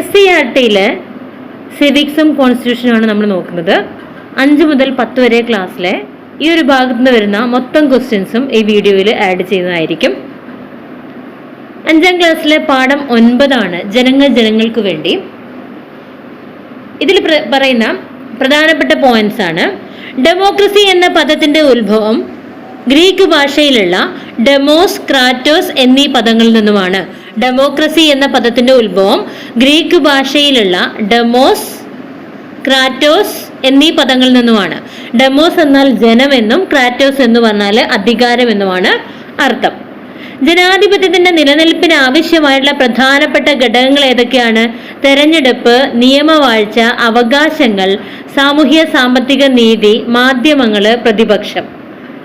SCERTയിലെ സിവിക്സും കോൺസ്റ്റിറ്റ്യൂഷനുമാണ് നമ്മൾ നോക്കുന്നത്. 5 മുതൽ 10 വരെ ക്ലാസ്സിലെ ഈ ഒരു ഭാഗത്ത് നിന്ന് വരുന്ന മൊത്തം ക്വസ്റ്റ്യൻസും ഈ വീഡിയോയിൽ ആഡ് ചെയ്യുന്നതായിരിക്കും. 5ാം ക്ലാസ്സിലെ പാഠം 9 ആണ്, ജനങ്ങൾക്ക് വേണ്ടി. ഇതിൽ പറയുന്ന പ്രധാനപ്പെട്ട പോയിന്റ്സ് ആണ്: ഡെമോക്രസി എന്ന പദത്തിന്റെ ഉത്ഭവം ഗ്രീക്ക് ഭാഷയിലുള്ള ഡെമോസ്, ക്രാറ്റോസ് എന്നീ പദങ്ങളിൽ നിന്നുമാണ്. ഡെമോക്രസി എന്ന പദത്തിന്റെ ഉത്ഭവം ഗ്രീക്ക് ഭാഷയിലുള്ള ഡെമോസ്, ക്രാറ്റോസ് എന്നീ പദങ്ങളിൽ നിന്നുമാണ്. ഡെമോസ് എന്നാൽ ജനമെന്നും ക്രാറ്റോസ് എന്ന് പറഞ്ഞാൽ അധികാരം എന്നുമാണ് അർത്ഥം. ജനാധിപത്യത്തിന്റെ നിലനിൽപ്പിന് ആവശ്യമായിട്ടുള്ള പ്രധാനപ്പെട്ട ഘടകങ്ങൾ ഏതൊക്കെയാണ്? തെരഞ്ഞെടുപ്പ്, നിയമവാഴ്ച, അവകാശങ്ങൾ, സാമൂഹ്യ സാമ്പത്തിക നീതി, മാധ്യമങ്ങള്, പ്രതിപക്ഷം.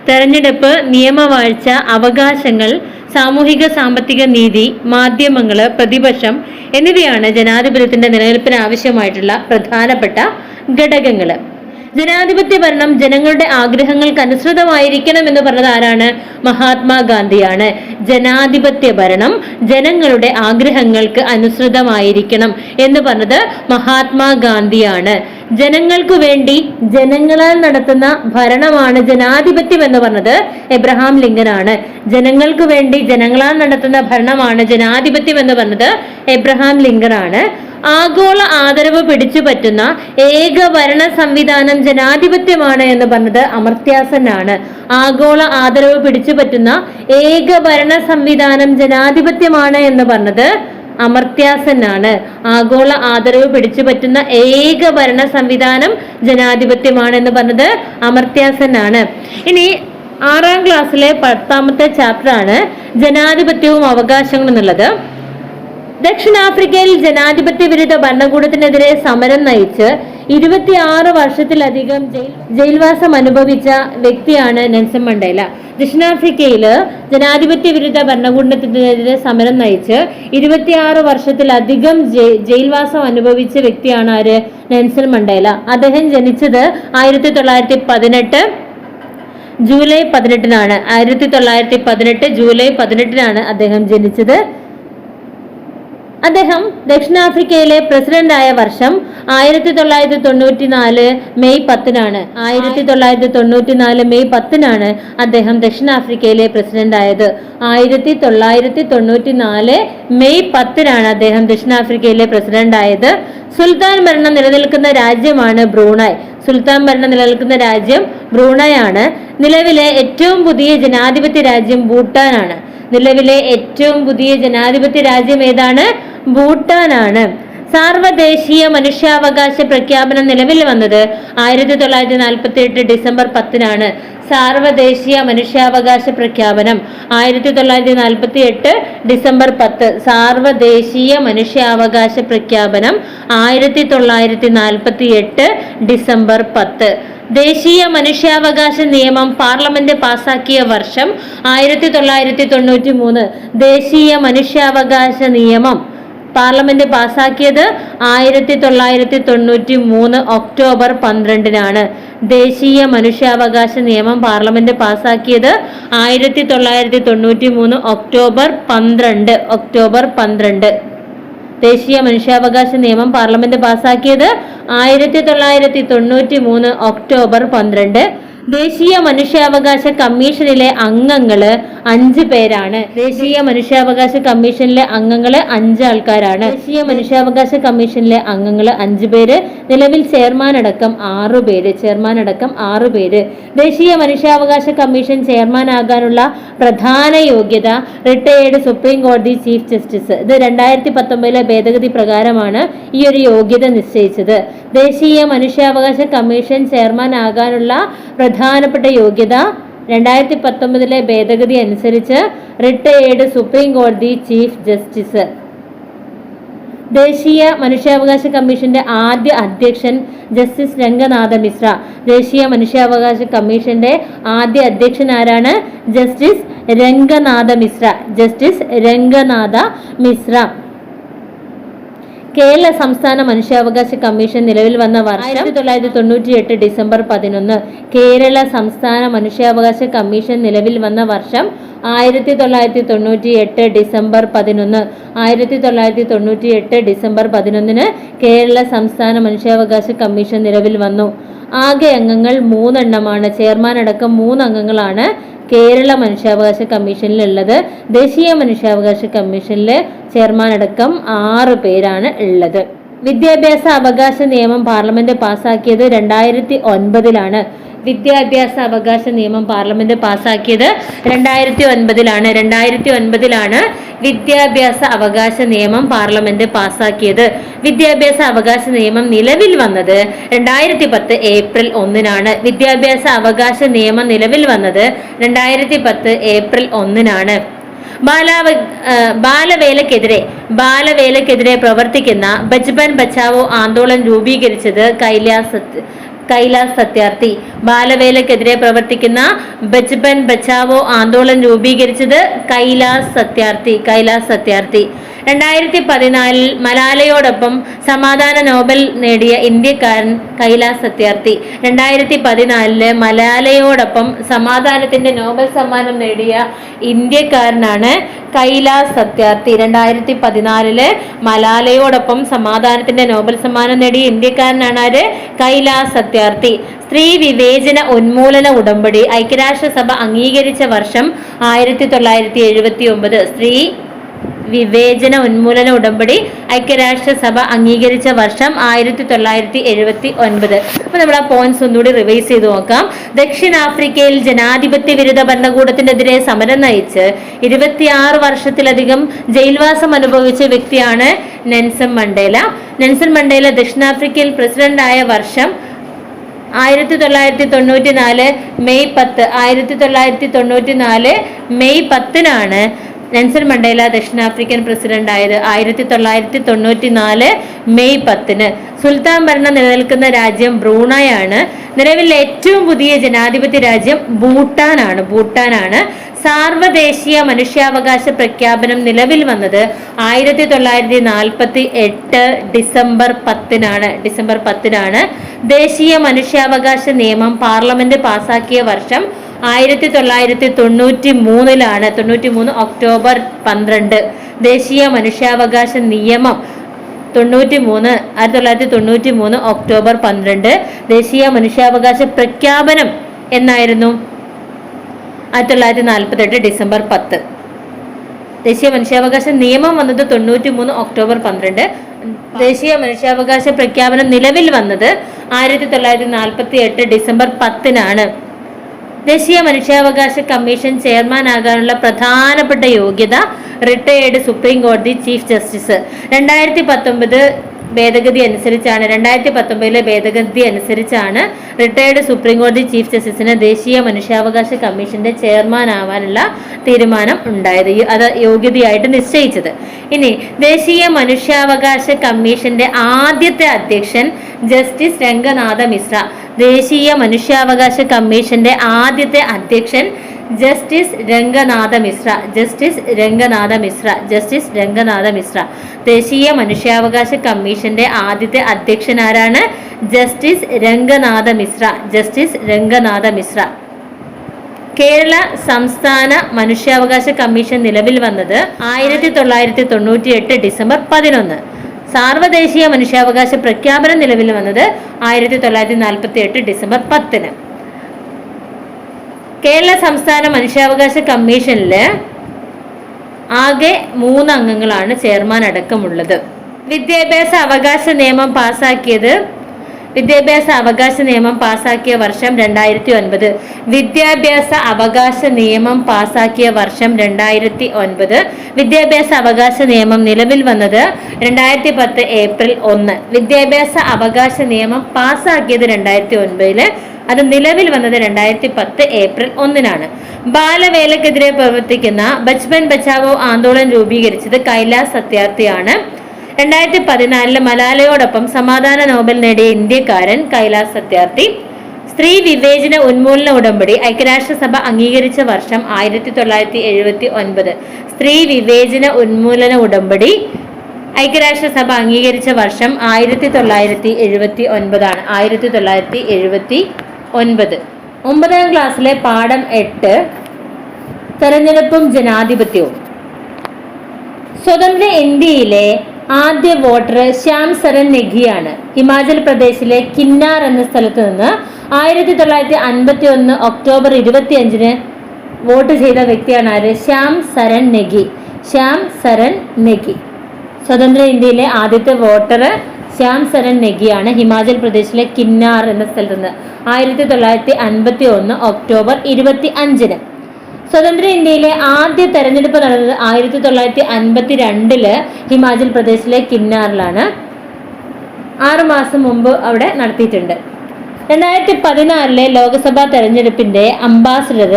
തെരഞ്ഞെടുപ്പ്, നിയമവാഴ്ച, അവകാശങ്ങൾ, സാമൂഹിക സാമ്പത്തിക നീതി, മാധ്യമങ്ങള്, പ്രതിപക്ഷം എന്നിവയാണ് ജനാധിപത്യത്തിന്റെ നിലനിൽപ്പിന് ആവശ്യമായിട്ടുള്ള പ്രധാനപ്പെട്ട ഘടകങ്ങൾ. ജനാധിപത്യ ഭരണം ജനങ്ങളുടെ ആഗ്രഹങ്ങൾക്ക് അനുസൃതമായിരിക്കണം എന്ന് പറഞ്ഞത് ആരാണ്? മഹാത്മാഗാന്ധിയാണ്. ജനാധിപത്യ ഭരണം ജനങ്ങളുടെ ആഗ്രഹങ്ങൾക്ക് അനുസൃതമായിരിക്കണം എന്ന് പറഞ്ഞത് മഹാത്മാഗാന്ധിയാണ്. ജനങ്ങൾക്ക് വേണ്ടി ജനങ്ങളാൽ നടത്തുന്ന ഭരണമാണ് ജനാധിപത്യം എന്ന് പറഞ്ഞത് എബ്രഹാം ലിങ്കൻ ആണ്. ജനങ്ങൾക്ക് വേണ്ടി ജനങ്ങളാൽ നടത്തുന്ന ഭരണമാണ് ജനാധിപത്യം എന്ന് പറഞ്ഞത് എബ്രഹാം ലിങ്കൻ ആണ്. ആഗോള ആദരവ് പിടിച്ചു പറ്റുന്ന ഏക ഭരണ സംവിധാനം ജനാധിപത്യമാണ് എന്ന് പറഞ്ഞത് അമർത്യാസെൻ ആണ്. ആഗോള ആദരവ് പിടിച്ചു പറ്റുന്ന ഏക ഭരണ സംവിധാനം ജനാധിപത്യമാണ് എന്ന് പറഞ്ഞത് അമർത്യാസെൻ ആണ്. ആഗോള ആദരവ് പിടിച്ചു പറ്റുന്ന ഏക ഭരണ സംവിധാനം ജനാധിപത്യമാണ് എന്ന് പറഞ്ഞത് അമർത്യാസെൻ ആണ്. ഇനി 6ാം ക്ലാസ്സിലെ 10ാമത്തെ ചാപ്റ്റർ ആണ് ജനാധിപത്യവും അവകാശങ്ങളും എന്നുള്ളത്. ദക്ഷിണാഫ്രിക്കയിൽ ജനാധിപത്യ വിരുദ്ധ ഭരണകൂടത്തിനെതിരെ സമരം നയിച്ച് 26 വർഷത്തിലധികം ജയിൽവാസം അനുഭവിച്ച വ്യക്തിയാണ് നെൽസൺ മണ്ടേല. ദക്ഷിണാഫ്രിക്കയില് ജനാധിപത്യ വിരുദ്ധ ഭരണകൂടത്തിനെതിരെ സമരം നയിച്ച് 26 വർഷത്തിലധികം ജയിൽവാസം അനുഭവിച്ച വ്യക്തിയാണ് ആര്? Nelson Mandela. അദ്ദേഹം ജനിച്ചത് 1918 ജൂലൈ 18 1918 ജൂലൈ 18 അദ്ദേഹം ജനിച്ചത്. അദ്ദേഹം ദക്ഷിണാഫ്രിക്കയിലെ പ്രസിഡന്റായ വർഷം 1994 മെയ് 10 1994 മെയ് 10 അദ്ദേഹം ദക്ഷിണാഫ്രിക്കയിലെ പ്രസിഡന്റ് ആയത്. 1994 മെയ് 10 അദ്ദേഹം ദക്ഷിണാഫ്രിക്കയിലെ പ്രസിഡന്റ് ആയത്. സുൽത്താൻ ഭരണം നിലനിൽക്കുന്ന രാജ്യമാണ് ബ്രൂണൈ. സുൽത്താൻ ഭരണം നിലനിൽക്കുന്ന രാജ്യം ബ്രൂണൈ ആണ്. നിലവിലെ ഏറ്റവും പുതിയ ജനാധിപത്യ രാജ്യം ഭൂട്ടാനാണ്. നിലവിലെ ഏറ്റവും പുതിയ ജനാധിപത്യ രാജ്യം ഏതാണ്? ഭൂട്ടാനാണ്. സാർവദേശീയ മനുഷ്യാവകാശ പ്രഖ്യാപനം നിലവിൽ വന്നത് 1948 ഡിസംബർ 10 സാർവദേശീയ മനുഷ്യാവകാശ പ്രഖ്യാപനം 1948 ഡിസംബർ 10. സാർവദേശീയ മനുഷ്യാവകാശ പ്രഖ്യാപനം 1948 ഡിസംബർ 10. ദേശീയ മനുഷ്യാവകാശ നിയമം പാർലമെന്റ് പാസാക്കിയ വർഷം 1993. ദേശീയ മനുഷ്യാവകാശ നിയമം പാർലമെന്റ് പാസാക്കിയത് 1993 ഒക്ടോബർ 12. ദേശീയ മനുഷ്യാവകാശ നിയമം പാർലമെന്റ് പാസാക്കിയത് 1993 ഒക്ടോബർ 12. ദേശീയ മനുഷ്യാവകാശ നിയമം പാർലമെന്റ് പാസാക്കിയത് 1993 ഒക്ടോബർ 12. ദേശീയ മനുഷ്യാവകാശ കമ്മീഷനിലെ അംഗങ്ങള് 5 പേരാണ്. ദേശീയ മനുഷ്യാവകാശ കമ്മീഷനിലെ അംഗങ്ങള് 5 ആൾക്കാരാണ്. ദേശീയ മനുഷ്യാവകാശ കമ്മീഷനിലെ അംഗങ്ങള് 5 പേര്. നിലവിൽ ചെയർമാൻ അടക്കം 6 പേര്. ദേശീയ മനുഷ്യാവകാശ കമ്മീഷൻ ചെയർമാൻ ആകാനുള്ള പ്രധാന യോഗ്യത റിട്ടയേർഡ് സുപ്രീം കോടതി ചീഫ് ജസ്റ്റിസ്. ഇത് 2019 ഭേദഗതി പ്രകാരമാണ് ഈ ഒരു യോഗ്യത നിശ്ചയിച്ചത്. ദേശീയ മനുഷ്യാവകാശ കമ്മീഷൻ ചെയർമാൻ ആകാനുള്ള പ്രധാനപ്പെട്ട യോഗ്യത 2019 ഭേദഗതി അനുസരിച്ച് റിട്ടയേർഡ് സുപ്രീം കോടതി ചീഫ് ജസ്റ്റിസ്. ദേശീയ മനുഷ്യാവകാശ കമ്മീഷന്റെ ആദ്യ അധ്യക്ഷൻ ജസ്റ്റിസ് രംഗനാഥ മിശ്ര. ദേശീയ മനുഷ്യാവകാശ കമ്മീഷന്റെ ആദ്യ അധ്യക്ഷൻ ആരാണ്? ജസ്റ്റിസ് രംഗനാഥ മിശ്ര. കേരള സംസ്ഥാന മനുഷ്യാവകാശ കമ്മീഷൻ നിലവിൽ വന്ന വർഷം 1998 ഡിസംബർ 11. കേരള സംസ്ഥാന മനുഷ്യാവകാശ കമ്മീഷൻ നിലവിൽ വന്ന വർഷം 1998 ഡിസംബർ 11. 1998 ഡിസംബർ 11 കേരള സംസ്ഥാന മനുഷ്യാവകാശ കമ്മീഷൻ നിലവിൽ വന്നു. ആകെ അംഗങ്ങൾ 3 എണ്ണമാണ്. ചെയർമാൻ അടക്കം 3 അംഗങ്ങളാണ് കേരള മനുഷ്യാവകാശ കമ്മീഷനിലുള്ളത്. ദേശീയ മനുഷ്യാവകാശ കമ്മീഷനിലെ ചെയർമാൻ അടക്കം 6 പേരാണ് ഉള്ളത്. വിദ്യാഭ്യാസ അവകാശ നിയമം പാർലമെന്റ് പാസാക്കിയത് 2009 വിദ്യാഭ്യാസ അവകാശ നിയമം പാർലമെന്റ് പാസാക്കിയത് 2009 2009 വിദ്യാഭ്യാസ അവകാശ നിയമം പാർലമെന്റ് പാസാക്കിയത്. വിദ്യാഭ്യാസ അവകാശ നിയമം നിലവിൽ വന്നത് 2010 ഏപ്രിൽ 1. വിദ്യാഭ്യാസ അവകാശ നിയമം നിലവിൽ വന്നത് 2010 ഏപ്രിൽ 1. ബാലവേലക്കെതിരെ പ്രവർത്തിക്കുന്ന ബച്പൻ ബച്ചാവോ ആന്തോളൻ രൂപീകരിച്ചത് കൈലാസ് സത്യാർത്ഥി. ബാലവേലക്കെതിരെ പ്രവർത്തിക്കുന്ന ബച്പൻ ബച്ചാവോ ആന്തോളൻ രൂപീകരിച്ചത് കൈലാസ് സത്യാർത്ഥി. 2014 മലാലയോടൊപ്പം സമാധാന നോബൽ നേടിയ ഇന്ത്യക്കാരൻ കൈലാസ് സത്യാർത്ഥി. 2014 മലാലയോടൊപ്പം സമാധാനത്തിന്റെ നോബൽ സമ്മാനം നേടിയ ഇന്ത്യക്കാരനാണ് കൈലാസ് സത്യാർത്ഥി. 2014 മലാലയോടൊപ്പം സമാധാനത്തിന്റെ നോബൽ സമ്മാനം നേടിയ ഇന്ത്യക്കാരനാണ് ആര്? കൈലാസ് സത്യാർത്ഥി. സ്ത്രീ വിവേചന ഉന്മൂലന ഉടമ്പടി ഐക്യരാഷ്ട്രസഭ അംഗീകരിച്ച വർഷം 1979. സ്ത്രീ വിവേചന ഉന്മൂലന ഉടമ്പടി ഐക്യരാഷ്ട്രസഭ അംഗീകരിച്ച വർഷം 1979. അപ്പൊ നമ്മൾ ആ പോയിന്റ്സ് ഒന്നുകൂടി റിവൈസ് ചെയ്ത് നോക്കാം. ദക്ഷിണാഫ്രിക്കയിൽ ജനാധിപത്യ വിരുദ്ധ ഭരണകൂടത്തിനെതിരെ സമരം നയിച്ച് 26 വർഷത്തിലധികം ജയിൽവാസം അനുഭവിച്ച വ്യക്തിയാണ് നെൽസൺ മണ്ടേല. ദക്ഷിണാഫ്രിക്കയിൽ പ്രസിഡന്റായ വർഷം 1994 മെയ് 10. 1994 മെയ് 10 നെൽസൺ മണ്ടേല ദക്ഷിണാഫ്രിക്കൻ പ്രസിഡന്റ് ആയത്. 1994 മെയ് 10. സുൽത്താൻ ഭരണം നിലനിൽക്കുന്ന രാജ്യം ബ്രൂണയാണ്. നിലവിലെ ഏറ്റവും പുതിയ ജനാധിപത്യ രാജ്യം ഭൂട്ടാനാണ്. സാർവദേശീയ മനുഷ്യാവകാശ പ്രഖ്യാപനം നിലവിൽ വന്നത് 1948 ഡിസംബർ 10. ദേശീയ മനുഷ്യാവകാശ നിയമം പാർലമെന്റ് പാസാക്കിയ വർഷം 1993 ഒക്ടോബർ 12. ദേശീയ മനുഷ്യാവകാശ നിയമം 1993 ഒക്ടോബർ 12. ദേശീയ മനുഷ്യാവകാശ പ്രഖ്യാപനം എന്നായിരുന്നു? 1948 ഡിസംബർ 10. ദേശീയ മനുഷ്യാവകാശ നിയമം വന്നത് 93 ഒക്ടോബർ 12. ദേശീയ മനുഷ്യാവകാശ പ്രഖ്യാപനം നിലവിൽ വന്നത് 1948 ഡിസംബർ 10. ദേശീയ മനുഷ്യാവകാശ കമ്മീഷൻ ചെയർമാൻ ആകാനുള്ള പ്രധാനപ്പെട്ട യോഗ്യത റിട്ടയേർഡ് സുപ്രീം കോടതി ചീഫ് ജസ്റ്റിസ്. 2019 ഭേദഗതി അനുസരിച്ചാണ് 2019 ഭേദഗതി അനുസരിച്ചാണ് റിട്ടയേർഡ് സുപ്രീം കോടതി ചീഫ് ജസ്റ്റിസിന് ദേശീയ മനുഷ്യാവകാശ കമ്മീഷന്റെ ചെയർമാൻ ആവാനുള്ള തീരുമാനം ഉണ്ടായത്, അത് യോഗ്യതയായിട്ട് നിശ്ചയിച്ചത്. ഇനി ദേശീയ മനുഷ്യാവകാശ കമ്മീഷന്റെ ആദ്യത്തെ അധ്യക്ഷൻ ജസ്റ്റിസ് രംഗനാഥ മിശ്ര. ദേശീയ മനുഷ്യാവകാശ കമ്മീഷന്റെ ആദ്യത്തെ അധ്യക്ഷൻ ജസ്റ്റിസ് രംഗനാഥ മിശ്ര. ദേശീയ മനുഷ്യാവകാശ കമ്മീഷന്റെ ആദ്യത്തെ അധ്യക്ഷൻ ആരാണ്? ജസ്റ്റിസ് രംഗനാഥ മിശ്ര. കേരള സംസ്ഥാന മനുഷ്യാവകാശ കമ്മീഷൻ നിലവിൽ വന്നത് 1998 ഡിസംബർ 11. സാർവദേശീയ മനുഷ്യാവകാശ പ്രഖ്യാപനം നിലവിൽ വന്നത് 1948 ഡിസംബർ 10. കേരള സംസ്ഥാന മനുഷ്യാവകാശ കമ്മീഷനില് ആകെ 3 അംഗങ്ങളാണ് ചെയർമാൻ അടക്കമുള്ളത്. വിദ്യാഭ്യാസ അവകാശ നിയമം പാസാക്കിയ വർഷം 2009. വിദ്യാഭ്യാസ അവകാശ നിയമം പാസാക്കിയ വർഷം 2009. വിദ്യാഭ്യാസ അവകാശ നിയമം നിലവിൽ വന്നത് 2010 ഏപ്രിൽ 1. വിദ്യാഭ്യാസ അവകാശ നിയമം പാസാക്കിയത് 2009. അത് നിലവിൽ വന്നത് 2010 ഏപ്രിൽ 1. ബാലവേലക്കെതിരെ പ്രവർത്തിക്കുന്ന ബച്പൻ ബച്ചാവോ ആന്തോളൻ രൂപീകരിച്ചത് കൈലാസ് സത്യാർത്ഥിയാണ്. 2014 മലാലയോടൊപ്പം സമാധാന നോബൽ നേടിയ ഇന്ത്യക്കാരൻ കൈലാസ് സത്യാർത്ഥി. സ്ത്രീ വിവേചന ഉന്മൂലന ഉടമ്പടി ഐക്യരാഷ്ട്രസഭ അംഗീകരിച്ച വർഷം 1979. സ്ത്രീ വിവേചന ഉന്മൂലന ഉടമ്പടി ഐക്യരാഷ്ട്രസഭ അംഗീകരിച്ച വർഷം 1979 ആണ്. 1979. 9ാം ക്ലാസ്സിലെ പാഠം 8 തെരഞ്ഞെടുപ്പും ജനാധിപത്യവും. സ്വതന്ത്ര ഇന്ത്യയിലെ ആദ്യ വോട്ടർ ശ്യാം സരൺ നെഗിയാണ്. ഹിമാചൽ പ്രദേശിലെ കിന്നാർ എന്ന സ്ഥലത്ത് നിന്ന് 1951 ഒക്ടോബർ 25 വോട്ട് ചെയ്ത വ്യക്തിയാണ് ആര്? ശ്യാം സരൺ നെഗി. ശ്യാം സരൺ നെഗി. സ്വതന്ത്ര ഇന്ത്യയിലെ ആദ്യത്തെ വോട്ടർ ശ്യാം സരൺ നെഗിയാണ്. ഹിമാചൽ പ്രദേശിലെ കിന്നാർ എന്ന സ്ഥലത്ത് നിന്ന് 1951 ഒക്ടോബർ 25. സ്വതന്ത്ര ഇന്ത്യയിലെ ആദ്യ തെരഞ്ഞെടുപ്പ് നടന്നത് 1952 ഹിമാചൽ പ്രദേശിലെ കിന്നാറിലാണ്. 6 മാസം മുമ്പ് അവിടെ നടത്തിയിട്ടുണ്ട്. 2014 ലോക്സഭാ തെരഞ്ഞെടുപ്പിന്റെ അംബാസിഡർ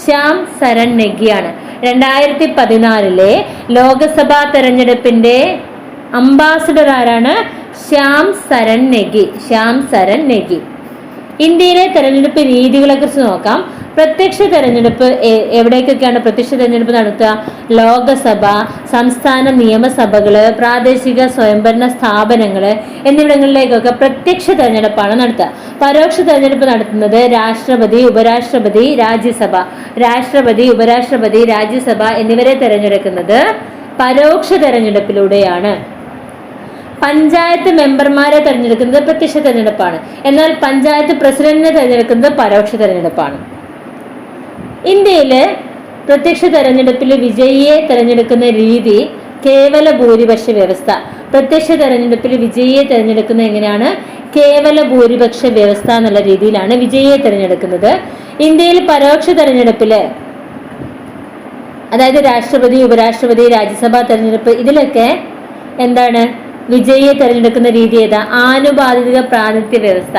ശ്യാം സരൺ നെഗിയാണ്. 2014 ലോക്സഭാ തെരഞ്ഞെടുപ്പിന്റെ അംബാസിഡർ ആരാണ്? ശ്യാം സരൺ നെഗി. ശ്യാം സരൺ നെഗി. ഇന്ത്യയിലെ തെരഞ്ഞെടുപ്പ് രീതികളെ കുറിച്ച് നോക്കാം. പ്രത്യക്ഷ തെരഞ്ഞെടുപ്പ് എവിടേക്കൊക്കെയാണ് പ്രത്യക്ഷ തെരഞ്ഞെടുപ്പ് നടത്തുക? ലോകസഭ, സംസ്ഥാന നിയമസഭകള്, പ്രാദേശിക സ്വയംഭരണ സ്ഥാപനങ്ങള് എന്നിവിടങ്ങളിലേക്കൊക്കെ പ്രത്യക്ഷ തെരഞ്ഞെടുപ്പാണ് നടത്തുക. പരോക്ഷ തെരഞ്ഞെടുപ്പ് നടത്തുന്നത് രാഷ്ട്രപതി, ഉപരാഷ്ട്രപതി, രാജ്യസഭ. രാഷ്ട്രപതി, ഉപരാഷ്ട്രപതി, രാജ്യസഭ എന്നിവരെ തെരഞ്ഞെടുക്കുന്നത് പരോക്ഷ തെരഞ്ഞെടുപ്പിലൂടെയാണ്. പഞ്ചായത്ത് മെമ്പർമാരെ തെരഞ്ഞെടുക്കുന്നത് പ്രത്യക്ഷ തെരഞ്ഞെടുപ്പാണ്. എന്നാൽ പഞ്ചായത്ത് പ്രസിഡന്റിനെ തെരഞ്ഞെടുക്കുന്നത് പരോക്ഷ തെരഞ്ഞെടുപ്പാണ്. ഇന്ത്യയില് പ്രത്യക്ഷ തെരഞ്ഞെടുപ്പിൽ വിജയിയെ തെരഞ്ഞെടുക്കുന്ന രീതി കേവല ഭൂരിപക്ഷ വ്യവസ്ഥ. പ്രത്യക്ഷ തെരഞ്ഞെടുപ്പിൽ വിജയിയെ തെരഞ്ഞെടുക്കുന്നത് എങ്ങനെയാണ്? കേവല ഭൂരിപക്ഷ വ്യവസ്ഥ എന്നുള്ള രീതിയിലാണ് വിജയിയെ തെരഞ്ഞെടുക്കുന്നത്. ഇന്ത്യയിൽ പരോക്ഷ തെരഞ്ഞെടുപ്പില്, അതായത് രാഷ്ട്രപതി, ഉപരാഷ്ട്രപതി, രാജ്യസഭാ തെരഞ്ഞെടുപ്പ്, ഇതിലൊക്കെ എന്താണ് വിജയിയെ തെരഞ്ഞെടുക്കുന്ന രീതി ഏതാ? ആനുപാതിക പ്രാതിനിധ്യ വ്യവസ്ഥ.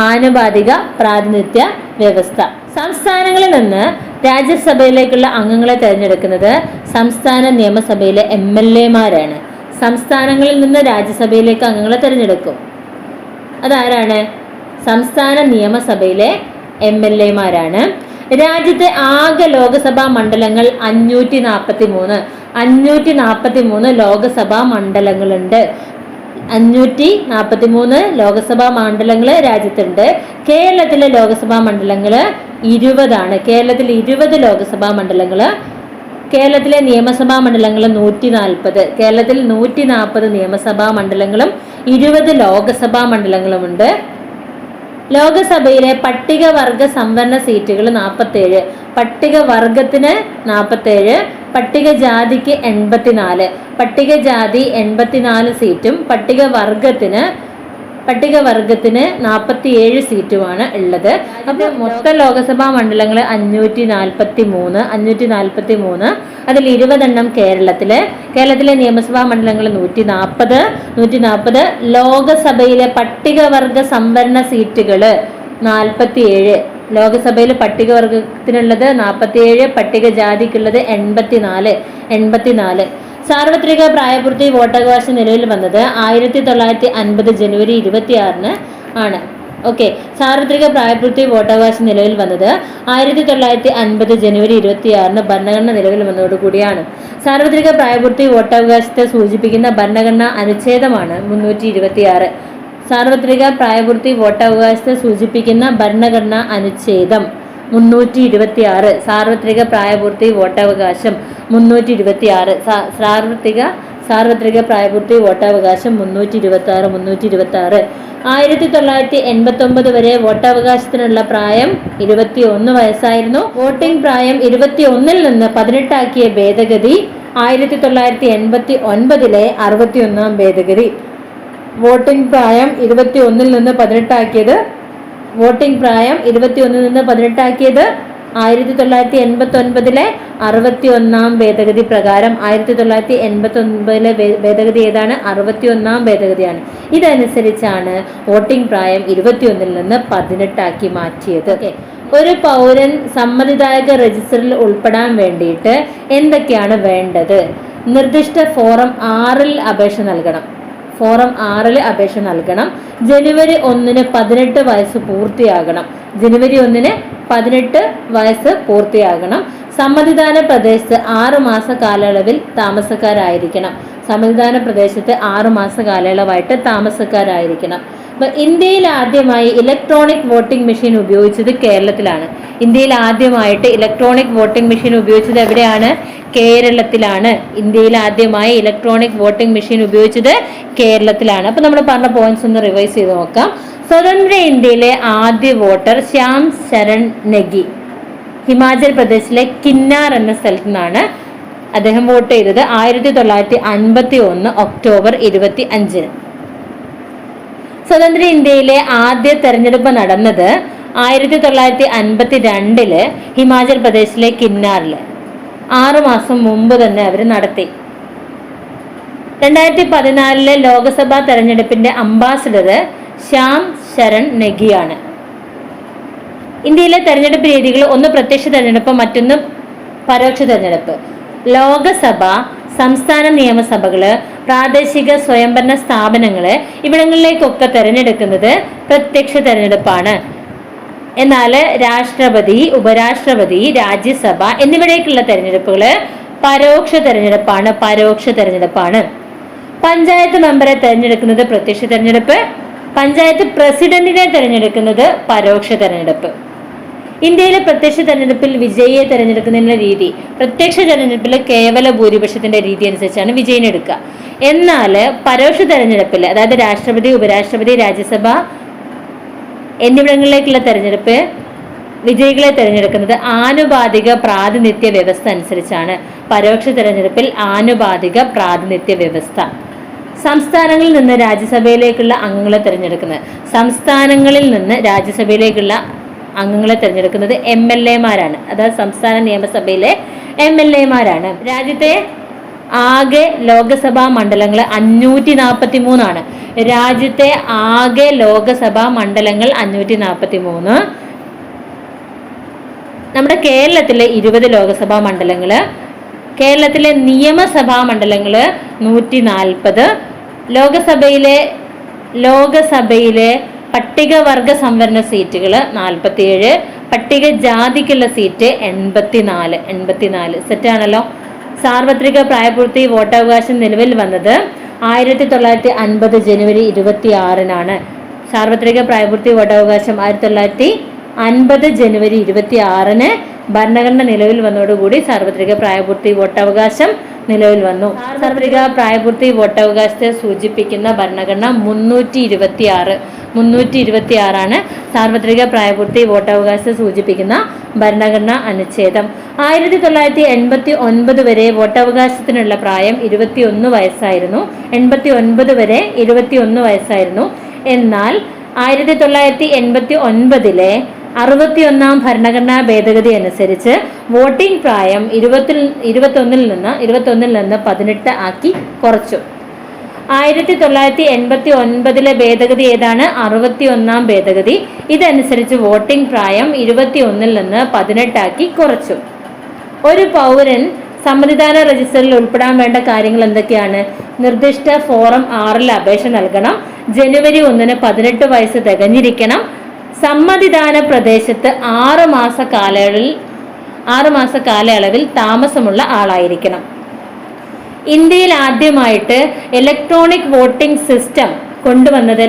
ആനുപാതിക പ്രാതിനിധ്യ വ്യവസ്ഥ. സംസ്ഥാനങ്ങളിൽ നിന്ന് രാജ്യസഭയിലേക്കുള്ള അംഗങ്ങളെ തെരഞ്ഞെടുക്കുന്നത് സംസ്ഥാന നിയമസഭയിലെ MLA-മാരാണ്. സംസ്ഥാനങ്ങളിൽ നിന്ന് രാജ്യസഭയിലേക്ക് അംഗങ്ങളെ തെരഞ്ഞെടുക്കും. അതാരാണ്? സംസ്ഥാന നിയമസഭയിലെ MLA-മാരാണ്. രാജ്യത്തെ ആകെ ലോകസഭാ മണ്ഡലങ്ങൾ 543 ലോകസഭാ മണ്ഡലങ്ങളുണ്ട്. 543 ലോകസഭാ മണ്ഡലങ്ങൾ രാജ്യത്തുണ്ട്. കേരളത്തിലെ ലോകസഭാ മണ്ഡലങ്ങൾ 20 കേരളത്തിൽ 20 ലോകസഭാ മണ്ഡലങ്ങൾ. കേരളത്തിലെ നിയമസഭാ മണ്ഡലങ്ങൾ 140. കേരളത്തിൽ 140 നിയമസഭാ മണ്ഡലങ്ങളും 20 ലോകസഭാ മണ്ഡലങ്ങളുമുണ്ട്. ലോകസഭയിലെ പട്ടികവർഗ സംവരണ സീറ്റുകൾ 47. പട്ടികവർഗത്തിന് 47, പട്ടികജാതിക്ക് 84. പട്ടികജാതി 84 സീറ്റും പട്ടികവർഗത്തിന് 47 സീറ്റുമാണ് ഉള്ളത്. അപ്പോൾ മൊത്തം ലോകസഭാ മണ്ഡലങ്ങൾ 543. അതിൽ 20 കേരളത്തിലെ നിയമസഭാ മണ്ഡലങ്ങൾ 140. ലോകസഭയിലെ പട്ടികവർഗ സംവരണ സീറ്റുകൾ 47. ലോകസഭയിൽ പട്ടികവർഗത്തിനുള്ളത് 47, പട്ടികജാതിക്കുള്ളത് 84. സാർവത്രിക പ്രായപൂർത്തി വോട്ടവകാശം നിലവിൽ വന്നത് 1950 ജനുവരി 26 ആണ്. ഓക്കെ, സാർവത്രിക പ്രായപൂർത്തി വോട്ടവകാശം നിലവിൽ വന്നത് 1950 ജനുവരി 26 ഭരണഘടന നിലവിൽ വന്നതോടുകൂടിയാണ്. സാർവത്രിക പ്രായപൂർത്തി വോട്ടവകാശത്തെ സൂചിപ്പിക്കുന്ന ഭരണഘടനാ അനുച്ഛേദമാണ് 326. സാർവത്രിക പ്രായപൂർത്തി വോട്ടവകാശത്തെ സൂചിപ്പിക്കുന്ന ഭരണഘടനാ അനുച്ഛേദം 326. സാർവത്രിക പ്രായപൂർത്തി വോട്ടവകാശം 326. സാർവത്രിക പ്രായപൂർത്തി വോട്ടവകാശം 326. 1989 വരെ വോട്ടവകാശത്തിനുള്ള പ്രായം 21 വയസ്സായിരുന്നു. വോട്ടിംഗ് പ്രായം 21 നിന്ന് 18 ആക്കിയ ഭേദഗതി 1989 61 ഭേദഗതി. വോട്ടിംഗ് പ്രായം 21 നിന്ന് 18 ആക്കിയത് 1989 61 ഭേദഗതി പ്രകാരം. 1989 ഭേദഗതി ഏതാണ്? 61 ഭേദഗതിയാണ്. ഇതനുസരിച്ചാണ് വോട്ടിംഗ് പ്രായം 21 നിന്ന് 18 ആക്കി മാറ്റിയത്. ഒരു പൗരൻ സമ്മതിദായക രജിസ്റ്ററിൽ ഉൾപ്പെടാൻ വേണ്ടിയിട്ട് എന്തൊക്കെയാണ് വേണ്ടത്? നിർദ്ദിഷ്ട ഫോറം 6 അപേക്ഷ നൽകണം. ഫോറം 6 അപേക്ഷ നൽകണം. ജനുവരി 1 18 വയസ്സ് പൂർത്തിയാകണം. ജനുവരി 1 18 വയസ്സ് പൂർത്തിയാകണം. സമ്മതിദാന പ്രദേശത്ത് 6 മാസ കാലയളവിൽ താമസക്കാരായിരിക്കണം. സമ്മതിദാന പ്രദേശത്ത് 6 മാസ കാലയളവായിട്ട് താമസക്കാരായിരിക്കണം. അപ്പൊ ഇന്ത്യയിൽ ആദ്യമായി ഇലക്ട്രോണിക് വോട്ടിംഗ് മെഷീൻ ഉപയോഗിച്ചത് കേരളത്തിലാണ്. ഇന്ത്യയിൽ ആദ്യമായിട്ട് ഇലക്ട്രോണിക് വോട്ടിംഗ് മെഷീൻ ഉപയോഗിച്ചത് എവിടെയാണ്? കേരളത്തിലാണ്. ഇന്ത്യയിൽ ആദ്യമായി ഇലക്ട്രോണിക് വോട്ടിംഗ് മെഷീൻ ഉപയോഗിച്ചത് കേരളത്തിലാണ്. അപ്പൊ നമ്മൾ പറഞ്ഞ പോയിന്റ്സ് ഒന്ന് റിവൈസ് ചെയ്ത് നോക്കാം. സ്വതന്ത്ര ഇന്ത്യയിലെ ആദ്യ വോട്ടർ ശ്യാം ശരൺ നെഗി ഹിമാചൽ പ്രദേശിലെ കിന്നാർ എന്ന സ്ഥലത്തു നിന്നാണ് അദ്ദേഹം വോട്ട് ചെയ്തത് 1951 ഒക്ടോബർ 25. സ്വതന്ത്ര ഇന്ത്യയിലെ ആദ്യ തെരഞ്ഞെടുപ്പ് നടന്നത് 1952 ഹിമാചൽ പ്രദേശിലെ കിന്നാറിൽ 6 മാസം മുമ്പ് തന്നെ അവർ നടത്തി. 2014 ലോക്സഭാ തെരഞ്ഞെടുപ്പിന്റെ അംബാസിഡർ ശ്യാം ശരൺ നെഗിയാണ്. ഇന്ത്യയിലെ തെരഞ്ഞെടുപ്പ് രീതികൾ ഒന്ന് പ്രത്യക്ഷ തെരഞ്ഞെടുപ്പ്, മറ്റൊന്ന് പരോക്ഷ തെരഞ്ഞെടുപ്പ്. ലോകസഭ, സംസ്ഥാന നിയമസഭകള്, പ്രാദേശിക സ്വയംഭരണ സ്ഥാപനങ്ങള് ഇവിടങ്ങളിലേക്കൊക്കെ തെരഞ്ഞെടുക്കുന്നത് പ്രത്യക്ഷ തെരഞ്ഞെടുപ്പാണ്. എന്നാൽ രാഷ്ട്രപതി, ഉപരാഷ്ട്രപതി, രാജ്യസഭ എന്നിവിടേക്കുള്ള തെരഞ്ഞെടുപ്പുകള് പരോക്ഷ തെരഞ്ഞെടുപ്പാണ്. പഞ്ചായത്ത് മെമ്പറെ തെരഞ്ഞെടുക്കുന്നത് പ്രത്യക്ഷ തെരഞ്ഞെടുപ്പ്, പഞ്ചായത്ത് പ്രസിഡന്റിനെ തെരഞ്ഞെടുക്കുന്നത് പരോക്ഷ തെരഞ്ഞെടുപ്പ്. ഇന്ത്യയിലെ പ്രത്യക്ഷ തെരഞ്ഞെടുപ്പിൽ വിജയിയെ തെരഞ്ഞെടുക്കുന്നതിനുള്ള രീതി പ്രത്യക്ഷ തെരഞ്ഞെടുപ്പിൽ കേവല ഭൂരിപക്ഷത്തിന്റെ രീതി അനുസരിച്ചാണ് വിജയിനെ എടുക്കുക. എന്നാൽ പരോക്ഷ തെരഞ്ഞെടുപ്പിൽ, അതായത് രാഷ്ട്രപതി, ഉപരാഷ്ട്രപതി, രാജ്യസഭ എന്നിവിടങ്ങളിലേക്കുള്ള തെരഞ്ഞെടുപ്പ് വിജയികളെ തെരഞ്ഞെടുക്കുന്നത് ആനുപാതിക പ്രാതിനിധ്യ വ്യവസ്ഥ അനുസരിച്ചാണ്. പരോക്ഷ തെരഞ്ഞെടുപ്പിൽ ആനുപാതിക പ്രാതിനിധ്യ വ്യവസ്ഥ. സംസ്ഥാനങ്ങളിൽ നിന്ന് രാജ്യസഭയിലേക്കുള്ള അംഗങ്ങളെ തെരഞ്ഞെടുക്കുന്നത് MLA-മാരാണ്. അതായത് സംസ്ഥാന നിയമസഭയിലെ MLA-മാരാണ്. രാജ്യത്തെ ആകെ ലോകസഭാ മണ്ഡലങ്ങൾ 543 രാജ്യത്തെ ആകെ ലോകസഭാ മണ്ഡലങ്ങൾ 543. നമ്മുടെ കേരളത്തിലെ 20 ലോകസഭാ മണ്ഡലങ്ങള്, കേരളത്തിലെ നിയമസഭാ മണ്ഡലങ്ങള് 140, ലോകസഭയിലെ പട്ടികവർഗ സംവരണ സീറ്റുകൾ 47, പട്ടികജാതിക്കുള്ള സീറ്റ് 84. സെറ്റാണല്ലോ. സാർവത്രിക പ്രായപൂർത്തി വോട്ടവകാശം നിലവിൽ വന്നത് 1950 ജനുവരി 26 സാർവത്രിക പ്രായപൂർത്തി വോട്ടവകാശം 1950 ജനുവരി 26 ഭരണഘടന നിലവിൽ വന്നതോടുകൂടി സാർവത്രിക പ്രായപൂർത്തി വോട്ടവകാശം നിലവിൽ വന്നു. സാർവത്രിക പ്രായപൂർത്തി വോട്ടവകാശത്തെ സൂചിപ്പിക്കുന്ന ഭരണഘടന 326 സാർവത്രിക പ്രായപൂർത്തി വോട്ടവകാശത്തെ സൂചിപ്പിക്കുന്ന ഭരണഘടനാ അനുച്ഛേദം. 1989 വരെ വോട്ടവകാശത്തിനുള്ള പ്രായം 21 വയസ്സായിരുന്നു. 89 വരെ 21 വയസ്സായിരുന്നു. എന്നാൽ 1989 61-ാം ഭരണഘടനാ ഭേദഗതി അനുസരിച്ച് വോട്ടിംഗ് പ്രായം 21 നിന്ന് 18 ആക്കി കുറച്ചു. 1989 ഭേദഗതി ഏതാണ്? 61-ാം ഭേദഗതി. ഇതനുസരിച്ച് വോട്ടിംഗ് പ്രായം 21 നിന്ന് 18 ആക്കി കുറച്ചു. ഒരു പൗരൻ സമ്മതിദാന രജിസ്റ്ററിൽ ഉൾപ്പെടാൻ വേണ്ട കാര്യങ്ങൾ എന്തൊക്കെയാണ്? നിർദ്ദിഷ്ട ഫോറം 6 അപേക്ഷ നൽകണം. ജനുവരി 1 18 വയസ്സ് തികഞ്ഞിരിക്കണം. സമ്മതിദാന പ്രദേശത്ത് 6 മാസ കാലയളവിൽ താമസമുള്ള ആളായിരിക്കണം. ഇന്ത്യയിൽ ആദ്യമായിട്ട് ഇലക്ട്രോണിക് വോട്ടിംഗ് സിസ്റ്റം കൊണ്ടുവന്നത്,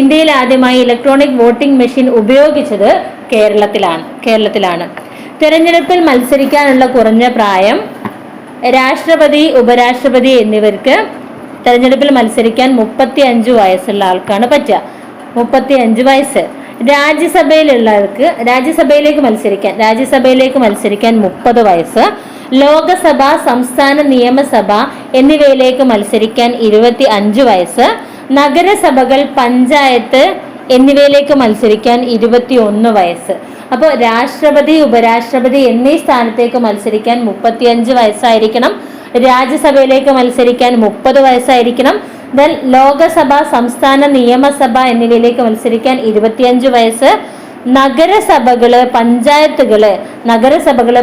ഇന്ത്യയിൽ ആദ്യമായി ഇലക്ട്രോണിക് വോട്ടിംഗ് മെഷീൻ ഉപയോഗിച്ചത് കേരളത്തിലാണ്. തെരഞ്ഞെടുപ്പിൽ മത്സരിക്കാനുള്ള കുറഞ്ഞ പ്രായം രാഷ്ട്രപതി, ഉപരാഷ്ട്രപതി എന്നിവർക്ക് തെരഞ്ഞെടുപ്പിൽ മത്സരിക്കാൻ 35 വയസ്സുള്ള ആൾക്കാണ് പറ്റുക. 35 വയസ്സ്. രാജ്യസഭയിലേക്ക് മത്സരിക്കാൻ 30 വയസ്സ്. ലോകസഭ, സംസ്ഥാന നിയമസഭ എന്നിവയിലേക്ക് മത്സരിക്കാൻ 25 വയസ്സ്. നഗരസഭകൾ, പഞ്ചായത്ത് എന്നിവയിലേക്ക് മത്സരിക്കാൻ 21 വയസ്സ്. അപ്പോൾ രാഷ്ട്രപതി, ഉപരാഷ്ട്രപതി എന്നീ സ്ഥാനത്തേക്ക് മത്സരിക്കാൻ 35 വയസ്സായിരിക്കണം. രാജ്യസഭയിലേക്ക് മത്സരിക്കാൻ 30 വയസ്സായിരിക്കണം. ദെൻ ലോകസഭ, സംസ്ഥാന നിയമസഭ എന്നിവയിലേക്ക് മത്സരിക്കാൻ 25 വയസ്സ്. നഗരസഭകള്,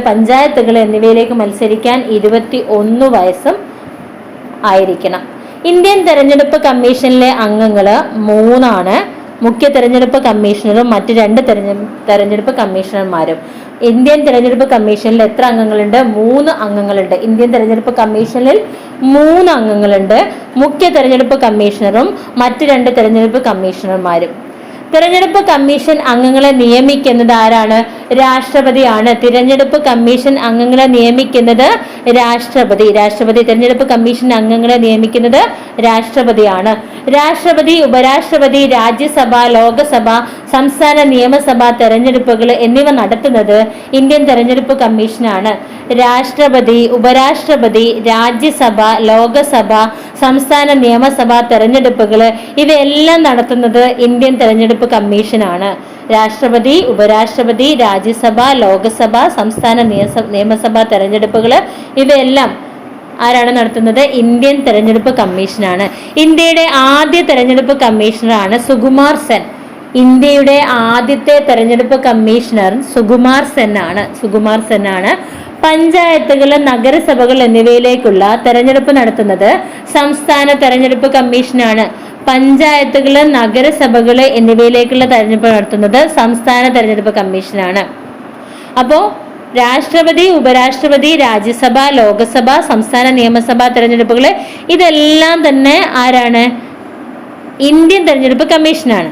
പഞ്ചായത്തുകൾ എന്നിവയിലേക്ക് മത്സരിക്കാൻ 21 വയസ്സും ആയിരിക്കണം. ഇന്ത്യൻ തെരഞ്ഞെടുപ്പ് കമ്മീഷനിലെ അംഗങ്ങൾ 3. മുഖ്യ തെരഞ്ഞെടുപ്പ് കമ്മീഷണറും മറ്റ് 2 തെരഞ്ഞെടുപ്പ് കമ്മീഷണർമാരും. ഇന്ത്യൻ തെരഞ്ഞെടുപ്പ് കമ്മീഷനിൽ എത്ര അംഗങ്ങളുണ്ട്? 3 അംഗങ്ങളുണ്ട്. ഇന്ത്യൻ തെരഞ്ഞെടുപ്പ് കമ്മീഷനിൽ 3 അംഗങ്ങളുണ്ട്. മുഖ്യ തെരഞ്ഞെടുപ്പ് കമ്മീഷണറും മറ്റ് 2 തെരഞ്ഞെടുപ്പ് കമ്മീഷണർമാരും. തിരഞ്ഞെടുപ്പ് കമ്മീഷൻ അംഗങ്ങളെ നിയമിക്കുന്നത് ആരാണ്? രാഷ്ട്രപതിയാണ്. തിരഞ്ഞെടുപ്പ് കമ്മീഷൻ അംഗങ്ങളെ നിയമിക്കുന്നത് രാഷ്ട്രപതി. തിരഞ്ഞെടുപ്പ് കമ്മീഷൻ അംഗങ്ങളെ നിയമിക്കുന്നത് രാഷ്ട്രപതിയാണ്. രാഷ്ട്രപതി, ഉപരാഷ്ട്രപതി, രാജ്യസഭ, ലോകസഭ, സംസ്ഥാന നിയമസഭ തെരഞ്ഞെടുപ്പുകൾ എന്നിവ നടത്തുന്നത് ഇന്ത്യൻ തെരഞ്ഞെടുപ്പ് കമ്മീഷനാണ്. രാഷ്ട്രപതി, ഉപരാഷ്ട്രപതി, രാജ്യസഭ, ലോകസഭ, സംസ്ഥാന നിയമസഭ തെരഞ്ഞെടുപ്പുകൾ ഇവയെല്ലാം നടത്തുന്നത് ഇന്ത്യൻ തെരഞ്ഞെടുപ്പ് കമ്മീഷനാണ്. രാഷ്ട്രപതി, ഉപരാഷ്ട്രപതി, രാജ്യസഭ, ലോകസഭ, സംസ്ഥാന നിയമസഭ തെരഞ്ഞെടുപ്പുകൾ ഇവയെല്ലാം ആരാണ് നടത്തുന്നത്? ഇന്ത്യൻ തെരഞ്ഞെടുപ്പ് കമ്മീഷനാണ്. ഇന്ത്യയുടെ ആദ്യ തെരഞ്ഞെടുപ്പ് കമ്മീഷണറാണ് സുകുമാർ സെൻ. ഇന്ത്യയുടെ ആദ്യത്തെ തെരഞ്ഞെടുപ്പ് കമ്മീഷണർ സുകുമാർ സെൻ ആണ്. പഞ്ചായത്തുകൾ, നഗരസഭകൾ എന്നിവയിലേക്കുള്ള തെരഞ്ഞെടുപ്പ് നടത്തുന്നത് സംസ്ഥാന തെരഞ്ഞെടുപ്പ് കമ്മീഷനാണ്. പഞ്ചായത്തുകൾ, നഗരസഭകൾ എന്നിവയിലേക്കുള്ള തെരഞ്ഞെടുപ്പ് നടത്തുന്നത് സംസ്ഥാന തെരഞ്ഞെടുപ്പ് കമ്മീഷനാണ്. അപ്പോൾ രാഷ്ട്രപതി, ഉപരാഷ്ട്രപതി, രാജ്യസഭ, ലോകസഭ, സംസ്ഥാന നിയമസഭാ തെരഞ്ഞെടുപ്പുകൾ ഇതെല്ലാം തന്നെ ആരാണ്? ഇന്ത്യൻ തെരഞ്ഞെടുപ്പ് കമ്മീഷനാണ്.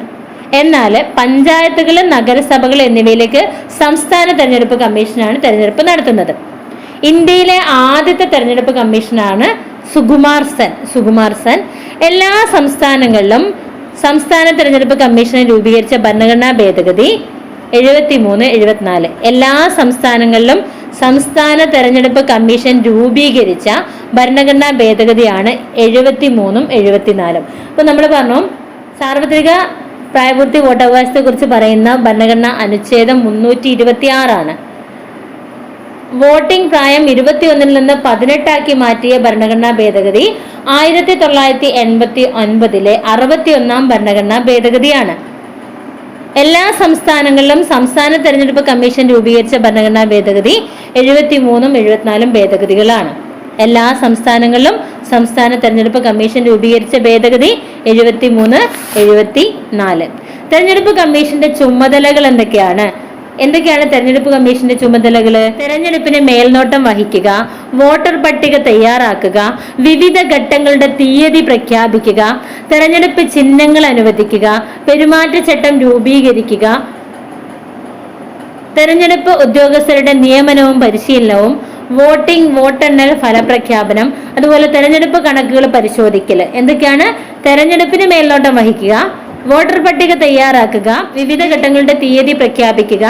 എന്നാൽ പഞ്ചായത്തുകൾ, നഗരസഭകൾ എന്നിവയിലേക്ക് സംസ്ഥാന തെരഞ്ഞെടുപ്പ് കമ്മീഷനാണ് തെരഞ്ഞെടുപ്പ് നടത്തുന്നത്. ഇന്ത്യയിലെ ആദ്യത്തെ തെരഞ്ഞെടുപ്പ് കമ്മീഷനാണ് സുകുമാർ സെൻ. എല്ലാ സംസ്ഥാനങ്ങളിലും സംസ്ഥാന തെരഞ്ഞെടുപ്പ് കമ്മീഷനെ രൂപീകരിച്ച ഭരണഘടനാ ഭേദഗതി 73-74. എല്ലാ സംസ്ഥാനങ്ങളിലും സംസ്ഥാന തെരഞ്ഞെടുപ്പ് കമ്മീഷൻ രൂപീകരിച്ച ഭരണഘടനാ ഭേദഗതിയാണ് 73-74. അപ്പൊ നമ്മൾ പറഞ്ഞു സാർവത്രിക പ്രായപൂർത്തി വോട്ടവകാശത്തെ കുറിച്ച് പറയുന്ന ഭരണഘടനാ അനുച്ഛേദം 326 വോട്ടിംഗ് പ്രായം 21 നിന്ന് 18 മാറ്റിയ ഭരണഘടനാ ഭേദഗതി 1989 61 ഭരണഘടനാ ഭേദഗതിയാണ്. എല്ലാ സംസ്ഥാനങ്ങളിലും സംസ്ഥാന തെരഞ്ഞെടുപ്പ് കമ്മീഷൻ രൂപീകരിച്ച ഭരണഘടനാ ഭേദഗതി 73-74 ഭേദഗതികളാണ്. എല്ലാ സംസ്ഥാനങ്ങളിലും സംസ്ഥാന തെരഞ്ഞെടുപ്പ് കമ്മീഷൻ രൂപീകരിച്ച ഭേദഗതി 73-74. തെരഞ്ഞെടുപ്പ് കമ്മീഷന്റെ ചുമതലകൾ എന്തൊക്കെയാണ്? തെരഞ്ഞെടുപ്പ് കമ്മീഷന്റെ ചുമതലകൾ? തെരഞ്ഞെടുപ്പിന് മേൽനോട്ടം വഹിക്കുക, വോട്ടർ പട്ടിക തയ്യാറാക്കുക, വിവിധ ഘട്ടങ്ങളുടെ തീയതി പ്രഖ്യാപിക്കുക, തെരഞ്ഞെടുപ്പ് ചിഹ്നങ്ങൾ അനുവദിക്കുക, പെരുമാറ്റച്ചട്ടം രൂപീകരിക്കുക, തെരഞ്ഞെടുപ്പ് ഉദ്യോഗസ്ഥരുടെ നിയമനവും പരിശീലനവും, വോട്ടെണ്ണൽ ഫലപ്രഖ്യാപനം, അതുപോലെ തെരഞ്ഞെടുപ്പ് കണക്കുകൾ പരിശോധിക്കൽ. എന്തൊക്കെയാണ്? തെരഞ്ഞെടുപ്പിന് മേൽനോട്ടം വഹിക്കുക, വോട്ടർ പട്ടിക തയ്യാറാക്കുക, വിവിധ ഘട്ടങ്ങളുടെ തീയതി പ്രഖ്യാപിക്കുക,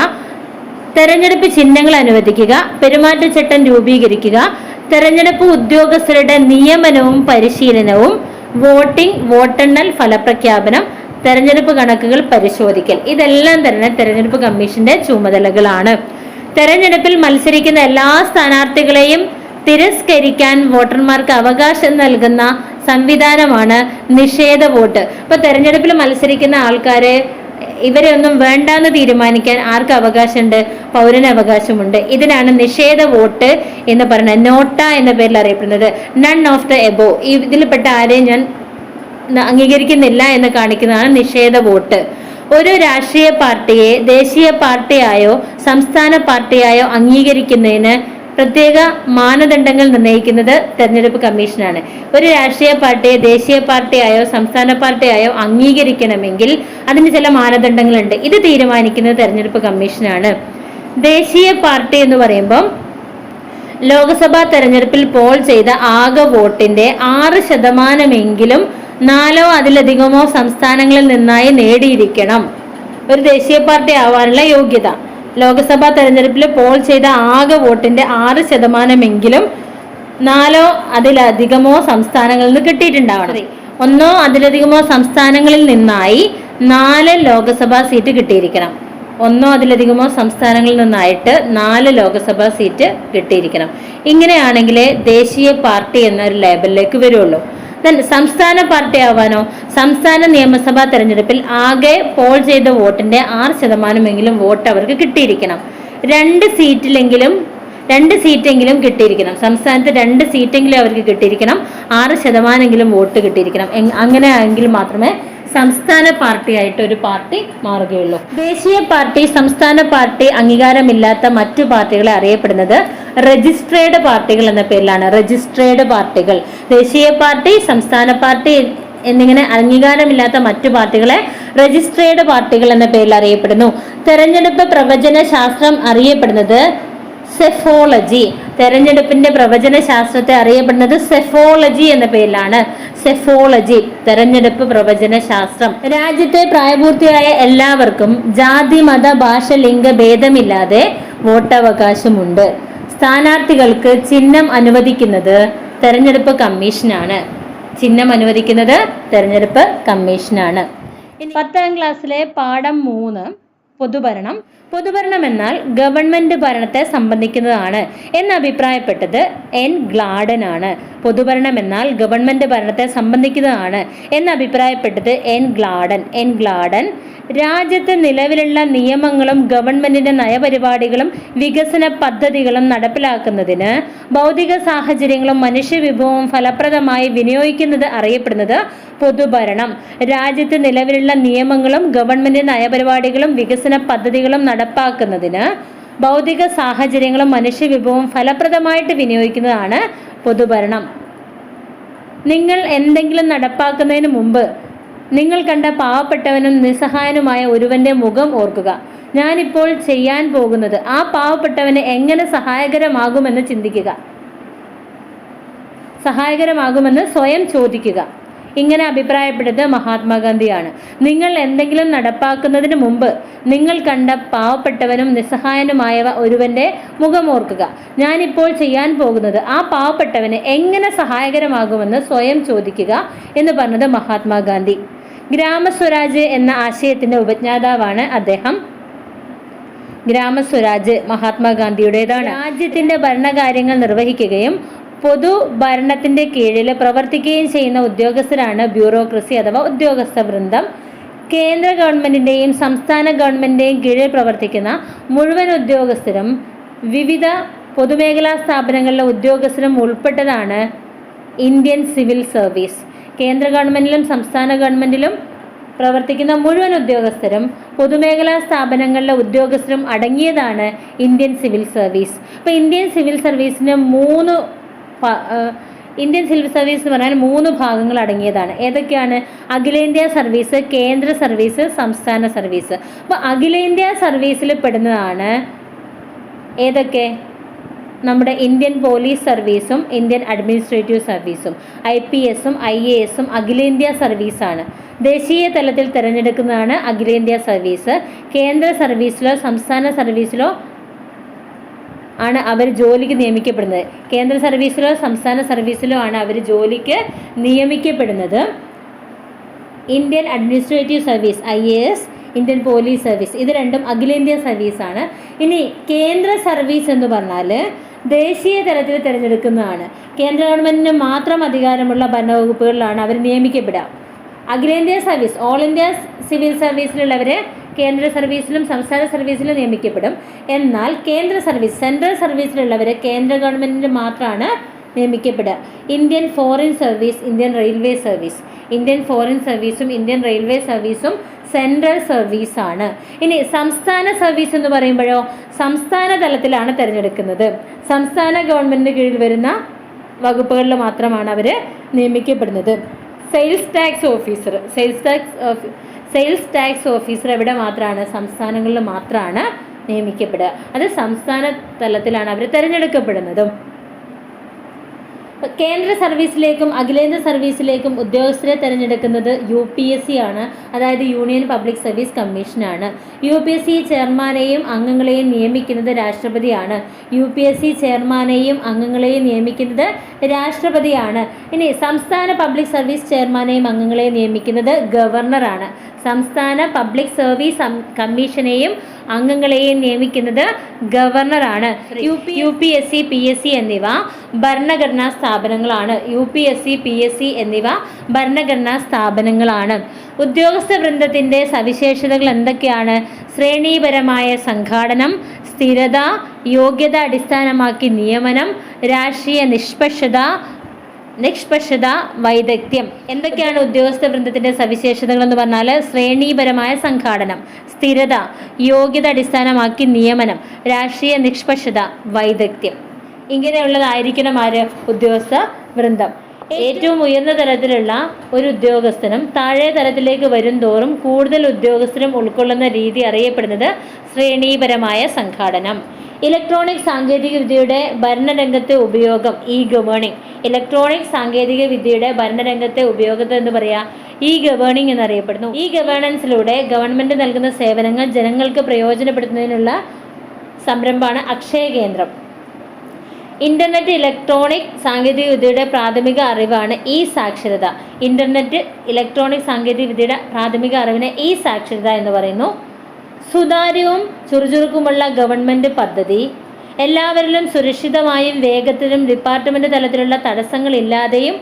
തെരഞ്ഞെടുപ്പ് ചിഹ്നങ്ങൾ അനുവദിക്കുക, പെരുമാറ്റച്ചട്ടം രൂപീകരിക്കുക, തെരഞ്ഞെടുപ്പ് ഉദ്യോഗസ്ഥരുടെ നിയമനവും പരിശീലനവും, വോട്ടെണ്ണൽ ഫലപ്രഖ്യാപനം, തെരഞ്ഞെടുപ്പ് കണക്കുകൾ പരിശോധിക്കൽ. ഇതെല്ലാം തന്നെ തെരഞ്ഞെടുപ്പ് കമ്മീഷന്റെ ചുമതലകളാണ്. തെരഞ്ഞെടുപ്പിൽ മത്സരിക്കുന്ന എല്ലാ സ്ഥാനാർത്ഥികളെയും തിരസ്കരിക്കാൻ വോട്ടർമാർക്ക് അവകാശം നൽകുന്ന സംവിധാനമാണ് നിഷേധ വോട്ട്. ഇപ്പൊ തെരഞ്ഞെടുപ്പിൽ മത്സരിക്കുന്ന ആൾക്കാരെ ഇവരെ ഒന്നും വേണ്ടാന്ന് തീരുമാനിക്കാൻ ആർക്ക് അവകാശമുണ്ട്? പൗരന് അവകാശമുണ്ട്. ഇതിനാണ് നിഷേധ വോട്ട് എന്ന് പറയുന്നത്. നോട്ട എന്ന പേരിൽ അറിയപ്പെടുന്നത്. നൺ ഓഫ് ദ എബോ, ഇതിൽപ്പെട്ട ആരെയും ഞാൻ അംഗീകരിക്കുന്നില്ല എന്ന് കാണിക്കുന്നതാണ് നിഷേധ വോട്ട്. ഒരു രാഷ്ട്രീയ പാർട്ടിയെ ദേശീയ പാർട്ടിയായോ സംസ്ഥാന പാർട്ടിയായോ അംഗീകരിക്കുന്നതിന് പ്രത്യേക മാനദണ്ഡങ്ങൾ നിർണ്ണയിക്കുന്നത് തെരഞ്ഞെടുപ്പ് കമ്മീഷനാണ്. ഒരു രാഷ്ട്രീയ പാർട്ടിയെ ദേശീയ പാർട്ടിയായോ സംസ്ഥാന പാർട്ടിയായോ അംഗീകരിക്കണമെങ്കിൽ അതിന് ചില മാനദണ്ഡങ്ങളുണ്ട്. ഇത് തീരുമാനിക്കുന്നത് തെരഞ്ഞെടുപ്പ് കമ്മീഷനാണ്. ദേശീയ പാർട്ടി എന്ന് പറയുമ്പോൾ ലോക്സഭാ തെരഞ്ഞെടുപ്പിൽ പോൾ ചെയ്ത ആകെ വോട്ടിന്റെ 6% 4 അതിലധികമോ സംസ്ഥാനങ്ങളിൽ നിന്നായി നേടിയിരിക്കണം ഒരു ദേശീയ പാർട്ടി ആവാനുള്ള യോഗ്യത. ലോക്സഭാ തെരഞ്ഞെടുപ്പിൽ പോൾ ചെയ്ത ആകെ വോട്ടിന്റെ 6% 4 അതിലധികമോ സംസ്ഥാനങ്ങളിൽ നിന്ന് കിട്ടിയിട്ടുണ്ടാവണം. 1 അതിലധികമോ സംസ്ഥാനങ്ങളിൽ നിന്നായി 4 ലോക്സഭാ സീറ്റ് കിട്ടിയിരിക്കണം. 1 അതിലധികമോ സംസ്ഥാനങ്ങളിൽ നിന്നായിട്ട് 4 ലോക്സഭാ സീറ്റ് കിട്ടിയിരിക്കണം. ഇങ്ങനെയാണെങ്കിലേ ദേശീയ പാർട്ടി എന്നൊരു ലേബലിലേക്ക് വരുള്ളൂ. സംസ്ഥാന പാർട്ടി ആവാനോ സംസ്ഥാന നിയമസഭാ തെരഞ്ഞെടുപ്പിൽ ആകെ പോൾ ചെയ്ത വോട്ടിന്റെ 6% വോട്ട് അവർക്ക് കിട്ടിയിരിക്കണം. 2 സീറ്റെങ്കിലും കിട്ടിയിരിക്കണം. സംസ്ഥാനത്ത് 2 സീറ്റെങ്കിലും അവർക്ക് കിട്ടിയിരിക്കണം. 6% വോട്ട് കിട്ടിയിരിക്കണം. അങ്ങനെയാണെങ്കിൽ മാത്രമേ സംസ്ഥാന പാർട്ടിയായിട്ട് ഒരു പാർട്ടി മാറുകയുള്ളൂ. ദേശീയ പാർട്ടി, സംസ്ഥാന പാർട്ടി അംഗീകാരമില്ലാത്ത മറ്റു പാർട്ടികളെ അറിയപ്പെടുന്നത് രജിസ്ട്രേഡ് പാർട്ടികൾ എന്ന പേരിലാണ്. രജിസ്ട്രേഡ് പാർട്ടികൾ. ദേശീയ പാർട്ടി, സംസ്ഥാന പാർട്ടി എന്നിങ്ങനെ അംഗീകാരമില്ലാത്ത മറ്റു പാർട്ടികളെ രജിസ്ട്രേഡ് പാർട്ടികൾ എന്ന പേരിൽ അറിയപ്പെടുന്നു. തെരഞ്ഞെടുപ്പ് പ്രവചന ശാസ്ത്രം അറിയപ്പെടുന്നത് സെഫോളജി. തെരഞ്ഞെടുപ്പിന്റെ പ്രവചന ശാസ്ത്രത്തെ അറിയപ്പെടുന്നത് സെഫോളജി എന്ന പേരിലാണ്. സെഫോളജി, തെരഞ്ഞെടുപ്പ് പ്രവചന ശാസ്ത്രം. രാജ്യത്തെ പ്രായപൂർത്തിയായ എല്ലാവർക്കും ജാതി, മത, ഭാഷ, ലിംഗ ഭേദമില്ലാതെ വോട്ടവകാശമുണ്ട്. സ്ഥാനാർത്ഥികൾക്ക് ചിഹ്നം അനുവദിക്കുന്നത് തെരഞ്ഞെടുപ്പ് കമ്മീഷനാണ്. ചിഹ്നം അനുവദിക്കുന്നത് തെരഞ്ഞെടുപ്പ് കമ്മീഷനാണ്. 10ാം ക്ലാസ്സിലെ പാഠം 3 പൊതുഭരണം. പൊതുഭരണം എന്നാൽ ഗവൺമെന്റ് ഭരണത്തെ സംബന്ധിക്കുന്നതാണ് എന്ന് അഭിപ്രായപ്പെട്ടത് എൻ ഗ്ലാഡൻ ആണ്. പൊതുഭരണം എന്നാൽ ഗവൺമെന്റ് ഭരണത്തെ സംബന്ധിക്കുന്നതാണ് എന്ന് അഭിപ്രായപ്പെട്ടത് എൻ ഗ്ലാഡൻ രാജ്യത്ത് നിലവിലുള്ള നിയമങ്ങളും ഗവൺമെന്റിന്റെ നയപരിപാടികളും വികസന പദ്ധതികളും നടപ്പിലാക്കുന്നതിന് ഭൗതിക സാഹചര്യങ്ങളും മനുഷ്യവിഭവവും ഫലപ്രദമായി വിനിയോഗിക്കുന്നത് അറിയപ്പെടുന്നത് പൊതുഭരണം. രാജ്യത്ത് നിലവിലുള്ള നിയമങ്ങളും ഗവൺമെന്റിന്റെ നയപരിപാടികളും വികസന പദ്ധതികളും നടപ്പാക്കുന്നതിന് ഭൗതിക സാഹചര്യങ്ങളും മനുഷ്യവിഭവവും ഫലപ്രദമായിട്ട് വിനിയോഗിക്കുന്നതാണ് പൊതുഭരണം. നിങ്ങൾ എന്തെങ്കിലും നടപ്പാക്കുന്നതിന് മുമ്പ് നിങ്ങൾ കണ്ട പാവപ്പെട്ടവനും നിസ്സഹായനുമായ ഒരുവന്റെ മുഖം ഓർക്കുക. ഞാനിപ്പോൾ ചെയ്യാൻ പോകുന്നത് ആ പാവപ്പെട്ടവന് എങ്ങനെ സഹായകരമാകുമെന്ന് ചിന്തിക്കുക. സഹായകരമാകുമെന്ന് സ്വയം ചോദിക്കുക. ഇങ്ങനെ അഭിപ്രായപ്പെട്ടത് മഹാത്മാഗാന്ധിയാണ്. നിങ്ങൾ എന്തെങ്കിലും നടപ്പാക്കുന്നതിന് മുമ്പ് നിങ്ങൾ കണ്ട പാവപ്പെട്ടവനും നിസ്സഹായനുമായ ഒരുവന്റെ മുഖം ഓർക്കുക. ഞാനിപ്പോൾ ചെയ്യാൻ പോകുന്നത് ആ പാവപ്പെട്ടവന് എങ്ങനെ സഹായകരമാകുമെന്ന് സ്വയം ചോദിക്കുക എന്ന് പറഞ്ഞത് മഹാത്മാഗാന്ധി. ഗ്രാമസ്വരാജ് എന്ന ആശയത്തിന്റെ ഉപജ്ഞാതാവാണ് അദ്ദേഹം. ഗ്രാമസ്വരാജ് മഹാത്മാഗാന്ധിയുടേതാണ്. രാജ്യത്തിന്റെ ഭരണകാര്യങ്ങൾ നിർവഹിക്കുകയും പൊതു ഭരണത്തിന്റെ കീഴിൽ പ്രവർത്തിക്കുകയും ചെയ്യുന്ന ഉദ്യോഗസ്ഥരാണ് ബ്യൂറോക്രസി അഥവാ ഉദ്യോഗസ്ഥ വൃന്ദം. കേന്ദ്ര ഗവൺമെന്റിന്റെയും സംസ്ഥാന ഗവൺമെന്റിന്റെയും കീഴിൽ പ്രവർത്തിക്കുന്ന മുഴുവൻ ഉദ്യോഗസ്ഥരും വിവിധ പൊതുമേഖലാ സ്ഥാപനങ്ങളിലെ ഉദ്യോഗസ്ഥരും ഉൾപ്പെട്ടതാണ് ഇന്ത്യൻ സിവിൽ സർവീസ്. കേന്ദ്ര ഗവൺമെന്റിലും സംസ്ഥാന ഗവൺമെന്റിലും പ്രവർത്തിക്കുന്ന മുഴുവൻ ഉദ്യോഗസ്ഥരും പൊതുമേഖലാ സ്ഥാപനങ്ങളിലെ ഉദ്യോഗസ്ഥരും അടങ്ങിയതാണ് ഇന്ത്യൻ സിവിൽ സർവീസ്. അപ്പോൾ ഇന്ത്യൻ സിവിൽ സർവീസിന് എന്ന് പറഞ്ഞാൽ 3 ഭാഗങ്ങൾ അടങ്ങിയതാണ്. ഏതൊക്കെയാണ്? അഖിലേന്ത്യാ സർവീസ്, കേന്ദ്ര സർവീസ്, സംസ്ഥാന സർവീസ്. അപ്പോൾ അഖിലേന്ത്യാ സർവീസിൽ പെടുന്നതാണ് ഏതൊക്കെ? നമ്മുടെ ഇന്ത്യൻ പോലീസ് സർവീസും ഇന്ത്യൻ അഡ്മിനിസ്ട്രേറ്റീവ് സർവീസും. IPS-ഉം IAS-ഉം അഖിലേന്ത്യാ സർവീസാണ്. ദേശീയ തലത്തിൽ തിരഞ്ഞെടുക്കുന്നതാണ് അഖിലേന്ത്യാ സർവീസ്. കേന്ദ്ര സർവീസിലോ സംസ്ഥാന സർവീസിലോ ആണ് അവർ ജോലിക്ക് നിയമിക്കപ്പെടുന്നത്. കേന്ദ്ര സർവീസിലോ സംസ്ഥാന സർവീസിലോ ആണ് അവർ ജോലിക്ക് നിയമിക്കപ്പെടുന്നത്. Indian administrative service IAS, Indian police service, ഇത് രണ്ടും അഖിലേന്ത്യാ സർവീസാണ്. ഇനി കേന്ദ്ര സർവീസ് എന്ന് പറഞ്ഞാൽ ദേശീയ തലത്തിൽ തിരഞ്ഞെടുക്കുന്നതാണ്. കേന്ദ്ര ഗവൺമെന്റിന് മാത്രം അധികാരമുള്ള ഭരണവകുപ്പുകളിലാണ് അവർ നിയമിക്കപ്പെടുക. അഖിലേന്ത്യാ സർവീസ്, ഓൾ ഇന്ത്യ സിവിൽ സർവീസിലുള്ളവരെ കേന്ദ്ര സർവീസിലും സംസ്ഥാന സർവീസിലും നിയമിക്കപ്പെടും. എന്നാൽ കേന്ദ്ര സർവീസ്, സെൻട്രൽ സർവീസിലുള്ളവരെ കേന്ദ്ര ഗവൺമെന്റിന് മാത്രമാണ് നിയമിക്കപ്പെടുക. Indian foreign service, Indian railway service. Indian foreign സർവീസും ഇന്ത്യൻ റെയിൽവേ സർവീസും സെൻട്രൽ സർവീസാണ്. ഇനി സംസ്ഥാന സർവീസ് എന്ന് പറയുമ്പോഴോ സംസ്ഥാന തലത്തിലാണ് തിരഞ്ഞെടുക്കുന്നത്. സംസ്ഥാന ഗവൺമെന്റിന് കീഴിൽ വരുന്ന വകുപ്പുകളിൽ മാത്രമാണ് അവർ നിയമിക്കപ്പെടുന്നത്. Sales tax officer, sales tax officer എവിടെ മാത്രമാണ്? സംസ്ഥാനങ്ങളിൽ മാത്രമാണ് നിയമിക്കപ്പെടുക. അത് സംസ്ഥാന തലത്തിലാണ് അവർ തിരഞ്ഞെടുക്കപ്പെടുന്നതും. കേന്ദ്ര സർവീസിലേക്കും അഖിലേന്ത്യാ സർവീസിലേക്കും ഉദ്യോഗസ്ഥരെ തിരഞ്ഞെടുക്കുന്നത് UPSC ആണ്. അതായത് യൂണിയൻ പബ്ലിക് സർവീസ് കമ്മീഷനാണ്. UPSC ചെയർമാനെയും അംഗങ്ങളെയും നിയമിക്കുന്നത് രാഷ്ട്രപതിയാണ്. UPSC ചെയർമാനെയും അംഗങ്ങളെയും നിയമിക്കുന്നത് രാഷ്ട്രപതിയാണ്. ഇനി സംസ്ഥാന പബ്ലിക് സർവീസ് ചെയർമാനെയും അംഗങ്ങളെയും നിയമിക്കുന്നത് ഗവർണറാണ്. സംസ്ഥാന പബ്ലിക് സർവീസ് കമ്മീഷനെയും അംഗങ്ങളെയും നിയമിക്കുന്നത് ഗവർണറാണ്. UPSC, PSC എന്നിവ ഭരണഘടനാ സ്ഥാപനങ്ങളാണ്. UPSC, PSC എന്നിവ ഭരണഘടനാ സ്ഥാപനങ്ങളാണ്. ഉദ്യോഗസ്ഥ വൃന്ദത്തിൻ്റെ സവിശേഷതകൾ എന്തൊക്കെയാണ്? ശ്രേണീപരമായ സംഘാടനം, സ്ഥിരത, യോഗ്യത അടിസ്ഥാനമാക്കി നിയമനം, രാഷ്ട്രീയ നിഷ്പക്ഷത, നിഷ്പക്ഷത, വൈദഗ്ധ്യം. എന്തൊക്കെയാണ് ഉദ്യോഗസ്ഥ വൃന്ദത്തിന്റെ സവിശേഷതകൾ എന്ന് പറഞ്ഞാൽ ശ്രേണീപരമായ സംഘാടനം, സ്ഥിരത, യോഗ്യത അടിസ്ഥാനമാക്കി നിയമനം, രാഷ്ട്രീയ നിഷ്പക്ഷത, വൈദഗ്ധ്യം. ഇങ്ങനെയുള്ളതായിരിക്കണം ആര്? ഉദ്യോഗസ്ഥ വൃന്ദം. ഏറ്റവും ഉയർന്ന തലത്തിലുള്ള ഒരു ഉദ്യോഗസ്ഥനും താഴെ തലത്തിലേക്ക് വരും തോറും കൂടുതൽ ഉദ്യോഗസ്ഥരും ഉൾക്കൊള്ളുന്ന രീതി അറിയപ്പെടുന്നത് ശ്രേണീപരമായ സംഘാടനം. ഇലക്ട്രോണിക് സാങ്കേതിക വിദ്യയുടെ ഭരണരംഗത്തെ ഉപയോഗം, ഇ ഗവേണിംഗ്. ഇലക്ട്രോണിക് സാങ്കേതിക വിദ്യയുടെ ഭരണരംഗത്തെ ഉപയോഗത്തെ എന്ന് പറയാ ഇ ഗവേണിംഗ് എന്നറിയപ്പെടുന്നു. ഈ ഗവേണൻസിലൂടെ ഗവൺമെന്റ് നൽകുന്ന സേവനങ്ങൾ ജനങ്ങൾക്ക് പ്രയോജനപ്പെടുത്തുന്നതിനുള്ള സംരംഭമാണ് അക്ഷയ കേന്ദ്രം. ഇന്റർനെറ്റ് ഇലക്ട്രോണിക് സാങ്കേതിക വിദ്യയുടെ പ്രാഥമിക അറിവാണ് ഇ സാക്ഷരത. ഇന്റർനെറ്റ് ഇലക്ട്രോണിക് സാങ്കേതിക വിദ്യയുടെ പ്രാഥമിക അറിവിനെ ഇ സാക്ഷരത എന്ന് പറയുന്നു. സുതാര്യവും ചുറുചുറുക്കുമുള്ള ഗവൺമെന്റ് പദ്ധതി. എല്ലാവരിലും സുരക്ഷിതമായും വേഗത്തിലും ഡിപ്പാർട്ട്മെന്റ് തലത്തിലുള്ള തടസ്സങ്ങളില്ലാതെയും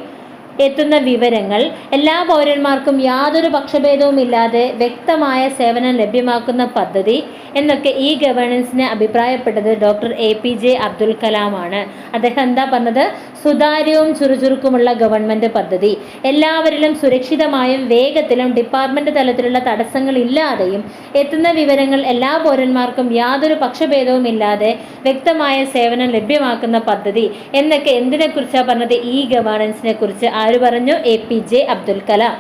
എത്തുന്ന വിവരങ്ങൾ, എല്ലാ പൗരന്മാർക്കും യാതൊരു പക്ഷഭേദവും ഇല്ലാതെ വ്യക്തമായ സേവനം ലഭ്യമാക്കുന്ന പദ്ധതി എന്നൊക്കെ ഈ ഗവേണൻസിനെ അഭിപ്രായപ്പെട്ടത് ഡോക്ടർ APJ അബ്ദുൽ കലാമാണ്. അദ്ദേഹം എന്താ പറഞ്ഞത്? സുതാര്യവും ചുറുചുറുക്കുമുള്ള ഗവൺമെന്റ് പദ്ധതി, എല്ലാവരിലും സുരക്ഷിതമായും വേഗത്തിലും ഡിപ്പാർട്ട്മെന്റ് തലത്തിലുള്ള തടസ്സങ്ങൾ ഇല്ലാതെയും എത്തുന്ന വിവരങ്ങൾ എല്ലാ പൗരന്മാർക്കും യാതൊരു പക്ഷഭേദവും ഇല്ലാതെ വ്യക്തമായ സേവനം ലഭ്യമാക്കുന്ന പദ്ധതി എന്നൊക്കെ എന്തിനെക്കുറിച്ചാണ് പറഞ്ഞത്? ഈ ഗവേണൻസിനെ കുറിച്ച്. ആര് പറഞ്ഞു? APJ അബ്ദുൽ കലാം.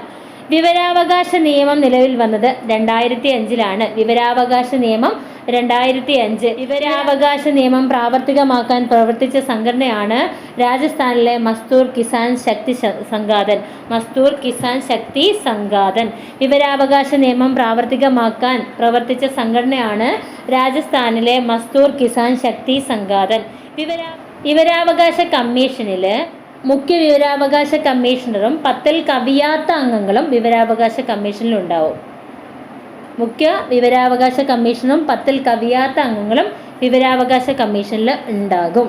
വിവരാവകാശ നിയമം നിലവിൽ വന്നത് 2005 വിവരാവകാശ നിയമം 2005. വിവരാവകാശ നിയമം പ്രാവർത്തികമാക്കാൻ പ്രവർത്തിച്ച സംഘടനയാണ് രാജസ്ഥാനിലെ മസ്തൂർ കിസാൻ ശക്തി സംഘാതൻ. മസ്തൂർ കിസാൻ ശക്തി സംഘാതൻ. വിവരാവകാശ നിയമം പ്രാവർത്തികമാക്കാൻ പ്രവർത്തിച്ച സംഘടനയാണ് രാജസ്ഥാനിലെ മസ്തൂർ കിസാൻ ശക്തി സംഘാതൻ. വിവരാവകാശ കമ്മീഷനില് മുഖ്യ വിവരാവകാശ കമ്മീഷണറും 10 കവിയാത്ത അംഗങ്ങളും വിവരാവകാശ കമ്മീഷനിലുണ്ടാവും. മുഖ്യ വിവരാവകാശ കമ്മീഷനും 10 കവിയാത്ത അംഗങ്ങളും വിവരാവകാശ കമ്മീഷനിൽ ഉണ്ടാകും.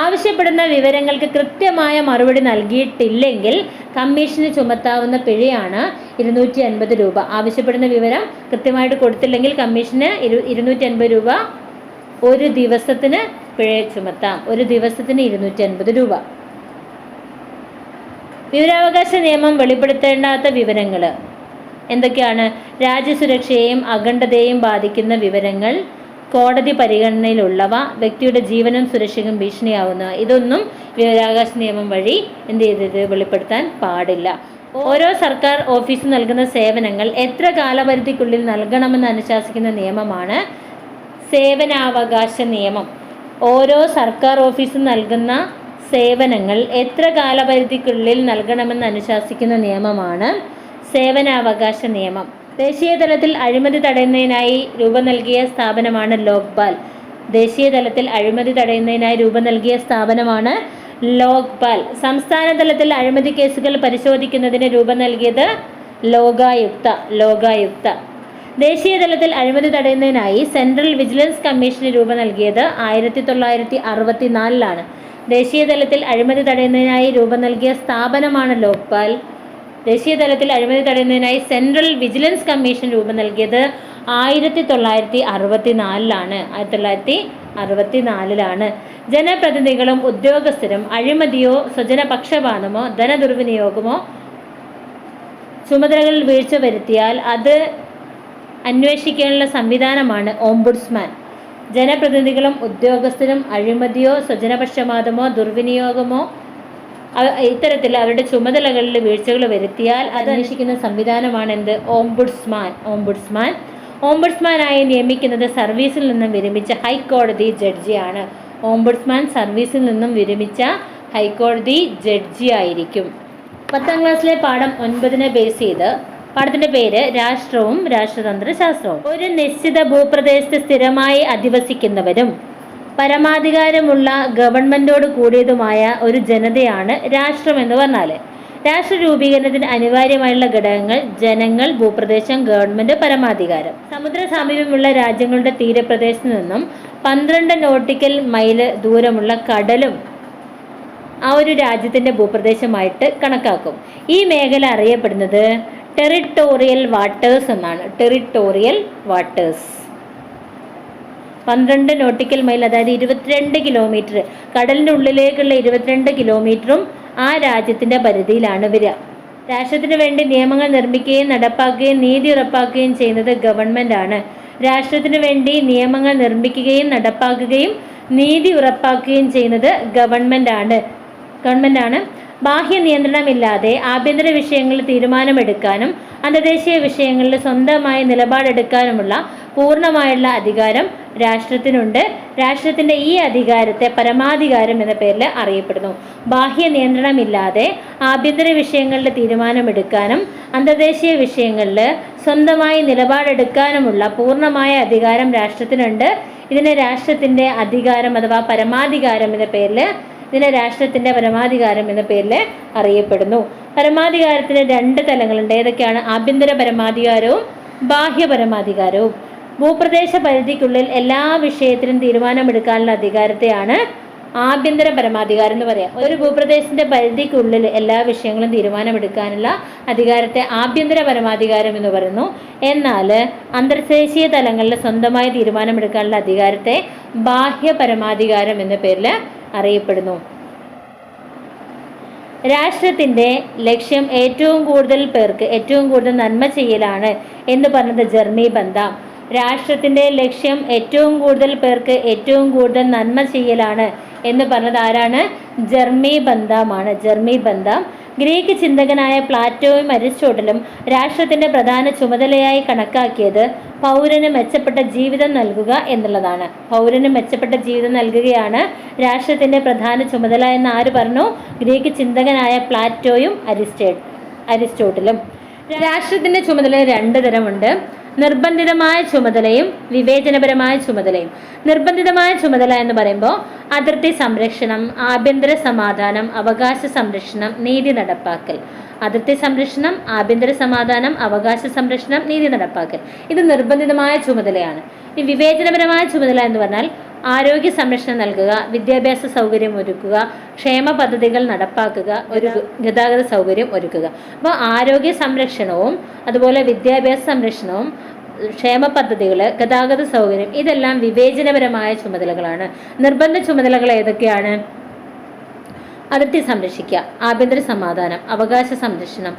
ആവശ്യപ്പെടുന്ന വിവരങ്ങൾക്ക് കൃത്യമായ മറുപടി നൽകിയിട്ടില്ലെങ്കിൽ കമ്മീഷന് ചുമത്താവുന്ന പിഴയാണ് 250 രൂപ. ആവശ്യപ്പെടുന്ന വിവരം കൃത്യമായിട്ട് കൊടുത്തില്ലെങ്കിൽ കമ്മീഷന് 250 രൂപ ഒരു ദിവസത്തിന് പിഴ ചുമത്താം. ഒരു ദിവസത്തിന് 250 രൂപ. വിവരാവകാശ നിയമം വെളിപ്പെടുത്തേണ്ടാത്ത വിവരങ്ങൾ എന്തൊക്കെയാണ്? രാജ്യസുരക്ഷയെയും അഖണ്ഡതയെയും ബാധിക്കുന്ന വിവരങ്ങൾ, കോടതി പരിഗണനയിലുള്ളവ, വ്യക്തിയുടെ ജീവനും സുരക്ഷയ്ക്കും ഭീഷണിയാവുന്നവ, ഇതൊന്നും വിവരാവകാശ നിയമം വഴി എന്ത് ചെയ്തത്? വെളിപ്പെടുത്താൻ പാടില്ല. ഓരോ സർക്കാർ ഓഫീസും നൽകുന്ന സേവനങ്ങൾ എത്ര കാലപരിധിക്കുള്ളിൽ നൽകണമെന്ന് അനുശാസിക്കുന്ന നിയമമാണ് സേവനാവകാശ നിയമം. ഓരോ സർക്കാർ ഓഫീസും നൽകുന്ന സേവനങ്ങൾ എത്ര കാലപരിധിക്കുള്ളിൽ നൽകണമെന്ന് അനുശാസിക്കുന്ന നിയമമാണ് സേവനാവകാശ നിയമം. ദേശീയ തലത്തിൽ അഴിമതി തടയുന്നതിനായി രൂപം നൽകിയ സ്ഥാപനമാണ് ലോക്പാൽ. ദേശീയ തലത്തിൽ അഴിമതി തടയുന്നതിനായി രൂപം നൽകിയ സ്ഥാപനമാണ് ലോക്പാൽ. സംസ്ഥാന തലത്തിൽ അഴിമതി കേസുകൾ പരിശോധിക്കുന്നതിന് രൂപം നൽകിയത് ലോകായുക്ത. ദേശീയ തലത്തിൽ അഴിമതി തടയുന്നതിനായി സെൻട്രൽ വിജിലൻസ് കമ്മീഷന് രൂപം നൽകിയത് 1964 ദേശീയ തലത്തിൽ അഴിമതി തടയുന്നതിനായി രൂപം നൽകിയ സ്ഥാപനമാണ് ലോക്പാൽ. ദേശീയ തലത്തിൽ അഴിമതി തടയുന്നതിനായി സെൻട്രൽ വിജിലൻസ് കമ്മീഷൻ രൂപം നൽകിയത് 1964 1964 ജനപ്രതിനിധികളും ഉദ്യോഗസ്ഥരും അഴിമതിയോ സ്വജനപക്ഷപാതമോ ധനദുർവിനിയോഗമോ ചുമതലകളിൽ വീഴ്ച വരുത്തിയാൽ അത് അന്വേഷിക്കാനുള്ള സംവിധാനമാണ് ഓംബുഡ്സ്മാൻ. ജനപ്രതിനിധികളും ഉദ്യോഗസ്ഥരും അഴിമതിയോ സ്വജനപക്ഷപാതമോ ദുർവിനിയോഗമോ ഇത്തരത്തിൽ അവരുടെ ചുമതലകളിൽ വീഴ്ചകൾ വരുത്തിയാൽ അത് അന്വേഷിക്കുന്ന സംവിധാനമാണ് എന്ത്? ഓംബുഡ്സ്മാൻ. ഓംബുഡ്സ്മാനായി നിയമിക്കുന്നത് സർവീസിൽ നിന്നും വിരമിച്ച ഹൈക്കോടതി ജഡ്ജിയാണ്. ഓംബുഡ്സ്മാൻ സർവീസിൽ നിന്നും വിരമിച്ച ഹൈക്കോടതി ജഡ്ജി ആയിരിക്കും. 10ാം ക്ലാസ്സിലെ പാഠം 9 ബേസ് ചെയ്ത് പാഠത്തിന്റെ പേര് രാഷ്ട്രവും രാഷ്ട്രതന്ത്ര ശാസ്ത്രവും. ഒരു നിശ്ചിത ഭൂപ്രദേശത്ത് സ്ഥിരമായി അധിവസിക്കുന്നവരും പരമാധികാരമുള്ള ഗവൺമെന്റോട് കൂടിയതുമായ ഒരു ജനതയാണ് രാഷ്ട്രം എന്ന് പറഞ്ഞാൽ. രാഷ്ട്ര രൂപീകരണത്തിന് അനിവാര്യമായുള്ള ഘടകങ്ങൾ: ജനങ്ങൾ, ഭൂപ്രദേശം, ഗവൺമെന്റ്, പരമാധികാരം. സമുദ്ര സാമീപ്യമുള്ള രാജ്യങ്ങളുടെ തീരപ്രദേശത്ത് നിന്നും 12 നോട്ടിക്കൽ മൈൽ ദൂരമുള്ള കടലും ആ ഒരു രാജ്യത്തിന്റെ ഭൂപ്രദേശമായിട്ട് കണക്കാക്കും. ഈ മേഖല അറിയപ്പെടുന്നത് ടെറിട്ടോറിയൽ വാട്ടേഴ്സ് എന്നാണ്. Territorial waters. 12 നോട്ടിക്കൽ മൈൽ, അതായത് 22 കിലോമീറ്റർ, കടലിൻ്റെ ഉള്ളിലേക്കുള്ള 22 കിലോമീറ്ററും ആ രാജ്യത്തിൻ്റെ പരിധിയിലാണ് വരിക. രാഷ്ട്രത്തിന് വേണ്ടി നിയമങ്ങൾ നിർമ്മിക്കുകയും നടപ്പാക്കുകയും നീതി ഉറപ്പാക്കുകയും ചെയ്യുന്നത് ഗവൺമെൻറ് ആണ്. രാഷ്ട്രത്തിന് വേണ്ടി നിയമങ്ങൾ നിർമ്മിക്കുകയും നടപ്പാക്കുകയും നീതി ഉറപ്പാക്കുകയും ചെയ്യുന്നത് ഗവൺമെൻറ് ആണ്. ബാഹ്യ നിയന്ത്രണമില്ലാതെ ആഭ്യന്തര വിഷയങ്ങളിൽ തീരുമാനമെടുക്കാനും അന്തർദേശീയ വിഷയങ്ങളിൽ സ്വന്തമായി നിലപാടെടുക്കാനുമുള്ള പൂർണ്ണമായുള്ള അധികാരം രാഷ്ട്രത്തിനുണ്ട്. രാഷ്ട്രത്തിൻ്റെ ഈ അധികാരത്തെ പരമാധികാരം എന്ന പേരിൽ അറിയപ്പെടുന്നു. ബാഹ്യ നിയന്ത്രണമില്ലാതെ ആഭ്യന്തര വിഷയങ്ങളിൽ തീരുമാനമെടുക്കാനും അന്തർദേശീയ വിഷയങ്ങളിൽ സ്വന്തമായി നിലപാടെടുക്കാനുമുള്ള പൂർണ്ണമായ അധികാരം രാഷ്ട്രത്തിനുണ്ട്. ഇതിനെ രാഷ്ട്രത്തിൻ്റെ അധികാരം അഥവാ പരമാധികാരം എന്ന പേരിൽ അറിയപ്പെടുന്നു. പരമാധികാരത്തിന് 2 തലങ്ങളുണ്ട്. ഏതൊക്കെയാണ്? ആഭ്യന്തര പരമാധികാരവും ബാഹ്യ പരമാധികാരവും. ഭൂപ്രദേശ പരിധിക്കുള്ളിൽ എല്ലാ വിഷയത്തിലും തീരുമാനമെടുക്കാനുള്ള അധികാരത്തെയാണ് ആഭ്യന്തര പരമാധികാരം എന്ന് പറയാം. ഒരു ഭൂപ്രദേശത്തിന്റെ പരിധിക്കുള്ളിൽ എല്ലാ വിഷയങ്ങളും തീരുമാനമെടുക്കാനുള്ള അധികാരത്തെ ആഭ്യന്തര പരമാധികാരം എന്ന് പറയുന്നു. എന്നാൽ അന്തർദേശീയ തലങ്ങളിൽ സ്വന്തമായി തീരുമാനമെടുക്കാനുള്ള അധികാരത്തെ ബാഹ്യ പരമാധികാരം എന്ന പേരിൽ അറിയപ്പെടുന്നു. രാഷ്ട്രത്തിൻ്റെ ലക്ഷ്യം ഏറ്റവും കൂടുതൽ പേർക്ക് ഏറ്റവും കൂടുതൽ നന്മ ചെയ്യലാണ് എന്ന് പറഞ്ഞത് ജർമ്മി ബന്ധാം. രാഷ്ട്രത്തിൻ്റെ ലക്ഷ്യം ഏറ്റവും കൂടുതൽ പേർക്ക് ഏറ്റവും കൂടുതൽ നന്മ ചെയ്യലാണ് എന്ന് പറഞ്ഞത് ആരാണ്? ജർമ്മി ബന്ധാം. ഗ്രീക്ക് ചിന്തകനായ പ്ലാറ്റോയും അരിസ്റ്റോട്ടലും രാഷ്ട്രത്തിൻ്റെ പ്രധാന ചുമതലയായി കണക്കാക്കിയത് പൗരന് മെച്ചപ്പെട്ട ജീവിതം നൽകുക എന്നുള്ളതാണ്. പൗരന് മെച്ചപ്പെട്ട ജീവിതം നൽകുകയാണ് രാഷ്ട്രത്തിൻ്റെ പ്രധാന ചുമതല എന്ന് ആര് പറഞ്ഞു? ഗ്രീക്ക് ചിന്തകനായ പ്ലാറ്റോയും അരിസ്റ്റോട്ടലും. രാഷ്ട്രത്തിൻ്റെ ചുമതല 2 തരമുണ്ട്: നിർബന്ധിതമായ ചുമതലയും വിവേചനപരമായ ചുമതലയും. നിർബന്ധിതമായ ചുമതല എന്ന് പറയുമ്പോൾ അതിർത്തി സംരക്ഷണം, ആഭ്യന്തര സമാധാനം, അവകാശ സംരക്ഷണം, നീതി നടപ്പാക്കൽ. അതിർത്തി സംരക്ഷണം, ആഭ്യന്തര സമാധാനം, അവകാശ സംരക്ഷണം, നീതി നടപ്പാക്കൽ. ഇത് നിർബന്ധിതമായ ചുമതലയാണ്. ഈ വിവേചനപരമായ ചുമതല എന്ന് പറഞ്ഞാൽ ആരോഗ്യ സംരക്ഷണം നൽകുക, വിദ്യാഭ്യാസ സൗകര്യം ഒരുക്കുക, ക്ഷേമ പദ്ധതികൾ നടപ്പാക്കുക, ഒരു ഗതാഗത സൗകര്യം ഒരുക്കുക. അപ്പോൾ ആരോഗ്യ സംരക്ഷണവും അതുപോലെ വിദ്യാഭ്യാസ സംരക്ഷണവും ക്ഷേമ പദ്ധതികൾ, ഗതാഗത സൗകര്യം, ഇതെല്ലാം വിവേചനപരമായ ചുമതലകളാണ്. നിർബന്ധ ചുമതലകൾ ഏതൊക്കെയാണ്? അതിർത്തി സംരക്ഷിക്കുക, ആഭ്യന്തര സമാധാനം, അവകാശ സംരക്ഷണം,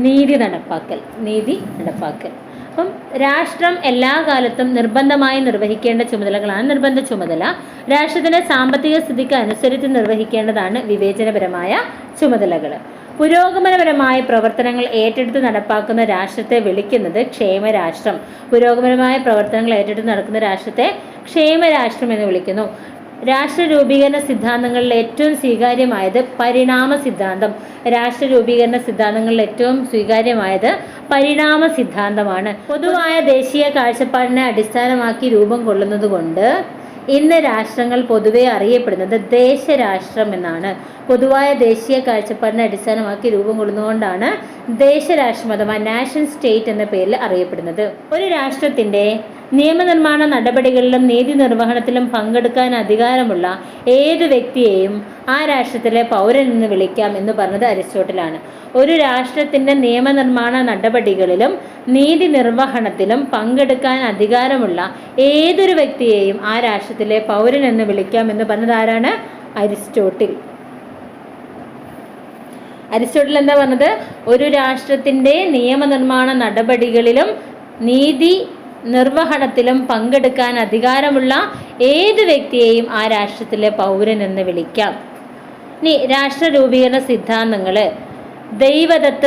നീതി നടപ്പാക്കൽ. അപ്പം രാഷ്ട്രം എല്ലാ കാലത്തും നിർബന്ധമായി നിർവഹിക്കേണ്ട ചുമതലകളാണ് നിർബന്ധ ചുമതല. രാഷ്ട്രത്തിന്റെ സാമ്പത്തിക സ്ഥിതിക്ക് അനുസരിച്ച് നിർവഹിക്കേണ്ടതാണ് വിവേചനപരമായ ചുമതലകൾ. പുരോഗമനപരമായ പ്രവർത്തനങ്ങൾ ഏറ്റെടുത്ത് നടപ്പാക്കുന്ന രാഷ്ട്രത്തെ വിളിക്കുന്നത് ക്ഷേമരാഷ്ട്രം. പുരോഗമനമായ പ്രവർത്തനങ്ങൾ ഏറ്റെടുത്ത് നടക്കുന്ന രാഷ്ട്രത്തെ ക്ഷേമരാഷ്ട്രം എന്ന് വിളിക്കുന്നു. രാഷ്ട്ര രൂപീകരണ സിദ്ധാന്തങ്ങളിൽ ഏറ്റവും സ്വീകാര്യമായത് പരിണാമ സിദ്ധാന്തം. രാഷ്ട്ര രൂപീകരണ സിദ്ധാന്തങ്ങളിൽ ഏറ്റവും സ്വീകാര്യമായത് പരിണാമ സിദ്ധാന്തമാണ്. പൊതുവായ ദേശീയ കാഴ്ചപ്പാടിനെ അടിസ്ഥാനമാക്കി രൂപം കൊള്ളുന്നത് കൊണ്ട് ഇന്ന് രാഷ്ട്രങ്ങൾ പൊതുവെ അറിയപ്പെടുന്നത് ദേശരാഷ്ട്രം എന്നാണ്. പൊതുവായ ദേശീയ കാഴ്ചപ്പാടിനെ അടിസ്ഥാനമാക്കി രൂപം കൊള്ളുന്നതുകൊണ്ടാണ് ദേശരാഷ്ട്രം അഥവാ നാഷൻ സ്റ്റേറ്റ് എന്ന പേരിൽ അറിയപ്പെടുന്നത്. ഒരു രാഷ്ട്രത്തിൻ്റെ നിയമനിർമ്മാണ നടപടികളിലും നീതി നിർവഹണത്തിലും പങ്കെടുക്കാൻ അധികാരമുള്ള ഏത് വ്യക്തിയെയും ആ രാഷ്ട്രത്തിലെ പൗരൻ എന്ന് വിളിക്കാം എന്ന് പറഞ്ഞത് അരിസ്റ്റോട്ടലാണ്. ഒരു രാഷ്ട്രത്തിൻ്റെ നിയമനിർമ്മാണ നടപടികളിലും നീതി നിർവഹണത്തിലും പങ്കെടുക്കാൻ അധികാരമുള്ള ഏതൊരു വ്യക്തിയെയും ആ രാഷ്ട്രത്തിലെ പൗരൻ എന്ന് വിളിക്കാം എന്ന് പറഞ്ഞത് ആരാണ്? അരിസ്റ്റോട്ടിൽ എന്താ പറഞ്ഞത്? ഒരു രാഷ്ട്രത്തിൻ്റെ നിയമനിർമ്മാണ നടപടികളിലും നീതി നിർവഹണത്തിലും പങ്കെടുക്കാൻ അധികാരമുള്ള ഏത് വ്യക്തിയെയും ആ രാഷ്ട്രത്തിലെ പൗരൻ എന്ന് വിളിക്കാം. ഇനി രാഷ്ട്ര രൂപീകരണ സിദ്ധാന്തങ്ങൾ. ദൈവദത്ത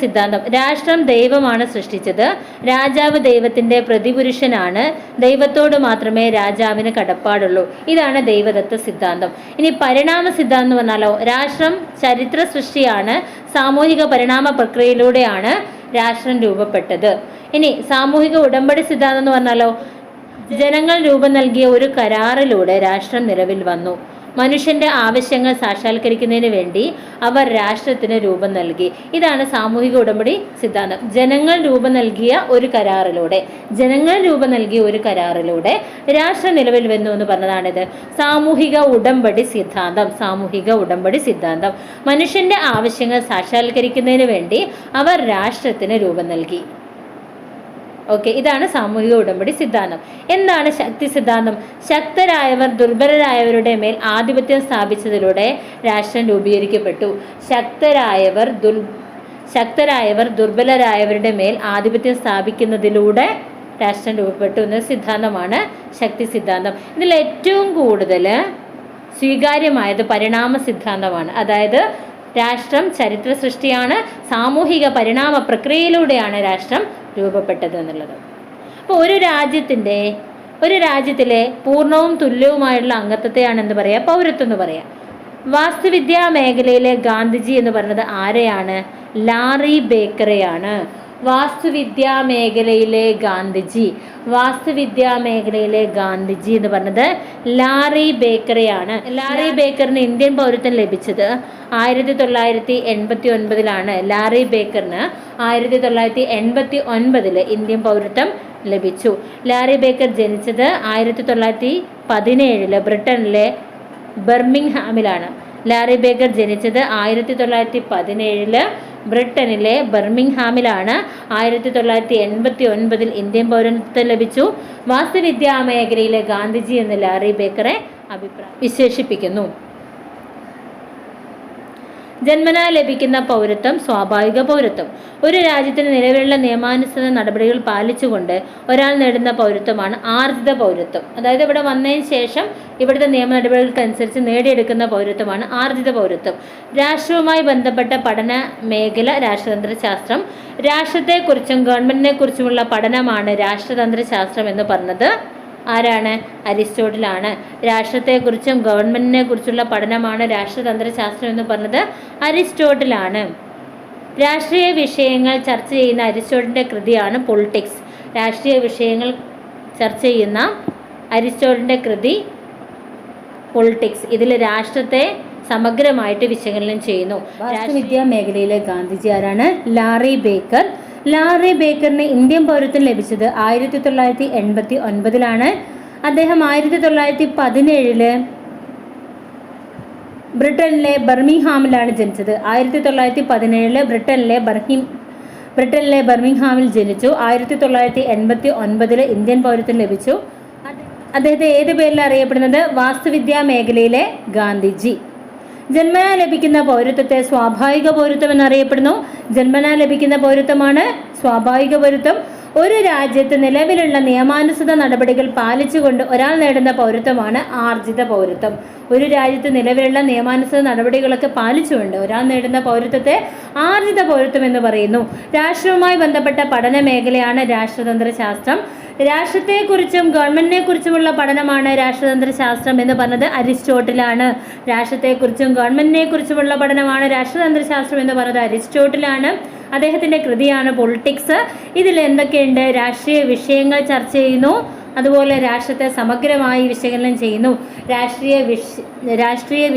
സിദ്ധാന്തം. രാഷ്ട്രം ദൈവമാണ് സൃഷ്ടിച്ചത്. രാജാവ് ദൈവത്തിൻ്റെ പ്രതിപുരുഷനാണ്. ദൈവത്തോട് മാത്രമേ രാജാവിന് കടപ്പാടുള്ളൂ. ഇതാണ് ദൈവദത്ത സിദ്ധാന്തം. ഇനി പരിണാമ സിദ്ധാന്തം എന്ന് പറഞ്ഞാലോ, രാഷ്ട്രം ചരിത്ര സൃഷ്ടിയാണ്. സാമൂഹിക പരിണാമ പ്രക്രിയയിലൂടെയാണ് രാഷ്ട്രം രൂപപ്പെട്ടത്. ഇനി സാമൂഹിക ഉടമ്പടി സിദ്ധാന്തം എന്ന് പറഞ്ഞാലോ, ജനങ്ങൾ രൂപം നൽകിയ ഒരു കരാറിലൂടെ രാഷ്ട്രം നിലവിൽ വന്നു. മനുഷ്യന്റെ ആവശ്യങ്ങൾ സാക്ഷാത്കരിക്കുന്നതിന് വേണ്ടി അവർ രാഷ്ട്രത്തിന് രൂപം നൽകി. ഇതാണ് സാമൂഹിക ഉടമ്പടി സിദ്ധാന്തം. ജനങ്ങൾ രൂപം നൽകിയ ഒരു കരാറിലൂടെ രാഷ്ട്രം നിലവിൽ വന്നു എന്ന് പറഞ്ഞതാണിത് സാമൂഹിക ഉടമ്പടി സിദ്ധാന്തം. മനുഷ്യന്റെ ആവശ്യങ്ങൾ സാക്ഷാത്കരിക്കുന്നതിന് വേണ്ടി അവർ രാഷ്ട്രത്തിന് രൂപം നൽകി. ഓക്കെ, ഇതാണ് സാമൂഹിക ഉടമ്പടി സിദ്ധാന്തം. എന്താണ് ശക്തി സിദ്ധാന്തം? ശക്തരായവർ ദുർബലരായവരുടെ മേൽ ആധിപത്യം സ്ഥാപിച്ചതിലൂടെ രാഷ്ട്രം രൂപീകരിക്കപ്പെട്ടു. ശക്തരായവർ ദുർബലരായവരുടെ മേൽ ആധിപത്യം സ്ഥാപിക്കുന്നതിലൂടെ രാഷ്ട്രം രൂപപ്പെട്ടു എന്ന സിദ്ധാന്തമാണ് ശക്തി സിദ്ധാന്തം. ഇതിൽ ഏറ്റവും കൂടുതൽ സ്വീകാര്യമായത് പരിണാമ സിദ്ധാന്തമാണ്. അതായത് രാഷ്ട്രം ചരിത്ര സൃഷ്ടിയാണ്, സാമൂഹിക പരിണാമ പ്രക്രിയയിലൂടെയാണ് രാഷ്ട്രം രൂപപ്പെട്ടത് എന്നുള്ളത്. അപ്പോൾ ഒരു രാജ്യത്തിലെ പൂർണ്ണവും തുല്യവുമായുള്ള അംഗത്വത്തെയാണ് എന്ത് പറയുക? പൗരത്വം എന്ന് പറയാം. വാസ്തുവിദ്യാ മേഖലയിലെ ഗാന്ധിജി എന്ന് പറയുന്നത് ആരെയാണ്? ലാറി ബേക്കറെയാണ്. വാസ്തുവിദ്യാ മേഖലയിലെ ഗാന്ധിജി എന്ന് പറഞ്ഞത് ലാറി ബേക്കറെയാണ്. ലാറി ബേക്കറിന് ഇന്ത്യൻ പൗരത്വം ലഭിച്ചത് 1989 ലാറി ബേക്കറിന് 1989 ഇന്ത്യൻ പൗരത്വം ലഭിച്ചു. ലാറി ബേക്കർ ജനിച്ചത് 1917 ബ്രിട്ടനിലെ ബർമിംഗ്ഹാമിലാണ്. ലാറി ബേക്കർ ജനിച്ചത് 1917 ബ്രിട്ടനിലെ ബർമിംഗ്ഹാമിലാണ്. 1989 ഇന്ത്യൻ പൗരത്വം ലഭിച്ചു. വാസ്തുവിദ്യാ മേഖലയിലെ ഗാന്ധിജി എന്ന് ലാറി ബേക്കറെ വിശേഷിപ്പിക്കുന്നു. ജന്മനാ ലഭിക്കുന്ന പൗരത്വം സ്വാഭാവിക പൗരത്വം. ഒരു രാജ്യത്തിന് നിലവിലുള്ള നിയമാനുസൃത നടപടികൾ പാലിച്ചുകൊണ്ട് ഒരാൾ നേടുന്ന പൗരത്വമാണ് ആർജിത പൗരത്വം. അതായത് ഇവിടെ വന്നതിന് ശേഷം ഇവിടുത്തെ നിയമ നടപടികൾക്കനുസരിച്ച് നേടിയെടുക്കുന്ന പൗരത്വമാണ് ആർജിത പൗരത്വം. രാഷ്ട്രവുമായി ബന്ധപ്പെട്ട പഠന മേഖല രാഷ്ട്രതന്ത്ര ശാസ്ത്രം. രാഷ്ട്രത്തെക്കുറിച്ചും ഗവൺമെന്റിനെ കുറിച്ചുമുള്ള പഠനമാണ് രാഷ്ട്രതന്ത്ര ശാസ്ത്രം എന്ന് പറഞ്ഞത് ആരാണ്? അരിസ്റ്റോട്ടിലാണ്. രാഷ്ട്രത്തെക്കുറിച്ചും ഗവൺമെന്റിനെ കുറിച്ചുള്ള പഠനമാണ് രാഷ്ട്രതന്ത്ര ശാസ്ത്രം എന്ന് പറഞ്ഞത് അരിസ്റ്റോട്ടിലാണ്. രാഷ്ട്രീയ വിഷയങ്ങൾ ചർച്ച ചെയ്യുന്ന അരിസ്റ്റോട്ടിൻ്റെ കൃതിയാണ് പൊളിറ്റിക്സ്. രാഷ്ട്രീയ വിഷയങ്ങൾ ചർച്ച ചെയ്യുന്ന അരിസ്റ്റോട്ടിൻ്റെ കൃതി പൊളിറ്റിക്സ്. ഇതിൽ രാഷ്ട്രത്തെ സമഗ്രമായിട്ട് വിശകലനം ചെയ്യുന്നു. വാസ്തുവിദ്യാ മേഖലയിലെ ഗാന്ധിജി ആരാണ്? Larry Baker. ലാറി ബേക്കറിന് ഇന്ത്യൻ പൗരത്വം ലഭിച്ചത് 1989 അദ്ദേഹം 1917 ബ്രിട്ടനിലെ ബർമിംഗ്ഹാമിലാണ് ജനിച്ചത്. 1917 ബ്രിട്ടനിലെ ബർമിംഗ്ഹാമിൽ ജനിച്ചു. 1989 ഇന്ത്യൻ പൗരത്വം ലഭിച്ചു. അദ്ദേഹത്തെ ഏത് പേരിൽ അറിയപ്പെടുന്നത്? വാസ്തുവിദ്യാ മേഖലയിലെ ഗാന്ധിജി. ജന്മനാ ലഭിക്കുന്ന പൗരത്വത്തെ സ്വാഭാവിക പൗരത്വം എന്നറിയപ്പെടുന്നു. ജന്മനാ ലഭിക്കുന്ന പൗരത്വമാണ് സ്വാഭാവിക പൗരത്വം. ഒരു രാജ്യത്ത് നിലവിലുള്ള നിയമാനുസൃത നടപടികൾ പാലിച്ചുകൊണ്ട് ഒരാൾ നേടുന്ന പൗരത്വമാണ് ആർജിത പൗരത്വം. ഒരു രാജ്യത്ത് നിലവിലുള്ള നിയമാനുസൃത നടപടികളൊക്കെ പാലിച്ചുകൊണ്ട് ഒരാൾ നേടുന്ന പൗരത്വത്തെ ആർജിത പൗരത്വം എന്ന് പറയുന്നു. രാഷ്ട്രവുമായി ബന്ധപ്പെട്ട പഠന മേഖലയാണ് രാഷ്ട്രതന്ത്ര ശാസ്ത്രം. രാഷ്ട്രത്തെക്കുറിച്ചും ഗവൺമെന്റിനെ കുറിച്ചുമുള്ള പഠനമാണ് രാഷ്ട്രതന്ത്ര ശാസ്ത്രം എന്ന് പറഞ്ഞത് അരിസ്റ്റോട്ടിലാണ്. രാഷ്ട്രത്തെക്കുറിച്ചും ഗവൺമെന്റിനെ കുറിച്ചുമുള്ള പഠനമാണ് രാഷ്ട്രതന്ത്ര ശാസ്ത്രം എന്ന് പറഞ്ഞത് അരിസ്റ്റോട്ടിലാണ്. അദ്ദേഹത്തിന്റെ കൃതിയാണ് പൊളിറ്റിക്സ്. ഇതിൽ എന്തൊക്കെയുണ്ട്? രാഷ്ട്രീയ വിഷയങ്ങൾ ചർച്ച ചെയ്യുന്നു, അതുപോലെ രാഷ്ട്രത്തെ സമഗ്രമായി വിശകലനം ചെയ്യുന്നു. രാഷ്ട്രീയ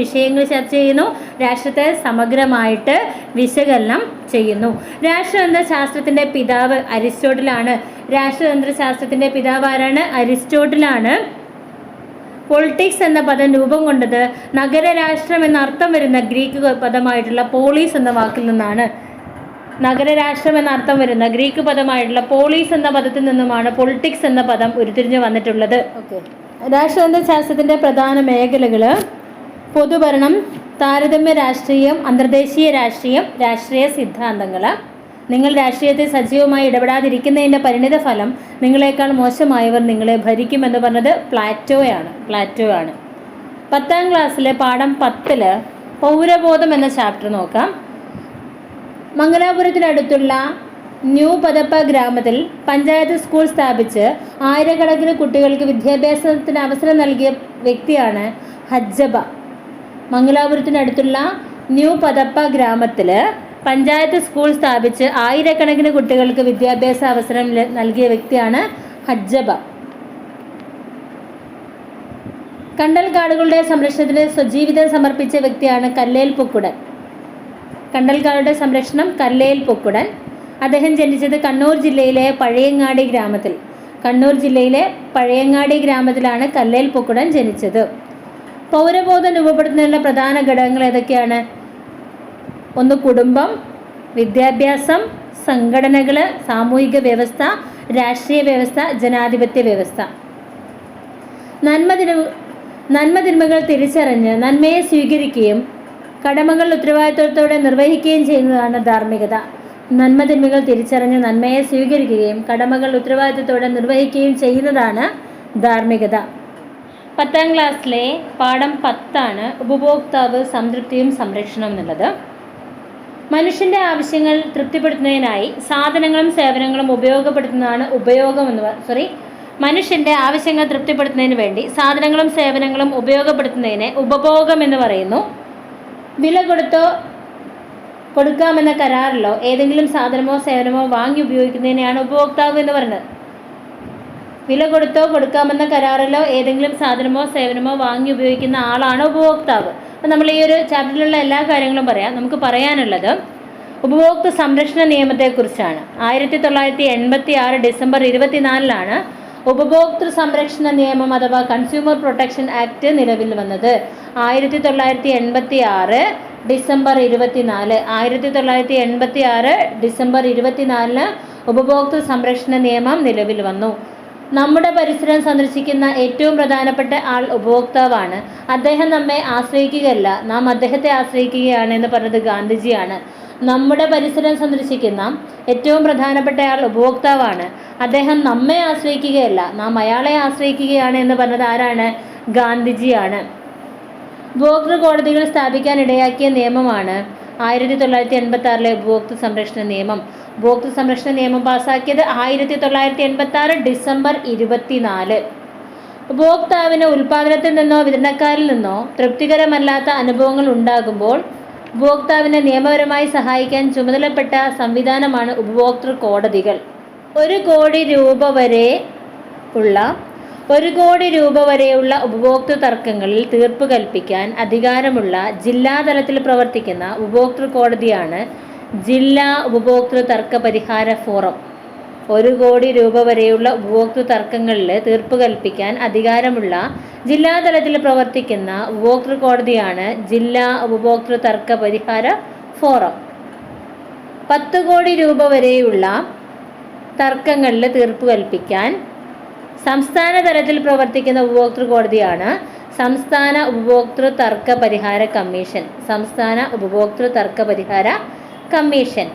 വിഷയങ്ങൾ ചർച്ച ചെയ്യുന്നു, രാഷ്ട്രത്തെ സമഗ്രമായിട്ട് വിശകലനം ചെയ്യുന്നു. രാഷ്ട്രതന്ത്ര ശാസ്ത്രത്തിന്റെ പിതാവ് അരിസ്റ്റോട്ടിലാണ്. രാഷ്ട്രതന്ത്ര ശാസ്ത്രത്തിന്റെ പിതാവ് ആരാണ്? അരിസ്റ്റോട്ടിലാണ്. പൊളിറ്റിക്സ് എന്ന പദം രൂപം കൊണ്ടത് നഗരരാഷ്ട്രം എന്ന അർത്ഥം വരുന്ന ഗ്രീക്ക് പദമായിട്ടുള്ള പോളീസ് എന്ന വാക്കിൽ നിന്നാണ്. നഗരരാഷ്ട്രം എന്നർത്ഥം വരുന്ന ഗ്രീക്ക് പദമായിട്ടുള്ള പോളീസ് എന്ന പദത്തിൽ നിന്നുമാണ് പൊളിറ്റിക്സ് എന്ന പദം ഉരുത്തിരിഞ്ഞു വന്നിട്ടുള്ളത്. രാഷ്ട്രതന്ത്ര ശാസ്ത്രത്തിന്റെ പ്രധാന മേഖലകൾ പൊതുഭരണം, താരതമ്യ രാഷ്ട്രീയം, അന്തർദേശീയ രാഷ്ട്രീയം, രാഷ്ട്രീയ സിദ്ധാന്തങ്ങൾ. നിങ്ങൾ രാഷ്ട്രീയത്തിൽ സജീവമായി ഇടപെടാതിരിക്കുന്നതിൻ്റെ പരിണിത ഫലം നിങ്ങളെക്കാൾ മോശമായവർ നിങ്ങളെ ഭരിക്കുമെന്ന് പറഞ്ഞത് പ്ലാറ്റോ ആണ്. 10ാം ക്ലാസ്സിലെ പാഠം 10 പൗരബോധം എന്ന ചാപ്റ്റർ നോക്കാം. മംഗലാപുരത്തിനടുത്തുള്ള ന്യൂ പദപ്പ ഗ്രാമത്തിൽ പഞ്ചായത്ത് സ്കൂൾ സ്ഥാപിച്ച് ആയിരക്കണക്കിന് കുട്ടികൾക്ക് വിദ്യാഭ്യാസത്തിന് അവസരം നൽകിയ വ്യക്തിയാണ് ഹജ്ജബ. മംഗലാപുരത്തിനടുത്തുള്ള ന്യൂ പദപ്പ ഗ്രാമത്തിൽ പഞ്ചായത്ത് സ്കൂൾ സ്ഥാപിച്ച് ആയിരക്കണക്കിന് കുട്ടികൾക്ക് വിദ്യാഭ്യാസ അവസരം നൽകിയ വ്യക്തിയാണ് ഹജ്ജബ. കണ്ടൽക്കാടുകളുടെ സംരക്ഷണത്തിന് സ്വജീവിതം സമർപ്പിച്ച വ്യക്തിയാണ് കല്ലേൽ പൊക്കുടൻ. കണ്ടൽക്കാടുടെ സംരക്ഷണം കല്ലേൽ പൊക്കുടൻ. അദ്ദേഹം ജനിച്ചത് കണ്ണൂർ ജില്ലയിലെ പഴയങ്ങാടി ഗ്രാമത്തിലാണ് കല്ലേൽ പൊക്കുടൻ ജനിച്ചത്. പൗരബോധം രൂപപ്പെടുത്തുന്നതിനുള്ള പ്രധാന ഘടകങ്ങൾ ഏതൊക്കെയാണ്? 1 കുടുംബം, വിദ്യാഭ്യാസം, സംഘടനകൾ, സാമൂഹിക വ്യവസ്ഥ, രാഷ്ട്രീയ വ്യവസ്ഥ, ജനാധിപത്യ വ്യവസ്ഥ. നന്മതിന്മകൾ തിരിച്ചറിഞ്ഞ് നന്മയെ സ്വീകരിക്കുകയും കടമകൾ ഉത്തരവാദിത്വത്തോടെ നിർവഹിക്കുകയും ചെയ്യുന്നതാണ് ധാർമ്മികത. നന്മതിന്മകൾ തിരിച്ചറിഞ്ഞ് നന്മയെ സ്വീകരിക്കുകയും കടമകൾ ഉത്തരവാദിത്വത്തോടെ നിർവഹിക്കുകയും ചെയ്യുന്നതാണ് ധാർമ്മികത. 10ാം ക്ലാസ്സിലെ പാഠം 10 ഉപഭോക്താവ്, സംതൃപ്തിയും സംരക്ഷണവും എന്നുള്ളത്. മനുഷ്യന്റെ ആവശ്യങ്ങൾ തൃപ്തിപ്പെടുത്തുന്നതിനായി സാധനങ്ങളും സേവനങ്ങളും ഉപയോഗപ്പെടുത്തുന്നതാണ് മനുഷ്യന്റെ ആവശ്യങ്ങൾ തൃപ്തിപ്പെടുത്തുന്നതിന് വേണ്ടി സാധനങ്ങളും സേവനങ്ങളും ഉപയോഗപ്പെടുത്തുന്നതിനെ ഉപഭോഗം എന്ന് പറയുന്നു. വില കൊടുക്കാമെന്ന കരാറിലോ ഏതെങ്കിലും സാധനമോ സേവനമോ വാങ്ങി ഉപയോഗിക്കുന്നതിനെയാണ് ഉപഭോക്താവ് എന്ന് പറയുന്നത്. വില കൊടുക്കാമെന്ന കരാറിലോ ഏതെങ്കിലും സാധനമോ സേവനമോ വാങ്ങി ഉപയോഗിക്കുന്ന ആളാണ് ഉപഭോക്താവ്. അപ്പം നമ്മൾ ഈ ഒരു ചാപ്റ്ററിലുള്ള എല്ലാ കാര്യങ്ങളും പറയാം. നമുക്ക് പറയാനുള്ളത് ഉപഭോക്തൃ സംരക്ഷണ നിയമത്തെക്കുറിച്ചാണ്. 1986 ഡിസംബർ 24 ഉപഭോക്തൃ സംരക്ഷണ നിയമം അഥവാ കൺസ്യൂമർ പ്രൊട്ടക്ഷൻ ആക്ട് നിലവിൽ വന്നത്. 1986 ഡിസംബർ 24 ഉപഭോക്തൃ സംരക്ഷണ നിയമം നിലവിൽ വന്നു. നമ്മുടെ പരിസരം സന്ദർശിക്കുന്ന ഏറ്റവും പ്രധാനപ്പെട്ട ആൾ ഉപഭോക്താവാണ്. അദ്ദേഹം നമ്മെ ആശ്രയിക്കുകയല്ല, നാം അദ്ദേഹത്തെ ആശ്രയിക്കുകയാണ് എന്ന് പറഞ്ഞത് ഗാന്ധിജിയാണ്. നമ്മുടെ പരിസരം സന്ദർശിക്കുന്ന ഏറ്റവും പ്രധാനപ്പെട്ട ആൾ ഉപഭോക്താവാണ്. അദ്ദേഹം നമ്മെ ആശ്രയിക്കുകയല്ല, നാം അയാളെ ആശ്രയിക്കുകയാണ് എന്ന് പറഞ്ഞത് ആരാണ്? ഗാന്ധിജിയാണ്. ഉപഭോക്തൃ കോടതികൾ സ്ഥാപിക്കാൻ ഇടയാക്കിയ നിയമമാണ് 1986 ഉപഭോക്തൃ സംരക്ഷണ നിയമം. ഉപഭോക്തൃ സംരക്ഷണ നിയമം പാസാക്കിയത് 1986 ഡിസംബർ 24. ഉപഭോക്താവിന് ഉൽപ്പാദനത്തിൽ നിന്നോ വിതരണക്കാരിൽ നിന്നോ തൃപ്തികരമല്ലാത്ത അനുഭവങ്ങൾ ഉണ്ടാകുമ്പോൾ ഉപഭോക്താവിനെ നിയമപരമായി സഹായിക്കാൻ ചുമതലപ്പെട്ട സംവിധാനമാണ് ഉപഭോക്തൃ കോടതികൾ. 1 കോടി രൂപ വരെയുള്ള ഉപഭോക്തൃ തർക്കങ്ങളിൽ തീർപ്പ് കൽപ്പിക്കാൻ അധികാരമുള്ള ജില്ലാതലത്തിൽ പ്രവർത്തിക്കുന്ന ഉപഭോക്തൃ കോടതിയാണ് ജില്ലാ ഉപഭോക്തൃ തർക്ക പരിഹാര ഫോറം. 1 കോടി രൂപ വരെയുള്ള ഉപഭോക്തൃ തർക്കങ്ങളിൽ തീർപ്പ് കൽപ്പിക്കാൻ അധികാരമുള്ള ജില്ലാതലത്തിൽ പ്രവർത്തിക്കുന്ന ഉപഭോക്തൃ കോടതിയാണ് ജില്ലാ ഉപഭോക്തൃ തർക്ക പരിഹാര ഫോറം. 10 കോടി രൂപ വരെയുള്ള തർക്കങ്ങളിൽ തീർപ്പ് കൽപ്പിക്കാൻ സംസ്ഥാന തലത്തിൽ പ്രവർത്തിക്കുന്ന ഉപഭോക്തൃ കോടതിയാണ് സംസ്ഥാന ഉപഭോക്തൃ തർക്ക പരിഹാര കമ്മീഷൻ. സംസ്ഥാന ഉപഭോക്തൃ തർക്ക പരിഹാര കമ്മീഷൻ.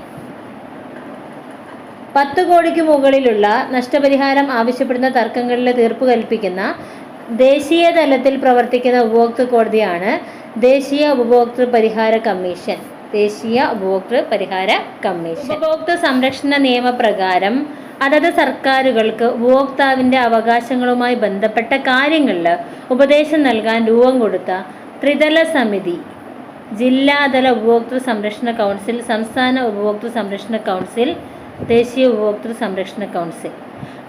10 കോടിക്ക് മുകളിലുള്ള നഷ്ടപരിഹാരം ആവശ്യപ്പെടുന്ന തർക്കങ്ങളിൽ തീർപ്പ് കൽപ്പിക്കുന്ന ദേശീയ തലത്തിൽ പ്രവർത്തിക്കുന്ന ഉപഭോക്തൃ കോടതിയാണ് ദേശീയ ഉപഭോക്തൃ പരിഹാര കമ്മീഷൻ. ദേശീയ ഉപഭോക്തൃ പരിഹാര കമ്മീഷൻ. ഉപഭോക്തൃ സംരക്ഷണ നിയമപ്രകാരം അതത് സർക്കാരുകൾക്ക് ഉപഭോക്താവിൻ്റെ അവകാശങ്ങളുമായി ബന്ധപ്പെട്ട കാര്യങ്ങളിൽ ഉപദേശം നൽകാൻ രൂപം കൊടുത്ത ത്രിതല സമിതി ജില്ലാതല ഉപഭോക്തൃ സംരക്ഷണ കൗൺസിൽ, സംസ്ഥാന ഉപഭോക്തൃ സംരക്ഷണ കൗൺസിൽ, ദേശീയ ഉപഭോക്തൃ സംരക്ഷണ കൗൺസിൽ.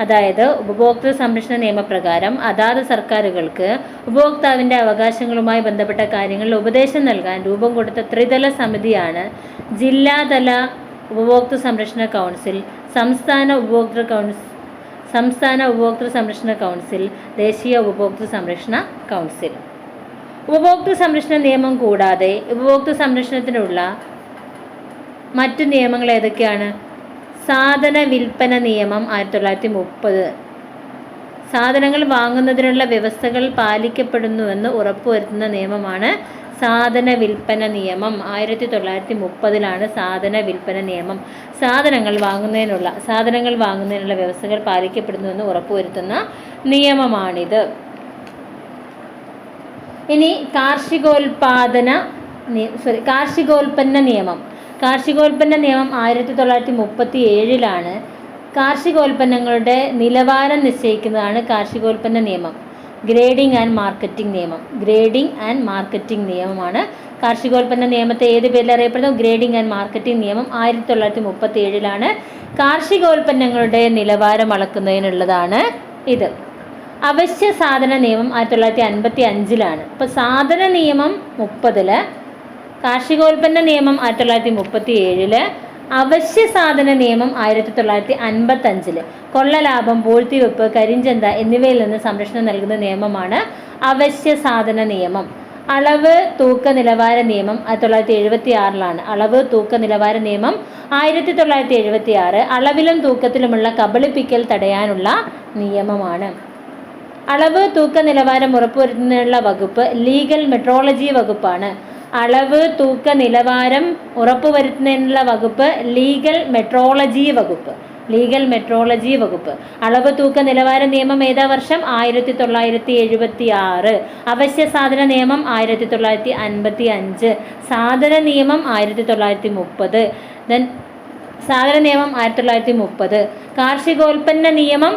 അതായത് ഉപഭോക്തൃ സംരക്ഷണ നിയമപ്രകാരം അതാത് സർക്കാരുകൾക്ക് ഉപഭോക്താവിൻ്റെ അവകാശങ്ങളുമായി ബന്ധപ്പെട്ട കാര്യങ്ങളിൽ ഉപദേശം നൽകാൻ രൂപം കൊടുത്ത ത്രിതല സമിതിയാണ് ജില്ലാതല ഉപഭോക്തൃ സംരക്ഷണ കൗൺസിൽ, സംസ്ഥാന ഉപഭോക്തൃ സംരക്ഷണ കൗൺസിൽ, ദേശീയ ഉപഭോക്തൃ സംരക്ഷണ കൗൺസിൽ. ഉപഭോക്തൃ സംരക്ഷണ നിയമം കൂടാതെ ഉപഭോക്തൃ സംരക്ഷണത്തിനുള്ള മറ്റു നിയമങ്ങൾ ഏതൊക്കെയാണ്? സാധന വിൽപ്പന നിയമം 1930. സാധനങ്ങൾ വാങ്ങുന്നതിനുള്ള വ്യവസ്ഥകൾ പാലിക്കപ്പെടുന്നുവെന്ന് ഉറപ്പുവരുത്തുന്ന നിയമമാണ് സാധന വിൽപ്പന നിയമം. 1930 സാധന വിൽപ്പന നിയമം. സാധനങ്ങൾ വാങ്ങുന്നതിനുള്ള വ്യവസ്ഥകൾ പാലിക്കപ്പെടുന്നുവെന്ന് ഉറപ്പുവരുത്തുന്ന നിയമമാണിത്. ഇനി കാർഷികോൽപ്പന്ന നിയമം. കാർഷികോൽപ്പന്ന നിയമം 1937 കാർഷികോൽപ്പന്നങ്ങളുടെ നിലവാരം നിശ്ചയിക്കുന്നതാണ് കാർഷികോൽപ്പന്ന നിയമം. ഗ്രേഡിംഗ് ആൻഡ് മാർക്കറ്റിംഗ് നിയമമാണ് കാർഷികോൽപ്പന്ന നിയമത്തെ ഏത് പേരിൽ അറിയപ്പെടുന്നു? ഗ്രേഡിംഗ് ആൻഡ് മാർക്കറ്റിംഗ് നിയമം 1937 കാർഷികോൽപ്പന്നങ്ങളുടെ നിലവാരം അളക്കുന്നതിനുള്ളതാണ് ഇത്. അവശ്യ സാധന നിയമം 1955. അപ്പോൾ സാധന നിയമം 30, കാർഷികോൽപ്പന്ന നിയമം 1937, അവശ്യ സാധന നിയമം 1955. കൊള്ളലാഭം, പൂഴ്ത്തിവെപ്പ്, കരിഞ്ചന്ത എന്നിവയിൽ നിന്ന് സംരക്ഷണം നൽകുന്ന നിയമമാണ് അവശ്യ സാധന നിയമം. അളവ് തൂക്ക നിലവാര നിയമം 1976 അളവ് തൂക്ക നിലവാര നിയമം 1976 അളവിലും തൂക്കത്തിലുമുള്ള കബളിപ്പിക്കൽ തടയാനുള്ള നിയമമാണ്. അളവ് തൂക്ക നിലവാരം ഉറപ്പുവരുത്തുന്നതിനുള്ള വകുപ്പ് ലീഗൽ മെട്രോളജി വകുപ്പാണ്. അളവ് തൂക്ക നിലവാരം ഉറപ്പുവരുത്തുന്നതിനുള്ള വകുപ്പ് ലീഗൽ മെട്രോളജി വകുപ്പ്. ലീഗൽ മെട്രോളജി വകുപ്പ്. അളവ് തൂക്ക നിലവാര നിയമം ഏതാ വർഷം? 1976. അവശ്യ സാധന നിയമം 1955. സാധന നിയമം 1930. ദെൻ സാധന നിയമം 1930. കാർഷികോൽപ്പന്ന നിയമം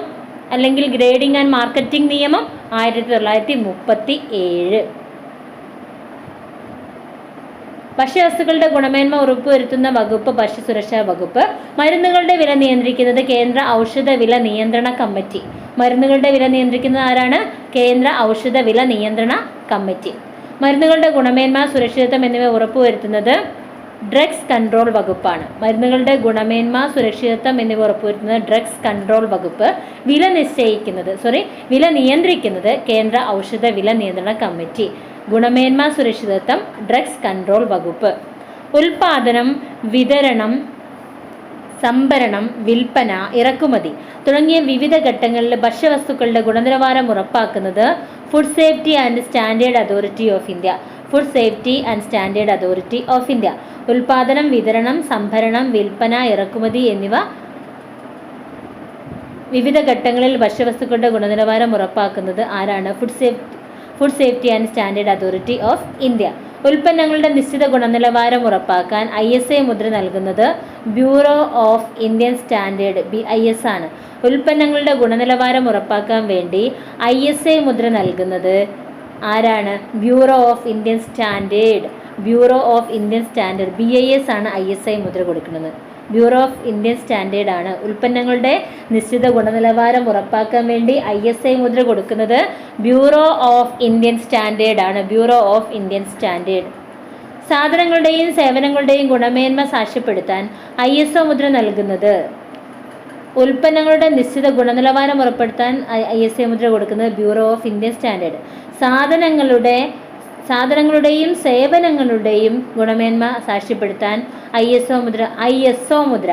അല്ലെങ്കിൽ ഗ്രേഡിംഗ് ആൻഡ് മാർക്കറ്റിംഗ് നിയമം 1937. ഭക്ഷ്യവസ്തുക്കളുടെ ഗുണമേന്മ ഉറപ്പുവരുത്തുന്ന വകുപ്പ് ഭക്ഷ്യസുരക്ഷാ വകുപ്പ്. മരുന്നുകളുടെ വില നിയന്ത്രിക്കുന്നത് കേന്ദ്ര ഔഷധ വില നിയന്ത്രണ കമ്മിറ്റി. മരുന്നുകളുടെ വില നിയന്ത്രിക്കുന്നത് ആരാണ്? കേന്ദ്ര ഔഷധ വില നിയന്ത്രണ കമ്മിറ്റി. മരുന്നുകളുടെ ഗുണമേന്മ സുരക്ഷിതത്വം എന്നിവ ഉറപ്പുവരുത്തുന്നത് ഡ്രഗ്സ് കൺട്രോൾ വകുപ്പാണ്. മരുന്നുകളുടെ ഗുണമേന്മ സുരക്ഷിതത്വം എന്നിവ ഉറപ്പുവരുത്തുന്നത് ഡ്രഗ്സ് കൺട്രോൾ വകുപ്പ്. വില നിയന്ത്രിക്കുന്നത് കേന്ദ്ര ഔഷധ വില നിയന്ത്രണ കമ്മിറ്റി. ഗുണമേന്മ സുരക്ഷിതത്വം ഡ്രഗ്സ് കൺട്രോൾ വകുപ്പ്. ഉൽപാദനം, വിതരണം, സംഭരണം, വിൽപ്പന, ഇറക്കുമതി തുടങ്ങിയ വിവിധ ഘട്ടങ്ങളിൽ ഭക്ഷ്യവസ്തുക്കളുടെ ഗുണനിലവാരം ഉറപ്പാക്കുന്നത് food safety and standard authority of India. Food safety and standard authority of India. ഉൽപാദനം, വിതരണം, സംഭരണം, വിൽപ്പന, ഇറക്കുമതി എന്നിവ വിവിധ ഘട്ടങ്ങളിൽ ഭക്ഷ്യവസ്തുക്കളുടെ ഗുണനിലവാരം ഉറപ്പാക്കുന്നത് ആരാണ്? Food safety and standard authority of India. ഉൽപ്പന്നങ്ങളുടെ നിശ്ചിത ഗുണനിലവാരം ഉറപ്പാക്കാൻ ISI മുദ്ര നൽകുന്നത് bureau of Indian standard BIS ആണ്. ഉൽപ്പന്നങ്ങളുടെ ഗുണനിലവാരം ഉറപ്പാക്കാൻ വേണ്ടി ISI മുദ്ര നൽകുന്നത് ആരാണ്? Bureau of Indian standard. BIS ആണ് ISI മുദ്ര കൊടുക്കുന്നത്. ബ്യൂറോ ഓഫ് ഇന്ത്യൻ സ്റ്റാൻഡേർഡ് ആണ്. ഉൽപ്പന്നങ്ങളുടെ നിശ്ചിത ഗുണനിലവാരം ഉറപ്പാക്കാൻ വേണ്ടി ISI മുദ്ര കൊടുക്കുന്നത് ബ്യൂറോ ഓഫ് ഇന്ത്യൻ സ്റ്റാൻഡേർഡ് ആണ്. Bureau of Indian standard. സാധനങ്ങളുടെയും സേവനങ്ങളുടെയും ഗുണമേന്മ സാക്ഷ്യപ്പെടുത്താൻ ISO മുദ്ര നൽകുന്നത്. ഉൽപ്പന്നങ്ങളുടെ നിശ്ചിത ഗുണനിലവാരം ഉറപ്പെടുത്താൻ ISI മുദ്ര കൊടുക്കുന്നത് ബ്യൂറോ ഓഫ് ഇന്ത്യൻ സ്റ്റാൻഡേർഡ്. സാധനങ്ങളുടെയും സേവനങ്ങളുടെയും ഗുണമേന്മ സാക്ഷ്യപ്പെടുത്താൻ ISO മുദ്ര.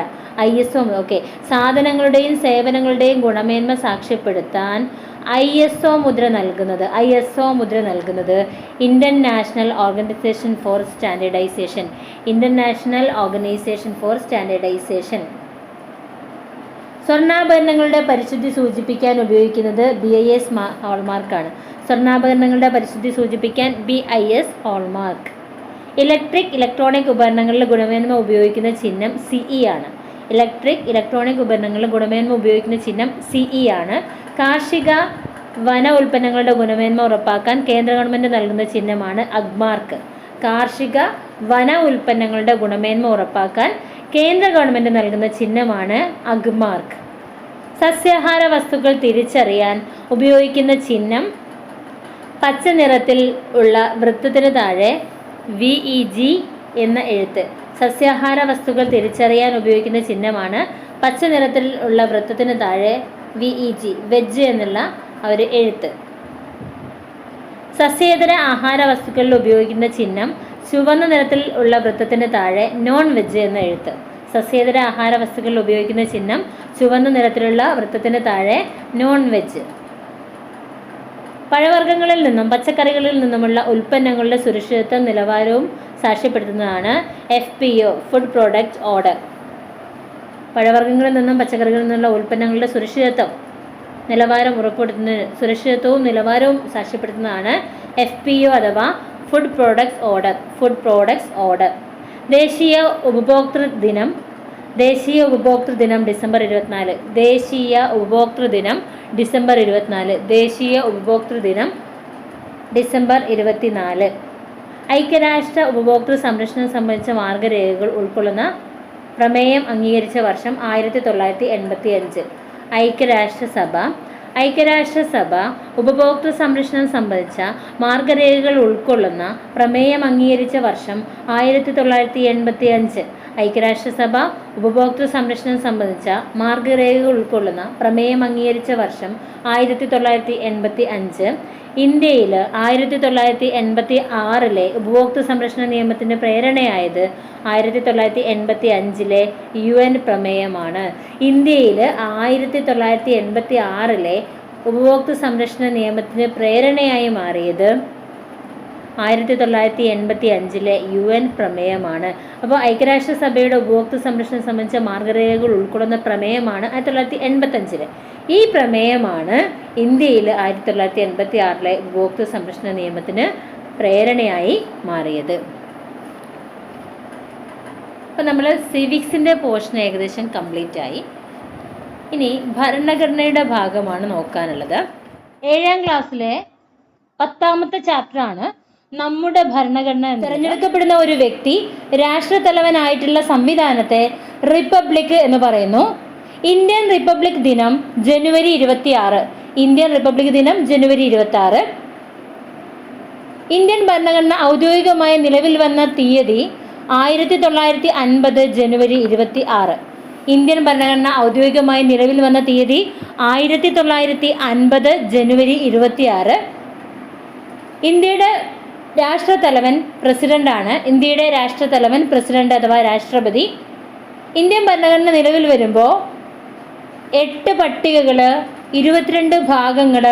ഓക്കെ. സാധനങ്ങളുടെയും സേവനങ്ങളുടെയും ഗുണമേന്മ സാക്ഷ്യപ്പെടുത്താൻ ISO മുദ്ര നൽകുന്നത് Indian national organisation for standardisation. സ്വർണ്ണാഭരണങ്ങളുടെ പരിശുദ്ധി സൂചിപ്പിക്കാൻ ഉപയോഗിക്കുന്നത് BIS ഹോൾമാർക്കാണ്. സ്വർണ്ണാഭരണങ്ങളുടെ പരിശുദ്ധി സൂചിപ്പിക്കാൻ BIS ഹോൾമാർക്ക്. ഇലക്ട്രോണിക് ഉപകരണങ്ങളിലെ ഗുണമേന്മ ഉപയോഗിക്കുന്ന ചിഹ്നം CE ആണ്. കാർഷിക വന ഉൽപ്പന്നങ്ങളുടെ ഗുണമേന്മ ഉറപ്പാക്കാൻ കേന്ദ്ര ഗവൺമെൻറ് നൽകുന്ന ചിഹ്നമാണ് അഗ്മാർക്ക്. കാർഷിക വന ഉൽപ്പന്നങ്ങളുടെ ഗുണമേന്മ ഉറപ്പാക്കാൻ കേന്ദ്ര ഗവൺമെൻറ് നൽകുന്ന ചിഹ്നമാണ് അഗ്മാർക്ക്. സസ്യാഹാര വസ്തുക്കൾ തിരിച്ചറിയാൻ ഉപയോഗിക്കുന്ന ചിഹ്നം പച്ച നിറത്തിൽ ഉള്ള വൃത്തത്തിന് താഴെ VEG എന്ന എഴുത്ത്. സസ്യാഹാര വസ്തുക്കൾ തിരിച്ചറിയാൻ ഉപയോഗിക്കുന്ന ചിഹ്നമാണ് പച്ച നിറത്തിൽ ഉള്ള വൃത്തത്തിന് താഴെ VEG വെജ് എന്നുള്ള ഒരു എഴുത്ത്. സസ്യേതര ആഹാര വസ്തുക്കളിൽ ഉപയോഗിക്കുന്ന ചിഹ്നം ചുവന്ന നിറത്തിൽ ഉള്ള വൃത്തത്തിന് താഴെ നോൺ വെജ് എന്ന എഴുത്ത്. സസ്യേതര ആഹാര വസ്തുക്കളിൽ ഉപയോഗിക്കുന്ന ചിഹ്നം ചുവന്ന നിറത്തിലുള്ള വൃത്തത്തിന് താഴെ നോൺ വെജ്. പഴവർഗ്ഗങ്ങളിൽ നിന്നും പച്ചക്കറികളിൽ നിന്നുമുള്ള ഉൽപ്പന്നങ്ങളുടെ സുരക്ഷിതത്വ നിലവാരവും സാക്ഷ്യപ്പെടുത്തുന്നതാണ് FPO ഫുഡ് പ്രോഡക്റ്റ് ഓർഡർ. പഴവർഗ്ഗങ്ങളിൽ നിന്നും പച്ചക്കറികളിൽ നിന്നുള്ള ഉൽപ്പന്നങ്ങളുടെ സുരക്ഷിതത്വവും നിലവാരവും സാക്ഷ്യപ്പെടുത്തുന്നതാണ് FPO അഥവാ ഫുഡ് പ്രോഡക്ട്സ് ഓർഡർ. ദേശീയ ഉപഭോക്തൃ ദിനം ഡിസംബർ 24. ദേശീയ ഉപഭോക്തൃ ദിനം ഡിസംബർ 24. ഐക്യരാഷ്ട്ര ഉപഭോക്തൃ സംരക്ഷണം സംബന്ധിച്ച മാർഗരേഖകൾ ഉൾക്കൊള്ളുന്ന പ്രമേയം അംഗീകരിച്ച വർഷം 1985. ഐക്യരാഷ്ട്രസഭ ഉപഭോക്തൃ സംരക്ഷണം സംബന്ധിച്ച മാർഗരേഖകൾ ഉൾക്കൊള്ളുന്ന പ്രമേയം അംഗീകരിച്ച വർഷം 1985. ഐക്യരാഷ്ട്രസഭ ഉപഭോക്തൃ സംരക്ഷണം സംബന്ധിച്ച മാർഗരേഖകൾ ഉൾക്കൊള്ളുന്ന പ്രമേയം അംഗീകരിച്ച വർഷം 1985. ഇന്ത്യയിൽ 1986 ഉപഭോക്തൃ സംരക്ഷണ നിയമത്തിന് പ്രേരണയായത് 1985 UN പ്രമേയമാണ്. ഇന്ത്യയിൽ 1986 ഉപഭോക്തൃ സംരക്ഷണ നിയമത്തിന് പ്രേരണയായി മാറിയത് 1985 UN പ്രമേയമാണ്. അപ്പോൾ ഐക്യരാഷ്ട്രസഭയുടെ ഉപഭോക്തൃ സംരക്ഷണം സംബന്ധിച്ച മാർഗരേഖകൾ ഉൾക്കൊള്ളുന്ന പ്രമേയമാണ് 1985. ഈ പ്രമേയമാണ് ഇന്ത്യയിൽ 1986 ഉപഭോക്തൃ സംരക്ഷണ നിയമത്തിന് പ്രേരണയായി മാറിയത്. അപ്പം നമ്മൾ സിവിക്സിൻ്റെ പോർഷൻ ഏകദേശം കംപ്ലീറ്റ് ആയി. ഇനി ഭരണഘടനയുടെ ഭാഗമാണ് നോക്കാനുള്ളത്. 7ാം ക്ലാസ്സിലെ 10ാമത്തെ ചാപ്റ്ററാണ് നമ്മുടെ ഭരണഘടന. തിരഞ്ഞെടുക്കപ്പെടുന്ന ഒരു വ്യക്തി രാഷ്ട്രത്തലവനായിട്ടുള്ള സംവിധാനത്തെ റിപ്പബ്ലിക് എന്ന് പറയുന്നു. ഇന്ത്യൻ റിപ്പബ്ലിക് ദിനം ജനുവരി 26. ഇന്ത്യൻ റിപ്പബ്ലിക് ദിനം ജനുവരി 26. ഇന്ത്യൻ ഭരണഘടന ഔദ്യോഗികമായി നിലവിൽ വന്ന തീയതി 1950 ജനുവരി 26. ഇന്ത്യൻ ഭരണഘടന ഔദ്യോഗികമായി നിലവിൽ വന്ന തീയതി 1950 ജനുവരി 26. ഇന്ത്യയുടെ രാഷ്ട്രത്തലവൻ പ്രസിഡന്റാണ്. ഇന്ത്യയുടെ രാഷ്ട്രത്തലവൻ പ്രസിഡന്റ് അഥവാ രാഷ്ട്രപതി. ഇന്ത്യൻ ഭരണഘടന നിലവിൽ വരുമ്പോൾ 8 പട്ടികകൾ, 22 ഭാഗങ്ങൾ,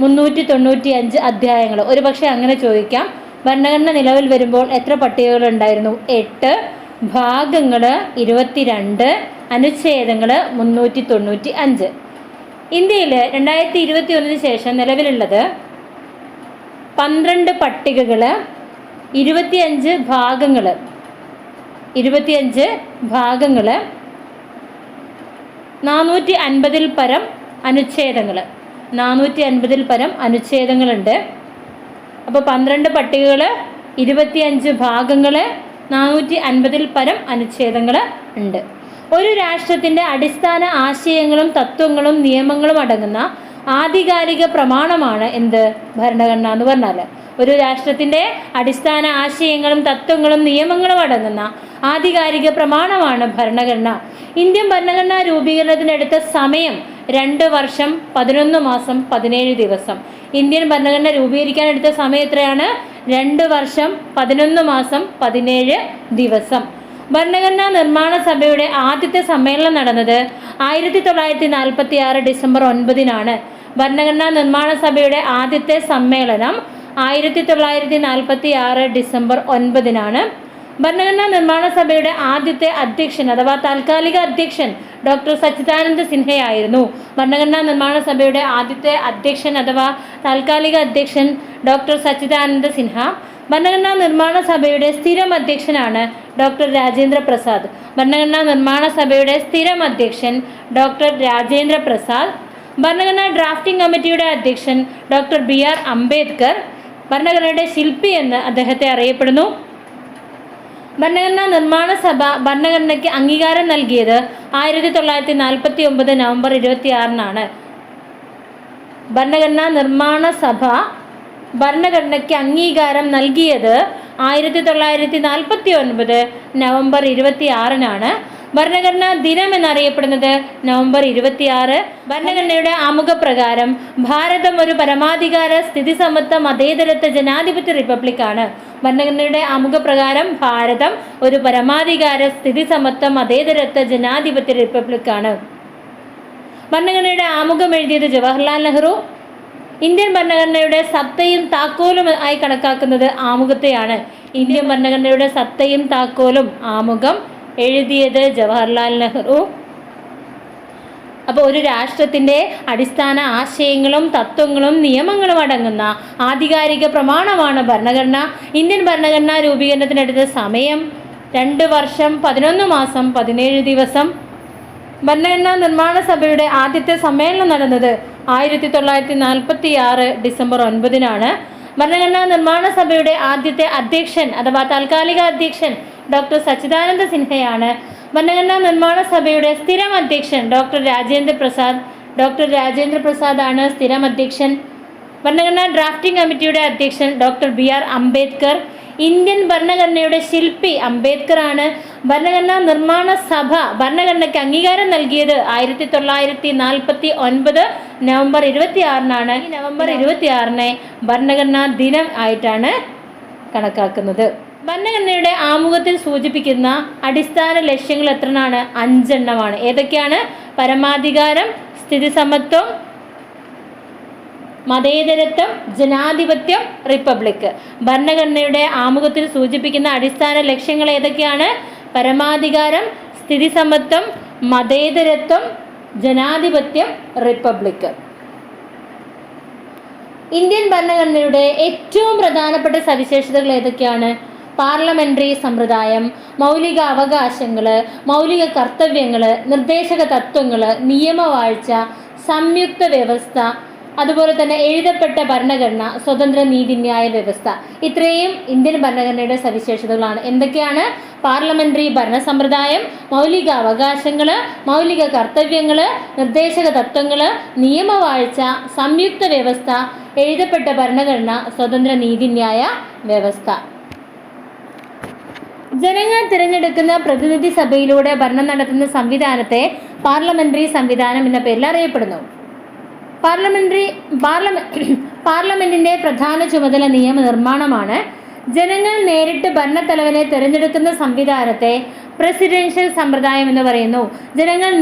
395 അധ്യായങ്ങൾ. ഒരു പക്ഷേ അങ്ങനെ ചോദിക്കാം, ഭരണഘടന നിലവിൽ വരുമ്പോൾ എത്ര പട്ടികകൾ ഉണ്ടായിരുന്നു? 8 ഭാഗങ്ങൾ, 22 അനുച്ഛേദങ്ങൾ, 395. ഇന്ത്യയിൽ 2021 ശേഷം നിലവിലുള്ളത് 12 പട്ടികകൾ, 25 ഭാഗങ്ങൾ, 450 പരം അനുച്ഛേദങ്ങൾ. 450 പരം അനുച്ഛേദങ്ങളുണ്ട്. അപ്പോൾ 12 പട്ടികകൾ, 25 ഭാഗങ്ങൾ, 450 പരം അനുച്ഛേദങ്ങൾ ഉണ്ട്. ഒരു രാഷ്ട്രത്തിൻ്റെ അടിസ്ഥാന ആശയങ്ങളും തത്വങ്ങളും നിയമങ്ങളും അടങ്ങുന്ന ആധികാരിക പ്രമാണമാണ് എന്ത്? ഭരണഘടന എന്ന് പറഞ്ഞാൽ. ഒരു രാഷ്ട്രത്തിൻ്റെ അടിസ്ഥാന ആശയങ്ങളും തത്വങ്ങളും നിയമങ്ങളും അടങ്ങുന്ന ആധികാരിക പ്രമാണമാണ് ഭരണഘടന. ഇന്ത്യൻ ഭരണഘടനാ രൂപീകരണത്തിനെടുത്ത സമയം 2 വർഷം 11 മാസം 17 ദിവസം. ഇന്ത്യൻ ഭരണഘടന രൂപീകരിക്കാൻ എടുത്ത സമയം എത്രയാണ്? 2 വർഷം 11 മാസം 17 ദിവസം. ഭരണഘടനാ നിർമ്മാണ സഭയുടെ ആദ്യത്തെ സമ്മേളനം നടന്നത് 1946 ഡിസംബർ 9. ഭരണഘടനാ നിർമ്മാണ സഭയുടെ ആദ്യത്തെ സമ്മേളനം 1946 ഡിസംബർ 9. ഭരണഘടനാ നിർമ്മാണ സഭയുടെ ആദ്യത്തെ അധ്യക്ഷൻ അഥവാ താൽക്കാലിക അധ്യക്ഷൻ ഡോക്ടർ സച്ചിദാനന്ദ സിൻഹയായിരുന്നു. ഭരണഘടനാ നിർമ്മാണ സഭയുടെ ആദ്യത്തെ അധ്യക്ഷൻ അഥവാ താൽക്കാലിക അധ്യക്ഷൻ ഡോക്ടർ സച്ചിദാനന്ദ സിൻഹ. ഭരണഘടനാ നിർമ്മാണ സഭയുടെ സ്ഥിരം അധ്യക്ഷനാണ് ഡോക്ടർ രാജേന്ദ്ര പ്രസാദ്. ഭരണഘടനാ നിർമ്മാണ സഭയുടെ സ്ഥിരം അധ്യക്ഷൻ ഡോക്ടർ രാജേന്ദ്ര പ്രസാദ്. ഭരണഘടനാ ഡ്രാഫ്റ്റിംഗ് കമ്മിറ്റിയുടെ അധ്യക്ഷൻ ഡോക്ടർ BR അംബേദ്കർ. ഭരണഘടനയുടെ ശില്പി എന്ന് അദ്ദേഹത്തെ അറിയപ്പെടുന്നു. ഭരണഘടനാ നിർമ്മാണ സഭ ഭരണഘടനയ്ക്ക് അംഗീകാരം നൽകിയത് 1949 നവംബർ 26. ഭരണഘടനാ നിർമ്മാണ സഭ ഭരണഘടനയ്ക്ക് അംഗീകാരം നൽകിയത് 1949 നവംബർ 26. ഭരണഘടനാ ദിനം എന്നറിയപ്പെടുന്നത് നവംബർ 26. ഭരണഘടനയുടെ ആമുഖപ്രകാരം ഭാരതം ഒരു പരമാധികാര സ്ഥിതിസമത്വ മതേതരത്വ ജനാധിപത്യ റിപ്പബ്ലിക്കാണ്. ഭരണഘടനയുടെ ആമുഖപ്രകാരം ഭാരതം ഒരു പരമാധികാര സ്ഥിതിസമത്വ മതേതരത്വ ജനാധിപത്യ റിപ്പബ്ലിക്കാണ്. ഭരണഘടനയുടെ ആമുഖം എഴുതിയത് ജവഹർലാൽ നെഹ്റു. ഇന്ത്യൻ ഭരണഘടനയുടെ സത്തയും താക്കോലും ആയി കണക്കാക്കുന്നത് ആമുഖത്തെയാണ്. ഇന്ത്യൻ ഭരണഘടനയുടെ സത്തയും താക്കോലും ആമുഖം എഴുതിയത് ജവഹർലാൽ നെഹ്റു. അപ്പോൾ ഒരു രാഷ്ട്രത്തിൻ്റെ അടിസ്ഥാന ആശയങ്ങളും തത്വങ്ങളും നിയമങ്ങളും അടങ്ങുന്ന ആധികാരിക പ്രമാണമാണ് ഭരണഘടന. ഇന്ത്യൻ ഭരണഘടനാ രൂപീകരണത്തിനെടുത്ത സമയം 2 വർഷം 11 മാസം 17 ദിവസം. ഭരണഘടനാ നിർമ്മാണ സഭയുടെ ആദ്യത്തെ സമ്മേളനം നടന്നത് 1946 ഡിസംബർ 9. ഭരണഘടനാ നിർമ്മാണ സഭയുടെ ആദ്യത്തെ അധ്യക്ഷൻ അഥവാ താൽക്കാലിക അധ്യക്ഷൻ ഡോക്ടർ സച്ചിദാനന്ദ സിൻഹയാണ്. ഭരണഘടനാ നിർമ്മാണ സഭയുടെ സ്ഥിരം അധ്യക്ഷൻ ഡോക്ടർ രാജേന്ദ്ര പ്രസാദ്. ഡോക്ടർ രാജേന്ദ്ര പ്രസാദ് ആണ് സ്ഥിരം അധ്യക്ഷൻ. ഭരണഘടനാ ഡ്രാഫ്റ്റിംഗ് കമ്മിറ്റിയുടെ അധ്യക്ഷൻ ഡോക്ടർ BR അംബേദ്കർ. ഇന്ത്യൻ ഭരണഘടനയുടെ ശില്പി അംബേദ്കർ ആണ്. ഭരണഘടനാ നിർമ്മാണ സഭ ഭരണഘടനയ്ക്ക് അംഗീകാരം നൽകിയത് 1949 നവംബർ 26-നാണ്. ഈ നവംബർ 26-നെ ഭരണഘടനാ ദിനം ആയിട്ടാണ് കണക്കാക്കുന്നത്. ഭരണഘടനയുടെ ആമുഖത്തിൽ സൂചിപ്പിക്കുന്ന അടിസ്ഥാന ലക്ഷ്യങ്ങൾ എത്രയാണ്? 5 എണ്ണമാണ്. ഏതൊക്കെയാണ്? പരമാധികാരം, സ്ഥിതിസമത്വം, മതേതരത്വം, ജനാധിപത്യം, റിപ്പബ്ലിക്. ഭരണഘടനയുടെ ആമുഖത്തിൽ സൂചിപ്പിക്കുന്ന അടിസ്ഥാന ലക്ഷ്യങ്ങൾ ഏതൊക്കെയാണ്? പരമാധികാരം, സ്ഥിതിസമത്വം, മതേതരത്വം, ജനാധിപത്യം, റിപ്പബ്ലിക്. ഇന്ത്യൻ ഭരണഘടനയുടെ ഏറ്റവും പ്രധാനപ്പെട്ട സവിശേഷതകൾ ഏതൊക്കെയാണ്? പാർലമെന്ററി സമ്പ്രദായം, മൗലിക അവകാശങ്ങൾ, മൗലിക കർത്തവ്യങ്ങൾ, നിർദ്ദേശക തത്വങ്ങൾ, നിയമവാഴ്ച, സംയുക്ത വ്യവസ്ഥ, അതുപോലെ തന്നെ എഴുതപ്പെട്ട ഭരണഘടന, സ്വതന്ത്ര നീതിന്യായ വ്യവസ്ഥ. ഇത്രയും ഇന്ത്യൻ ഭരണഘടനയുടെ സവിശേഷതകളാണ്. എന്തൊക്കെയാണ്? പാർലമെന്ററി ഭരണ സമ്പ്രദായം, മൗലിക അവകാശങ്ങൾ, മൗലിക കർത്തവ്യങ്ങൾ, നിർദ്ദേശക തത്വങ്ങൾ, നിയമവാഴ്ച, സംയുക്ത വ്യവസ്ഥ, എഴുതപ്പെട്ട ഭരണഘടന, സ്വതന്ത്ര നീതിന്യായ വ്യവസ്ഥ. ജനങ്ങൾ തിരഞ്ഞെടുക്കുന്ന പ്രതിനിധി സഭയിലൂടെ ഭരണം നടത്തുന്ന സംവിധാനത്തെ പാർലമെന്ററി സംവിധാനം എന്ന പേരിൽ അറിയപ്പെടുന്നു. പാർലമെന്റിന്റെ പ്രധാന ചുമതല നിയമനിർമ്മാണമാണ്. ജനങ്ങൾ നേരിട്ട് ഭരണത്തലവനെ തിരഞ്ഞെടുക്കുന്ന സംവിധാനത്തെ പ്രസിഡൻഷ്യൽ സമ്പ്രദായം എന്ന് പറയുന്നു. ജനങ്ങൾ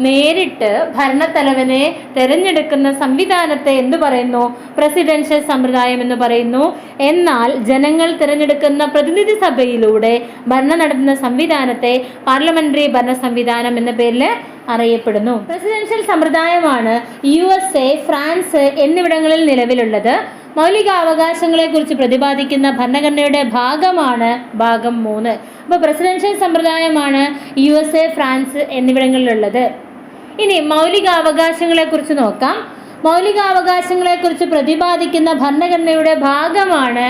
നേരിട്ട് ഭരണത്തലവനെ തിരഞ്ഞെടുക്കുന്ന സംവിധാനത്തെ എന്തു പറയുന്നു? പ്രസിഡൻഷ്യൽ സമ്പ്രദായം എന്ന് പറയുന്നു. എന്നാൽ ജനങ്ങൾ തിരഞ്ഞെടുക്കുന്ന പ്രതിനിധി സഭയിലൂടെ ഭരണം നടത്തുന്ന സംവിധാനത്തെ പാർലമെന്ററി ഭരണ സംവിധാനം എന്ന പേരിൽ അറിയപ്പെടുന്നു. പ്രസിഡൻഷ്യൽ സമ്പ്രദായമാണ് USA, ഫ്രാൻസ് എന്നിവിടങ്ങളിൽ നിലവിലുള്ളത്. മൗലികാവകാശങ്ങളെ കുറിച്ച് പ്രതിപാദിക്കുന്ന ഭരണഘടനയുടെ ഭാഗമാണ് ഭാഗം 3. അപ്പോൾ പ്രസിഡൻഷ്യൽ സമ്പ്രദായമാണ് USA, ഫ്രാൻസ് എന്നിവിടങ്ങളിലുള്ളത്. ഇനി മൗലികാവകാശങ്ങളെ കുറിച്ച് നോക്കാം. മൗലികാവകാശങ്ങളെ കുറിച്ച് പ്രതിപാദിക്കുന്ന ഭരണഘടനയുടെ ഭാഗമാണ്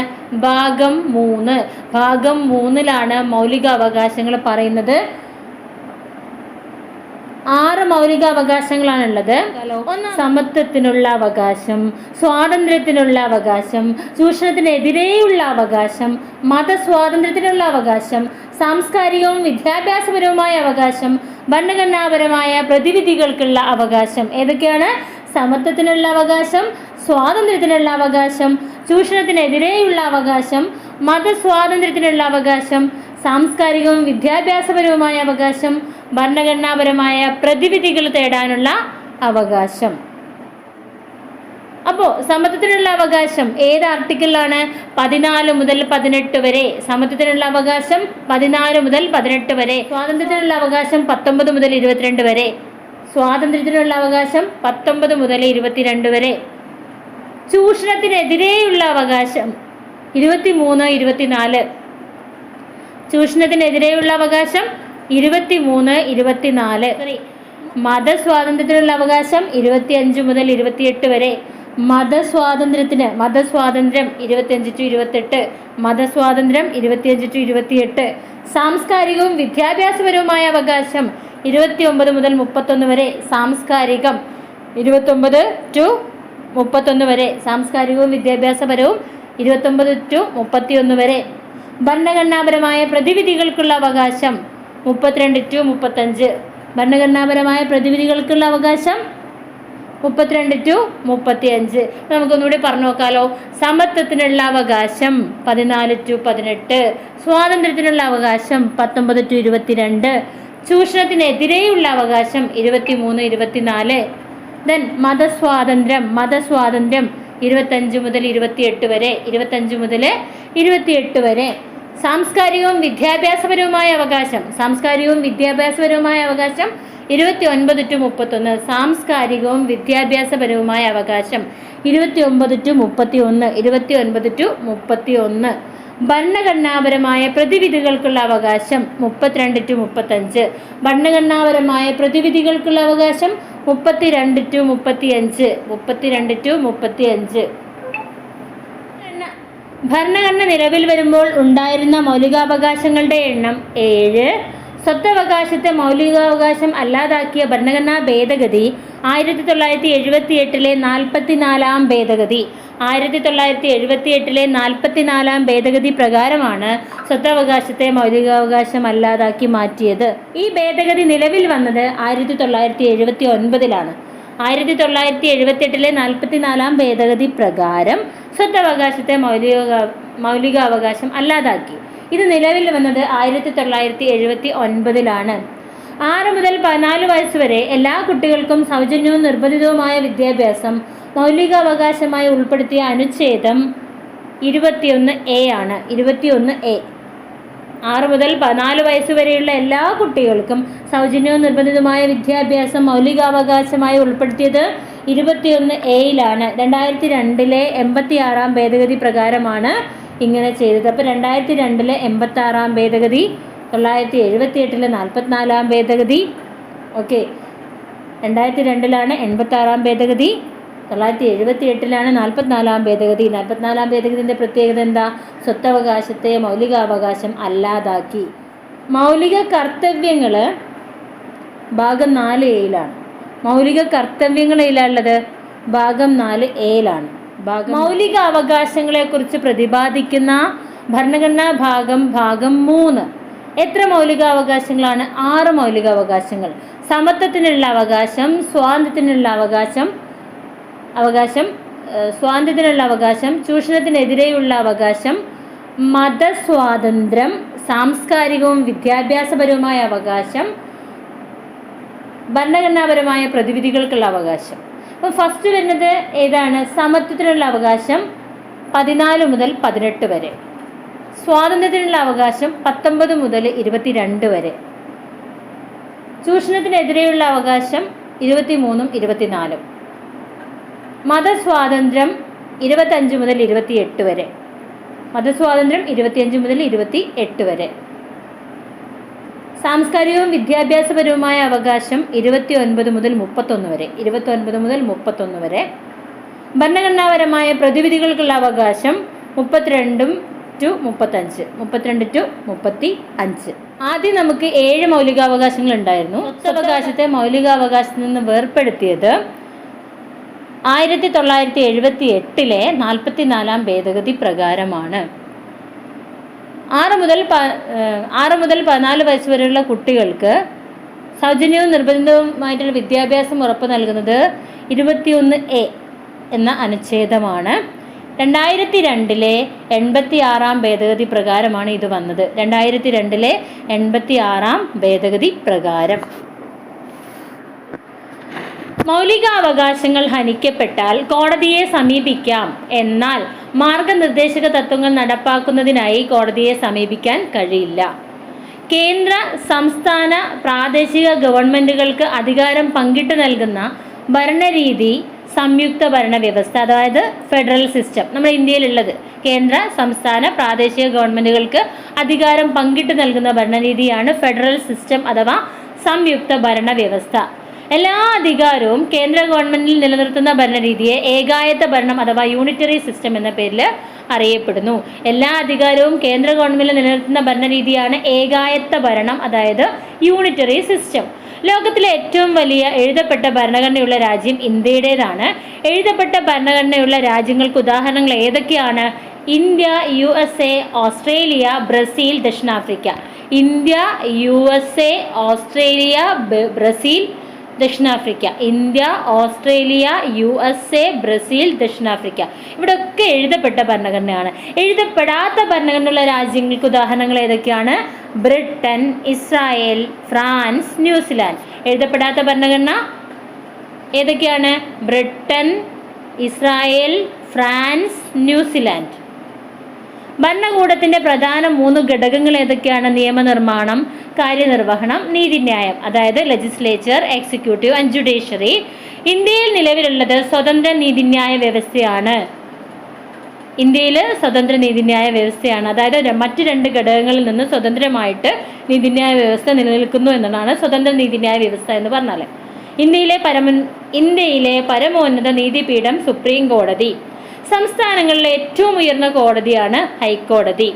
ഭാഗം 3. ഭാഗം 3-ലാണ് മൗലികാവകാശങ്ങൾ പറയുന്നത്. 6 മൗലിക അവകാശങ്ങളാണുള്ളത്. സമത്വത്തിനുള്ള അവകാശം, സ്വാതന്ത്ര്യത്തിനുള്ള അവകാശം, ചൂഷണത്തിനെതിരെയുള്ള അവകാശം, മതസ്വാതന്ത്ര്യത്തിനുള്ള അവകാശം, സാംസ്കാരികവും വിദ്യാഭ്യാസപരവുമായ അവകാശം, ഭരണഘടനാപരമായ പ്രതിവിധികൾക്കുള്ള അവകാശം. ഏതൊക്കെയാണ്? സമത്വത്തിനുള്ള അവകാശം, സ്വാതന്ത്ര്യത്തിനുള്ള അവകാശം, ചൂഷണത്തിനെതിരെയുള്ള അവകാശം, മതസ്വാതന്ത്ര്യത്തിനുള്ള അവകാശം, സാംസ്കാരികവും വിദ്യാഭ്യാസപരവുമായ അവകാശം, ഭരണഘടനാപരമായ പ്രതിവിധികൾ തേടാനുള്ള അവകാശം. അപ്പോൾ സമത്വത്തിനുള്ള അവകാശം ഏത് ആർട്ടിക്കിളാണ്? 14 മുതൽ 18 വരെ. സമത്വത്തിനുള്ള അവകാശം 14 മുതൽ 18 വരെ. സ്വാതന്ത്ര്യത്തിനുള്ള അവകാശം 19 മുതൽ 22 വരെ. സ്വാതന്ത്ര്യത്തിനുള്ള അവകാശം 19 മുതൽ 22 വരെ. ചൂഷണത്തിനെതിരെയുള്ള അവകാശം 23, 24. ചൂഷണത്തിനെതിരെയുള്ള അവകാശം 23, 24. മതസ്വാതന്ത്ര്യത്തിനുള്ള അവകാശം 25 മുതൽ 28 വരെ. മതസ്വാതന്ത്ര്യം 25 to 28. മതസ്വാതന്ത്ര്യം 25 to 28. സാംസ്കാരികവും വിദ്യാഭ്യാസപരവുമായ അവകാശം 29 മുതൽ 31 വരെ. സാംസ്കാരികം 29 to 31 വരെ. സാംസ്കാരികവും വിദ്യാഭ്യാസപരവും 29 to 31 വരെ. ഭരണഘടനാപരമായ പ്രതിവിധികൾക്കുള്ള അവകാശം 32 to 35. ഭരണഘടനാപരമായ പ്രതിവിധികൾക്കുള്ള അവകാശം 32 to 35. നമുക്കൊന്നുകൂടി പറഞ്ഞു നോക്കാലോ. സമത്വത്തിനുള്ള അവകാശം 14 to 18. സ്വാതന്ത്ര്യത്തിനുള്ള അവകാശം 19 to 22. ചൂഷണത്തിനെതിരെയുള്ള അവകാശം 23, 24. ദെൻ മതസ്വാതന്ത്ര്യം 25 മുതൽ 28 വരെ. 25 മുതൽ 28 വരെ. സാംസ്കാരികവും വിദ്യാഭ്യാസപരവുമായ അവകാശം 29 to 31. സാംസ്കാരികവും വിദ്യാഭ്യാസപരവുമായ അവകാശം 29 to 31. ഭരണഘടനാപരമായ പ്രതിവിധികൾക്കുള്ള അവകാശം 32 to 35. ഭരണഘടനാപരമായ പ്രതിവിധികൾക്കുള്ള അവകാശം 32 to 35. ഭരണഘടന നിലവിൽ വരുമ്പോൾ ഉണ്ടായിരുന്ന മൗലികാവകാശങ്ങളുടെ എണ്ണം 7. സ്വത്തവകാശത്തെ മൗലികാവകാശം അല്ലാതാക്കിയ ഭരണഘടനാ ഭേദഗതി 1978 44-ാം ഭേദഗതി. 1978 44-ാം ഭേദഗതി പ്രകാരമാണ് സ്വത്തവകാശത്തെ മൗലികാവകാശം അല്ലാതാക്കി മാറ്റിയത്. ഈ ഭേദഗതി നിലവിൽ വന്നത് 1979-ലാണ്. 1978 44-ാം ഭേദഗതി പ്രകാരം സ്വത്തവകാശത്തെ മൗലികാവകാശം അല്ലാതാക്കി. ഇത് നിലവിൽ വന്നത് 1979-ലാണ്. 6 മുതൽ 14 വയസ്സ് വരെ എല്ലാ കുട്ടികൾക്കും സൗജന്യവും നിർബന്ധിതവുമായ വിദ്യാഭ്യാസം മൗലികാവകാശമായി ഉൾപ്പെടുത്തിയ അനുച്ഛേദം 21A ആണ്. 21A. 6 മുതൽ 14 വയസ്സ് വരെയുള്ള എല്ലാ കുട്ടികൾക്കും സൗജന്യവും നിർബന്ധിതവുമായ വിദ്യാഭ്യാസം മൗലികാവകാശമായി ഉൾപ്പെടുത്തിയത് 21A-യിലാണ്. 2002 86-ാം ഭേദഗതി പ്രകാരമാണ് ഇങ്ങനെ ചെയ്തത്. അപ്പോൾ 2002 86-ാം ഭേദഗതി, 1978 44-ാം ഭേദഗതി. ഓക്കെ, 2002 86-ാം ഭേദഗതി, 1978 44-ാം ഭേദഗതി. 44-ാം ഭേദഗതിൻ്റെ പ്രത്യേകത എന്താ? സ്വത്തവകാശത്തെ മൗലികാവകാശം അല്ലാതാക്കി. മൗലിക കർത്തവ്യങ്ങൾ ഭാഗം 4A-യിലാണ്. മൗലിക കർത്തവ്യങ്ങൾ ഏതിലുള്ളത്? ഭാഗം 4A-യിലാണ്. മൗലിക അവകാശങ്ങളെ കുറിച്ച് പ്രതിപാദിക്കുന്ന ഭരണഘടനാ ഭാഗം 3. എത്ര മൗലികാവകാശങ്ങളാണ്? 6 മൗലികാവകാശങ്ങൾ. സമത്വത്തിനുള്ള അവകാശം, സ്വാതന്ത്ര്യത്തിനുള്ള അവകാശം, ചൂഷണത്തിനെതിരെയുള്ള അവകാശം, മതസ്വാതന്ത്ര്യം, സാംസ്കാരികവും വിദ്യാഭ്യാസപരവുമായ അവകാശം, ഭരണഘടനാപരമായ പ്രതിവിധികൾക്കുള്ള അവകാശം. അപ്പോൾ ഫസ്റ്റ് വരുന്നത് ഏതാണ്? സമത്വത്തിനുള്ള അവകാശം 14 മുതൽ 18 വരെ. സ്വാതന്ത്ര്യത്തിനുള്ള അവകാശം 19 മുതൽ 22 വരെ. ചൂഷണത്തിനെതിരെയുള്ള അവകാശം 23 24. മതസ്വാതന്ത്ര്യം 25 മുതൽ 28 വരെ. മതസ്വാതന്ത്ര്യം 25 മുതൽ 28 വരെ. സാംസ്കാരികവും വിദ്യാഭ്യാസപരവുമായ അവകാശം 29 മുതൽ 31 വരെ. 29 മുതൽ 31 വരെ. ഭരണഘടനാപരമായ പ്രതിവിധികൾക്കുള്ള അവകാശം 32 to 35. ആദ്യം നമുക്ക് 7 മൗലികാവകാശങ്ങൾ ഉണ്ടായിരുന്നു. സ്വത്തവകാശത്തെ മൗലികാവകാശത്തിൽ നിന്ന് വേർപ്പെടുത്തിയത് 1978 44-ാം ഭേദഗതി പ്രകാരമാണ്. 6 മുതൽ 14 വയസ്സ് വരെയുള്ള കുട്ടികൾക്ക് സൗജന്യവും നിർബന്ധിതവുമായിട്ടുള്ള വിദ്യാഭ്യാസം ഉറപ്പു നൽകുന്നത് 21A എന്ന അനുച്ഛേദമാണ്. 2002 86-ാം ഭേദഗതി പ്രകാരമാണ് ഇത് വന്നത്. 2002 86-ാം ഭേദഗതി പ്രകാരം മൗലികാവകാശങ്ങൾ ഹനിക്കപ്പെട്ടാൽ കോടതിയെ സമീപിക്കാം. എന്നാൽ മാർഗനിർദ്ദേശക തത്വങ്ങൾ നടപ്പാക്കുന്നതിനായി കോടതിയെ സമീപിക്കാൻ കഴിയില്ല. കേന്ദ്ര, സംസ്ഥാന, പ്രാദേശിക ഗവൺമെന്റുകൾക്ക് അധികാരം പങ്കിട്ട് നൽകുന്ന ഭരണരീതി സംയുക്ത ഭരണ വ്യവസ്ഥ, അതായത് ഫെഡറൽ സിസ്റ്റം. നമ്മുടെ ഇന്ത്യയിലുള്ളത് കേന്ദ്ര, സംസ്ഥാന, പ്രാദേശിക ഗവൺമെന്റുകൾക്ക് അധികാരം പങ്കിട്ട് നൽകുന്ന ഭരണരീതിയാണ് ഫെഡറൽ സിസ്റ്റം അഥവാ സംയുക്ത ഭരണ വ്യവസ്ഥ. എല്ലാ അധികാരവും കേന്ദ്ര ഗവൺമെന്റിൽ നിലനിർത്തുന്ന ഭരണരീതിയെ ഏകായത്ത ഭരണം അഥവാ യൂണിറ്ററി സിസ്റ്റം എന്ന പേരിൽ അറിയപ്പെടുന്നു. എല്ലാ അധികാരവും കേന്ദ്ര ഗവൺമെന്റിൽ നിലനിർത്തുന്ന ഭരണരീതിയാണ് ഏകായത്ത ഭരണം, അതായത് യൂണിറ്ററി സിസ്റ്റം. ലോകത്തിലെ ഏറ്റവും വലിയ എഴുതപ്പെട്ട ഭരണഘടനയുള്ള രാജ്യം ഇന്ത്യയുടേതാണ്. എഴുതപ്പെട്ട ഭരണഘടനയുള്ള രാജ്യങ്ങൾക്ക് ഉദാഹരണങ്ങൾ ഏതൊക്കെയാണ്? ഇന്ത്യ, USA, ഓസ്ട്രേലിയ, ബ്രസീൽ, ദക്ഷിണാഫ്രിക്ക. ഇന്ത്യ, USA, ഓസ്ട്രേലിയ, ബ്രസീൽ, ദക്ഷിണാഫ്രിക്ക. ഇന്ത്യ, ഓസ്ട്രേലിയ, USA, ബ്രസീൽ, ദക്ഷിണാഫ്രിക്ക. ഇവിടെ ഒക്കെ എഴുതപ്പെട്ട ഭരണഘടനയാണ്. എഴുതപ്പെടാത്ത ഭരണഘടനയുള്ള രാജ്യങ്ങൾക്ക് ഉദാഹരണങ്ങൾ ഏതൊക്കെയാണ്? Britain, Israel, France, New Zealand. എഴുതപ്പെടാത്ത ഭരണഘടന ഏതൊക്കെയാണ്? Britain, Israel, France, New Zealand. ഭരണകൂടത്തിന്റെ പ്രധാന 3 ഘടകങ്ങൾ ഏതൊക്കെയാണ്? നിയമനിർമ്മാണം, കാര്യനിർവഹണം, നീതിന്യായം, അതായത് ലെജിസ്ലേച്ചർ, എക്സിക്യൂട്ടീവ് ആൻഡ് ജുഡീഷ്യറി. ഇന്ത്യയിൽ നിലവിലുള്ളത് സ്വതന്ത്ര നീതിന്യായ വ്യവസ്ഥയാണ്. അതായത് മറ്റ് 2 ഘടകങ്ങളിൽ നിന്ന് സ്വതന്ത്രമായിട്ട് നീതിന്യായ വ്യവസ്ഥ നിലനിൽക്കുന്നു എന്നതാണ് സ്വതന്ത്ര നീതിന്യായ വ്യവസ്ഥ എന്ന് പറഞ്ഞാൽ. ഇന്ത്യയിലെ പരമോന്നത നീതിപീഠം സുപ്രീം കോടതി. സംസ്ഥാനങ്ങളിലെ ഏറ്റവും ഉയർന്ന കോടതിയാണ് ഹൈക്കോടതി.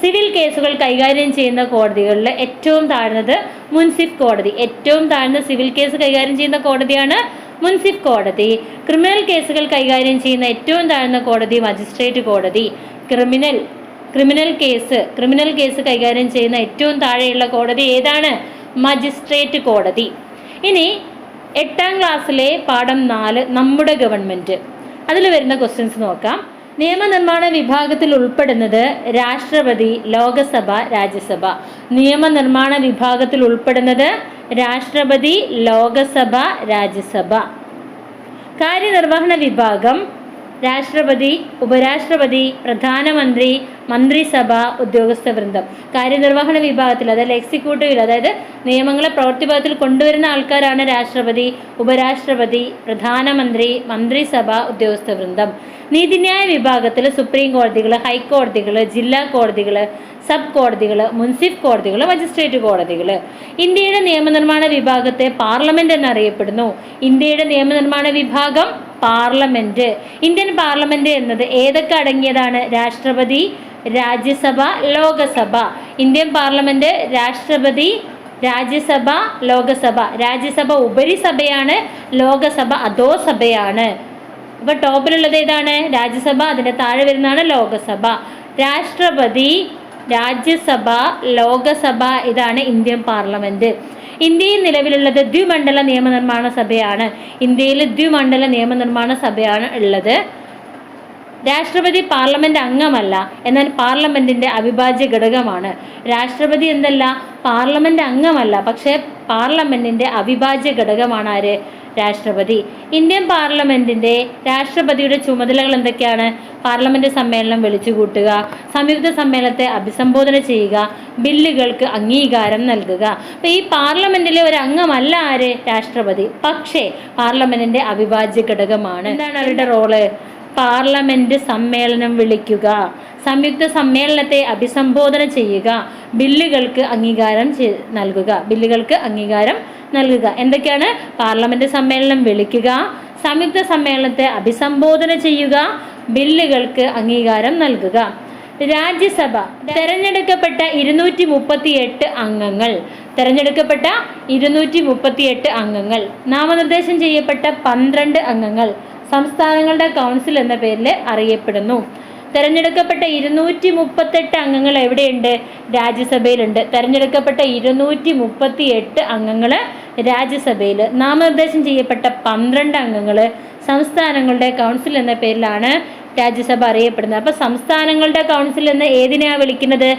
സിവിൽ കേസുകൾ കൈകാര്യം ചെയ്യുന്ന കോടതികളിൽ ഏറ്റവും താഴ്ന്നത് മുൻസിഫ് കോടതി. ഏറ്റവും താഴ്ന്ന സിവിൽ കേസ് കൈകാര്യം ചെയ്യുന്ന കോടതിയാണ് മുൻസിഫ് കോടതി. ക്രിമിനൽ കേസുകൾ കൈകാര്യം ചെയ്യുന്ന ഏറ്റവും താഴ്ന്ന കോടതി മജിസ്ട്രേറ്റ് കോടതി. ക്രിമിനൽ കേസ് കൈകാര്യം ചെയ്യുന്ന ഏറ്റവും താഴെയുള്ള കോടതി ഏതാണ്? മജിസ്ട്രേറ്റ് കോടതി. ഇനി 8ാം ക്ലാസ്സിലെ പാഠം 4 നമ്മുടെ ഗവൺമെന്റ്, അതിൽ വരുന്ന ക്വസ്റ്റ്യൻസ് നോക്കാം. നിയമനിർമ്മാണ വിഭാഗത്തിൽ ഉൾപ്പെടുന്നത് രാഷ്ട്രപതി, ലോകസഭ, രാജ്യസഭ. നിയമനിർമ്മാണ വിഭാഗത്തിൽ ഉൾപ്പെടുന്നത് രാഷ്ട്രപതി, ലോകസഭ, രാജ്യസഭ. കാര്യനിർവഹണ വിഭാഗം രാഷ്ട്രപതി, ഉപരാഷ്ട്രപതി, പ്രധാനമന്ത്രി, മന്ത്രിസഭ, ഉദ്യോഗസ്ഥ വൃന്ദം. കാര്യനിർവഹണ വിഭാഗത്തിൽ, അതായത് എക്സിക്യൂട്ടീവിൽ, അതായത് നിയമങ്ങളെ പ്രവൃത്തിഭാഗത്തിൽ കൊണ്ടുവരുന്ന ആൾക്കാരാണ് രാഷ്ട്രപതി, ഉപരാഷ്ട്രപതി, പ്രധാനമന്ത്രി, മന്ത്രിസഭ, ഉദ്യോഗസ്ഥ വൃന്ദം. നീതിന്യായ വിഭാഗത്തിൽ സുപ്രീം കോടതികൾ, ഹൈക്കോടതികൾ, ജില്ലാ കോടതികൾ, സബ് കോടതികൾ, മുൻസിഫ് കോടതികൾ, മജിസ്ട്രേറ്റ് കോടതികൾ. ഇന്ത്യയുടെ നിയമനിർമ്മാണ വിഭാഗത്തെ പാർലമെന്റ് എന്നറിയപ്പെടുന്നു. ഇന്ത്യയുടെ നിയമനിർമ്മാണ വിഭാഗം പാർലമെന്റ്. ഇന്ത്യൻ പാർലമെന്റ് എന്നത് ഏതൊക്കെ അടങ്ങിയതാണ്? രാഷ്ട്രപതി, രാജ്യസഭ, ലോകസഭ. ഇന്ത്യൻ പാർലമെന്റ് രാഷ്ട്രപതി, രാജ്യസഭ, ലോകസഭ. രാജ്യസഭ ഉപരിസഭയാണ്, ലോകസഭ അധോസഭയാണ്. അപ്പൊ ടോപ്പിലുള്ളത് ഏതാണ്? രാജ്യസഭ, അതിന്റെ താഴെ വരുന്നതാണ് ലോകസഭ. രാഷ്ട്രപതി, രാജ്യസഭ, ലോകസഭ, ഇതാണ് ഇന്ത്യൻ പാർലമെന്റ്. ഇന്ത്യയിൽ നിലവിലുള്ളത് ദ്വിമണ്ഡല നിയമനിർമ്മാണ സഭയാണ്. ഇന്ത്യയിൽ ദ്വിമണ്ഡല നിയമനിർമ്മാണ സഭയാണ് ഉള്ളത്. രാഷ്ട്രപതി പാർലമെന്റ് അംഗമല്ല, എന്നാൽ പാർലമെന്റിന്റെ അവിഭാജ്യ ഘടകമാണ്. രാഷ്ട്രപതി എന്തല്ല? പാർലമെന്റ് അംഗമല്ല, പക്ഷേ പാർലമെന്റിന്റെ അവിഭാജ്യ ഘടകമാണ് ആര്? രാഷ്ട്രപതി. ഇന്ത്യൻ പാർലമെന്റിന്റെ രാഷ്ട്രപതിയുടെ ചുമതലകൾ എന്തൊക്കെയാണ്? പാർലമെന്റ് സമ്മേളനം വിളിച്ചുകൂട്ടുക, സംയുക്ത സമ്മേളനത്തെ അഭിസംബോധന ചെയ്യുക, ബില്ലുകൾക്ക് അംഗീകാരം നൽകുക. അപ്പൊ ഈ പാർലമെന്റിലെ ഒരു അംഗമല്ല ആര്? രാഷ്ട്രപതി, പക്ഷേ പാർലമെന്റിന്റെ അവിഭാജ്യ ഘടകമാണ്. എന്താണ് അവരുടെ റോള്? പാർലമെന്റ് സമ്മേളനം വിളിക്കുക, സംയുക്ത സമ്മേളനത്തെ അഭിസംബോധന ചെയ്യുക, ബില്ലുകൾക്ക് അംഗീകാരം നൽകുക. എന്തൊക്കെയാണ്? പാർലമെന്റ് സമ്മേളനം വിളിക്കുക, സംയുക്ത സമ്മേളനത്തെ അഭിസംബോധന ചെയ്യുക, ബില്ലുകൾക്ക് അംഗീകാരം നൽകുക. രാജ്യസഭ തെരഞ്ഞെടുക്കപ്പെട്ട 238 അംഗങ്ങൾ. 238 അംഗങ്ങൾ. നാമനിർദ്ദേശം ചെയ്യപ്പെട്ട 12 അംഗങ്ങൾ സംസ്ഥാനങ്ങളുടെ കൗൺസിൽ എന്ന പേരിൽ അറിയപ്പെടുന്നു. തെരഞ്ഞെടുക്കപ്പെട്ട 238 അംഗങ്ങൾ എവിടെയുണ്ട്? രാജ്യസഭയിലുണ്ട്. തെരഞ്ഞെടുക്കപ്പെട്ട 238 അംഗങ്ങൾ രാജ്യസഭയിൽ. നാമനിർദ്ദേശം ചെയ്യപ്പെട്ട 12 അംഗങ്ങൾ സംസ്ഥാനങ്ങളുടെ കൗൺസിൽ എന്ന പേരിലാണ് രാജ്യസഭ അറിയപ്പെടുന്നത്. അപ്പൊ സംസ്ഥാനങ്ങളുടെ കൗൺസിൽ എന്ന് ഏതിനെയാ വിളിക്കുന്നത്?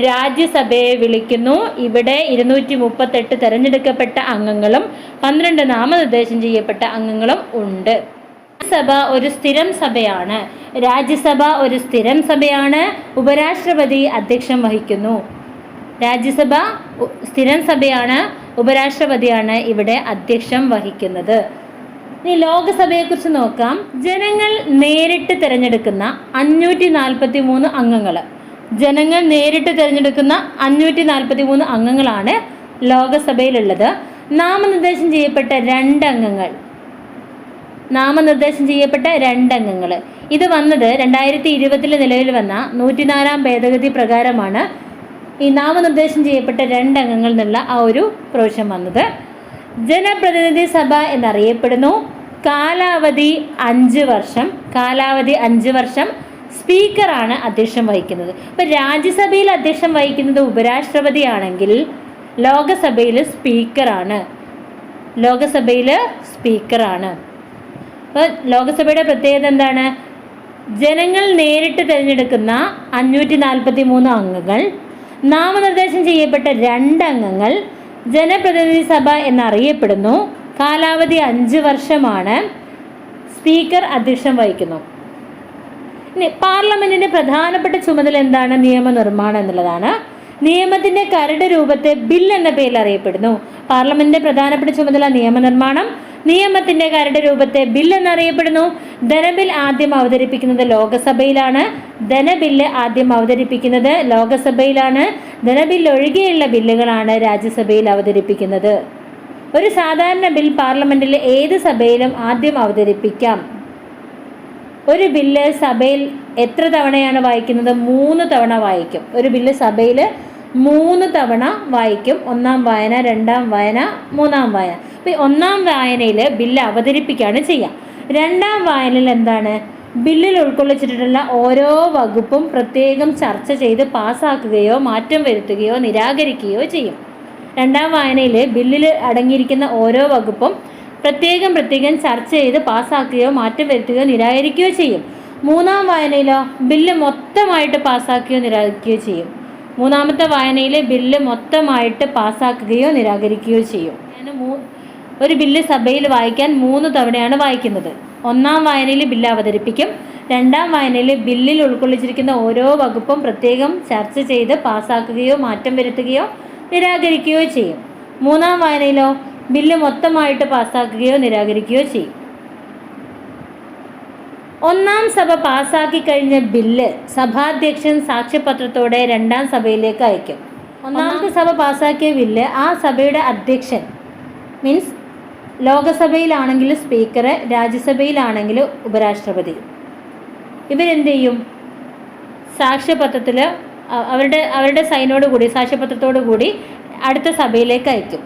രാജ്യസഭയെ വിളിക്കുന്നു. ഇവിടെ 238 തെരഞ്ഞെടുക്കപ്പെട്ട അംഗങ്ങളും 12 നാമനിർദ്ദേശം ചെയ്യപ്പെട്ട അംഗങ്ങളും ഉണ്ട്. സഭ ഒരു സ്ഥിരം സഭയാണ്. രാജ്യസഭ ഒരു സ്ഥിരം സഭയാണ്. ഉപരാഷ്ട്രപതി അധ്യക്ഷം വഹിക്കുന്നു. രാജ്യസഭ സ്ഥിരം സഭയാണ്, ഉപരാഷ്ട്രപതിയാണ് ഇവിടെ അധ്യക്ഷം വഹിക്കുന്നത്. ഇനി ലോകസഭയെക്കുറിച്ച് നോക്കാം. ജനങ്ങൾ നേരിട്ട് തിരഞ്ഞെടുക്കുന്ന 543 അംഗങ്ങൾ. ജനങ്ങൾ നേരിട്ട് തിരഞ്ഞെടുക്കുന്ന 543 അംഗങ്ങളാണ് ലോകസഭയിലുള്ളത്. നാമനിർദ്ദേശം ചെയ്യപ്പെട്ട 2 അംഗങ്ങൾ. ഇത് വന്നത് 2020 നിലവിൽ വന്ന 104-ാം ഭേദഗതി പ്രകാരമാണ് ഈ നാമനിർദ്ദേശം ചെയ്യപ്പെട്ട 2 അംഗങ്ങൾ എന്നുള്ള ആ ഒരു പ്രൊവിഷൻ വന്നത്. ജനപ്രതിനിധി സഭ എന്നറിയപ്പെടുന്നു. കാലാവധി 5 വർഷം. സ്പീക്കറാണ് അധ്യക്ഷം വഹിക്കുന്നത്. ഇപ്പം രാജ്യസഭയിൽ അധ്യക്ഷം വഹിക്കുന്നത് ഉപരാഷ്ട്രപതിയാണെങ്കിൽ ലോകസഭയിൽ സ്പീക്കറാണ്. അപ്പോൾ ലോകസഭയുടെ പ്രത്യേകത എന്താണ്? ജനങ്ങൾ നേരിട്ട് തിരഞ്ഞെടുക്കുന്ന 543 അംഗങ്ങൾ, നാമനിർദ്ദേശം ചെയ്യപ്പെട്ട 2 അംഗങ്ങൾ, ജനപ്രതിനിധി സഭ എന്നറിയപ്പെടുന്നു. കാലാവധി 5 വർഷമാണ്. സ്പീക്കർ അധ്യക്ഷം വഹിക്കുന്നു. ഇനി പാർലമെന്റിന്റെ പ്രധാനപ്പെട്ട ചുമതല എന്താണ്? നിയമനിർമ്മാണം എന്നുള്ളതാണ്. നിയമത്തിന്റെ കരട് രൂപത്തെ ബിൽ എന്ന പേരിൽ അറിയപ്പെടുന്നു. പാർലമെന്റിന്റെ പ്രധാനപ്പെട്ട ചുമതല നിയമനിർമ്മാണം. നിയമത്തിന്റെ കരട് രൂപത്തെ ബിൽ എന്നറിയപ്പെടുന്നു. ധനബിൽ ആദ്യം അവതരിപ്പിക്കുന്നത് ലോകസഭയിലാണ്. ധനബിൽ ഒഴികെയുള്ള ബില്ലുകളാണ് രാജ്യസഭയിൽ അവതരിപ്പിക്കുന്നത്. ഒരു സാധാരണ ബിൽ പാർലമെന്റിലെ ഏത് സഭയിലും ആദ്യം അവതരിപ്പിക്കാം. ഒരു ബില്ല് സഭയിൽ എത്ര തവണയാണ് വായിക്കുന്നത്? 3 തവണ വായിക്കും. ഒരു ബില്ല് സഭയിൽ 3 തവണ വായിക്കും. 1-ാം വായന, 2-ാം വായന, 3-ാം വായന. അപ്പോൾ 1-ാം വായനയിൽ ബില്ല് അവതരിപ്പിക്കുകയാണ് ചെയ്യുക. 2-ാം വായനയിൽ എന്താണ്? ബില്ലിൽ ഉൾക്കൊള്ളിച്ചിട്ടുള്ള ഓരോ വകുപ്പും പ്രത്യേകം ചർച്ച ചെയ്ത് പാസ്സാക്കുകയോ മാറ്റം വരുത്തുകയോ നിരാകരിക്കുകയോ ചെയ്യും. 2-ാം വായനയിൽ ബില്ലിൽ അടങ്ങിയിരിക്കുന്ന ഓരോ വകുപ്പും പ്രത്യേകം ചർച്ച ചെയ്ത് പാസ്സാക്കുകയോ മാറ്റം വരുത്തുകയോ നിരാകരിക്കുകയോ ചെയ്യും. 3-ാം വായനയിലോ ബില്ല് മൊത്തമായിട്ട് പാസ്സാക്കുകയോ നിരാകരിക്കുകയോ ചെയ്യും. 3-ാമത്തെ വായനയിൽ ബില്ല് മൊത്തമായിട്ട് പാസ്സാക്കുകയോ നിരാകരിക്കുകയോ ചെയ്യും. ഒരു ബില്ല് സഭയിൽ വായിക്കാൻ 3 തവണയാണ് വായിക്കുന്നത്. 1-ാം വായനയിൽ ബില്ല് അവതരിപ്പിക്കും. 2-ാം വായനയിൽ ബില്ലിൽ ഉൾക്കൊള്ളിച്ചിരിക്കുന്ന ഓരോ വകുപ്പും പ്രത്യേകം ചർച്ച ചെയ്ത് പാസ്സാക്കുകയോ മാറ്റം വരുത്തുകയോ നിരാകരിക്കുകയോ ചെയ്യും. 3-ാം വായനയിലോ ബില്ല് മൊത്തമായിട്ട് പാസ്സാക്കുകയോ നിരാകരിക്കുകയോ ചെയ്യും. 1-ാം സഭ പാസ്സാക്കി കഴിഞ്ഞ ബില്ല് സഭാധ്യക്ഷൻ സാക്ഷ്യപത്രത്തോടെ 2-ാം സഭയിലേക്ക് അയക്കും. 1-ാമത്തെ സഭ പാസ്സാക്കിയ ബില്ല് ആ സഭയുടെ അധ്യക്ഷൻ, മീൻസ് ലോകസഭയിലാണെങ്കിൽ സ്പീക്കർ, രാജ്യസഭയിലാണെങ്കിൽ ഉപരാഷ്ട്രപതി, ഇവരെന്ത് ചെയ്യും? സാക്ഷ്യപത്രത്തിൽ അവരുടെ സൈനോട് കൂടി, സാക്ഷ്യപത്രത്തോടു കൂടി അടുത്ത സഭയിലേക്ക് അയക്കും.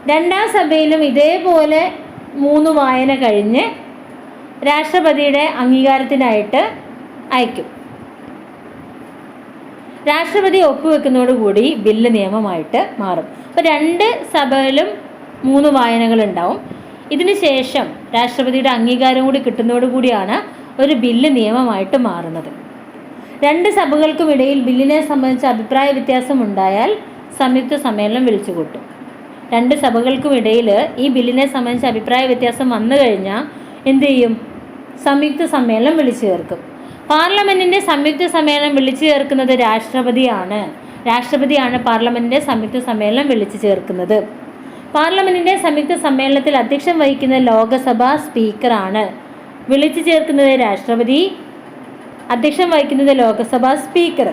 2-ാം സഭയിലും ഇതേപോലെ 3 വായന കഴിഞ്ഞ് രാഷ്ട്രപതിയുടെ അംഗീകാരത്തിനായിട്ട് അയക്കും. രാഷ്ട്രപതി ഒപ്പുവെക്കുന്നതോടുകൂടി ബില്ല് നിയമമായിട്ട് മാറും. അപ്പോൾ 2 സഭയിലും 3 വായനകൾ ഉണ്ടാവും. ഇതിന് ശേഷം രാഷ്ട്രപതിയുടെ അംഗീകാരം കൂടി കിട്ടുന്നതോടുകൂടിയാണ് ഒരു ബില്ല് നിയമമായിട്ട് മാറുന്നത്. 2 സഭകൾക്കും ഇടയിൽ ബില്ലിനെ സംബന്ധിച്ച് അഭിപ്രായ വ്യത്യാസം ഉണ്ടായാൽ സംയുക്ത സമ്മേളനം വിളിച്ചു കൂട്ടും. 2 സഭകൾക്കും ഇടയിൽ ഈ ബില്ലിനെ സംബന്ധിച്ച് അഭിപ്രായ വ്യത്യാസം വന്നു കഴിഞ്ഞാൽ എന്ത് ചെയ്യും? സംയുക്ത സമ്മേളനം വിളിച്ചു ചേർക്കും. പാർലമെൻറ്റിൻ്റെ സംയുക്ത സമ്മേളനം വിളിച്ചു ചേർക്കുന്നത് രാഷ്ട്രപതിയാണ് പാർലമെൻറ്റിൻ്റെ സംയുക്ത സമ്മേളനം വിളിച്ചു ചേർക്കുന്നത്. പാർലമെൻറ്റിൻ്റെ സംയുക്ത സമ്മേളനത്തിൽ അധ്യക്ഷം വഹിക്കുന്ന ലോകസഭാ സ്പീക്കറാണ്. വിളിച്ചു ചേർക്കുന്നത് രാഷ്ട്രപതി, അധ്യക്ഷം വഹിക്കുന്നത് ലോകസഭാ സ്പീക്കർ.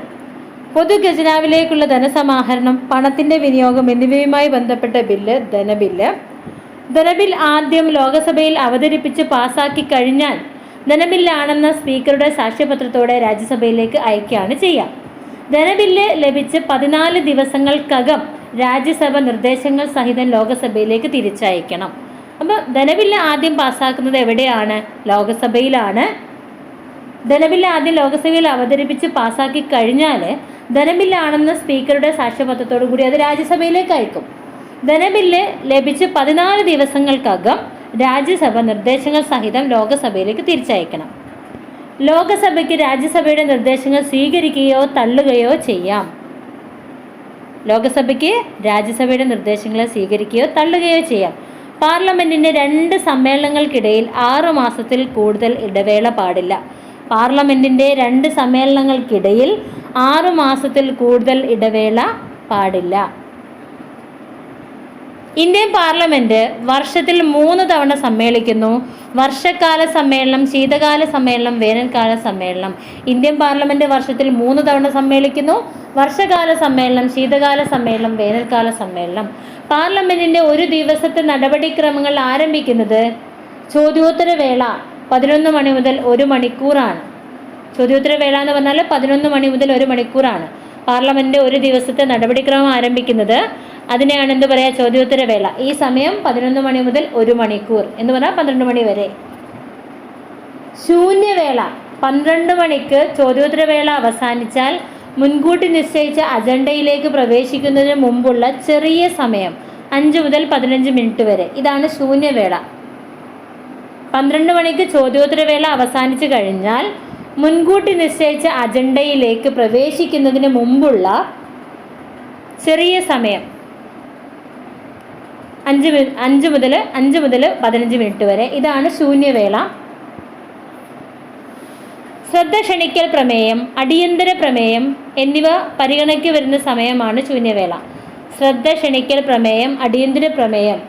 പൊതുഖജനാവിലേക്കുള്ള ധനസമാഹരണം, പണത്തിൻ്റെ വിനിയോഗം എന്നിവയുമായി ബന്ധപ്പെട്ട ബില്ല് ധനബിൽ ആദ്യം ലോകസഭയിൽ അവതരിപ്പിച്ച് പാസാക്കി കഴിഞ്ഞാൽ ധനബില്ലാണെന്ന സ്പീക്കറുടെ സാക്ഷ്യപത്രത്തോടെ രാജ്യസഭയിലേക്ക് അയക്കുകയാണ് ചെയ്യുക. ധനബില്ല് ലഭിച്ച് 14 ദിവസങ്ങൾക്കകം രാജ്യസഭ നിർദ്ദേശങ്ങൾ സഹിതം ലോകസഭയിലേക്ക് തിരിച്ചയക്കണം. അപ്പോൾ ധനബില്ല് ആദ്യം പാസ്സാക്കുന്നത് എവിടെയാണ്? ലോകസഭയിലാണ്. ധനബില്ല് ആദ്യം ലോകസഭയിൽ അവതരിപ്പിച്ച് പാസ്സാക്കി കഴിഞ്ഞാൽ ധനബില്ലാണെന്ന സ്പീക്കറുടെ സാക്ഷ്യപത്രത്തോടു കൂടി അത് രാജ്യസഭയിലേക്ക് അയക്കും. ധനബില്ല് ലഭിച്ച് 14 ദിവസങ്ങൾക്കകം രാജ്യസഭ നിർദ്ദേശങ്ങൾ സഹിതം ലോകസഭയിലേക്ക് തിരിച്ചയക്കണം. ലോകസഭയ്ക്ക് രാജ്യസഭയുടെ നിർദ്ദേശങ്ങൾ സ്വീകരിക്കുകയോ തള്ളുകയോ ചെയ്യാം. ലോകസഭയ്ക്ക് രാജ്യസഭയുടെ നിർദ്ദേശങ്ങളെ സ്വീകരിക്കുകയോ തള്ളുകയോ ചെയ്യാം. പാർലമെൻറ്റിൻ്റെ 2 സമ്മേളനങ്ങൾക്കിടയിൽ 6 മാസത്തിൽ കൂടുതൽ ഇടവേള പാടില്ല. പാർലമെൻറ്റിൻ്റെ 2 സമ്മേളനങ്ങൾക്കിടയിൽ 6 മാസത്തിൽ കൂടുതൽ ഇടവേള പാടില്ല. ഇന്ത്യൻ പാർലമെൻറ്റ് വർഷത്തിൽ 3 തവണ സമ്മേളിക്കുന്നു. വർഷകാല സമ്മേളനം, ശീതകാല സമ്മേളനം, വേനൽക്കാല സമ്മേളനം. ഇന്ത്യൻ പാർലമെൻറ്റ് വർഷത്തിൽ 3 തവണ സമ്മേളിക്കുന്നു. വർഷകാല സമ്മേളനം, ശീതകാല സമ്മേളനം, വേനൽക്കാല സമ്മേളനം. പാർലമെൻറ്റിൻ്റെ ഒരു ദിവസത്തെ നടപടിക്രമങ്ങൾ ആരംഭിക്കുന്നത് ചോദ്യോത്തരവേള 11 മണി മുതൽ 1 മണിക്കൂറാണ്. ചോദ്യോത്തരവേള എന്ന് പറഞ്ഞാൽ 11 മണി മുതൽ 1 മണിക്കൂറാണ് പാർലമെൻറ്റ് ഒരു ദിവസത്തെ നടപടിക്രമം ആരംഭിക്കുന്നത്. അതിനെയാണ് എന്ത് പറയുക? ചോദ്യോത്തരവേള. ഈ സമയം 11 മണി മുതൽ 1 മണിക്കൂർ എന്ന് പറഞ്ഞാൽ 12 മണി വരെ. ശൂന്യവേള 12 മണിക്ക് ചോദ്യോത്തരവേള അവസാനിച്ചാൽ മുൻകൂട്ടി നിശ്ചയിച്ച അജണ്ടയിലേക്ക് പ്രവേശിക്കുന്നതിന് മുമ്പുള്ള ചെറിയ സമയം 5 മുതൽ 15 മിനിറ്റ് വരെ. ഇതാണ് ശൂന്യവേള. 12 മണിക്ക് ചോദ്യോത്തരവേള അവസാനിച്ചു കഴിഞ്ഞാൽ മുൻകൂട്ടി നിശ്ചയിച്ച അജണ്ടയിലേക്ക് പ്രവേശിക്കുന്നതിന് മുമ്പുള്ള ചെറിയ സമയം 5 മുതൽ 15 മിനിറ്റ് വരെ. ഇതാണ് ശൂന്യവേള. ശ്രദ്ധ ക്ഷണിക്കൽ പ്രമേയം, അടിയന്തര പ്രമേയം എന്നിവ പരിഗണനയ്ക്ക് വരുന്ന സമയമാണ് ശൂന്യവേള. ശ്രദ്ധ ക്ഷണിക്കൽ പ്രമേയം, അടിയന്തര പ്രമേയം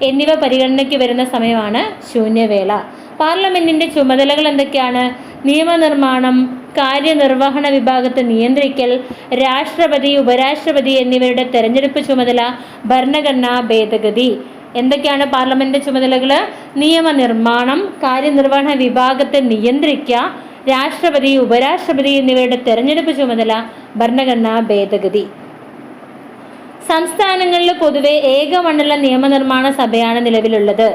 എന്നിവ പരിഗണനയ്ക്ക് വരുന്ന സമയമാണ് ശൂന്യവേള. പാർലമെൻറ്റിൻ്റെ ചുമതലകൾ എന്തൊക്കെയാണ്? നിയമനിർമ്മാണം, കാര്യനിർവഹണ വിഭാഗത്തെ നിയന്ത്രിക്കൽ, രാഷ്ട്രപതി, ഉപരാഷ്ട്രപതി എന്നിവരുടെ തെരഞ്ഞെടുപ്പ് ചുമതല, ഭരണഘടനാ ഭേദഗതി. എന്തൊക്കെയാണ് പാർലമെന്റ് ചുമതലകൾ? നിയമനിർമ്മാണം, കാര്യനിർവഹണ വിഭാഗത്തെ നിയന്ത്രിക്കുക, രാഷ്ട്രപതി, ഉപരാഷ്ട്രപതി എന്നിവയുടെ തെരഞ്ഞെടുപ്പ് ചുമതല, ഭരണഘടനാ ഭേദഗതി. സംസ്ഥാനങ്ങളിൽ പൊതുവെ ഏകമണ്ഡല നിയമനിർമ്മാണ സഭയാണ് നിലവിലുള്ളത്.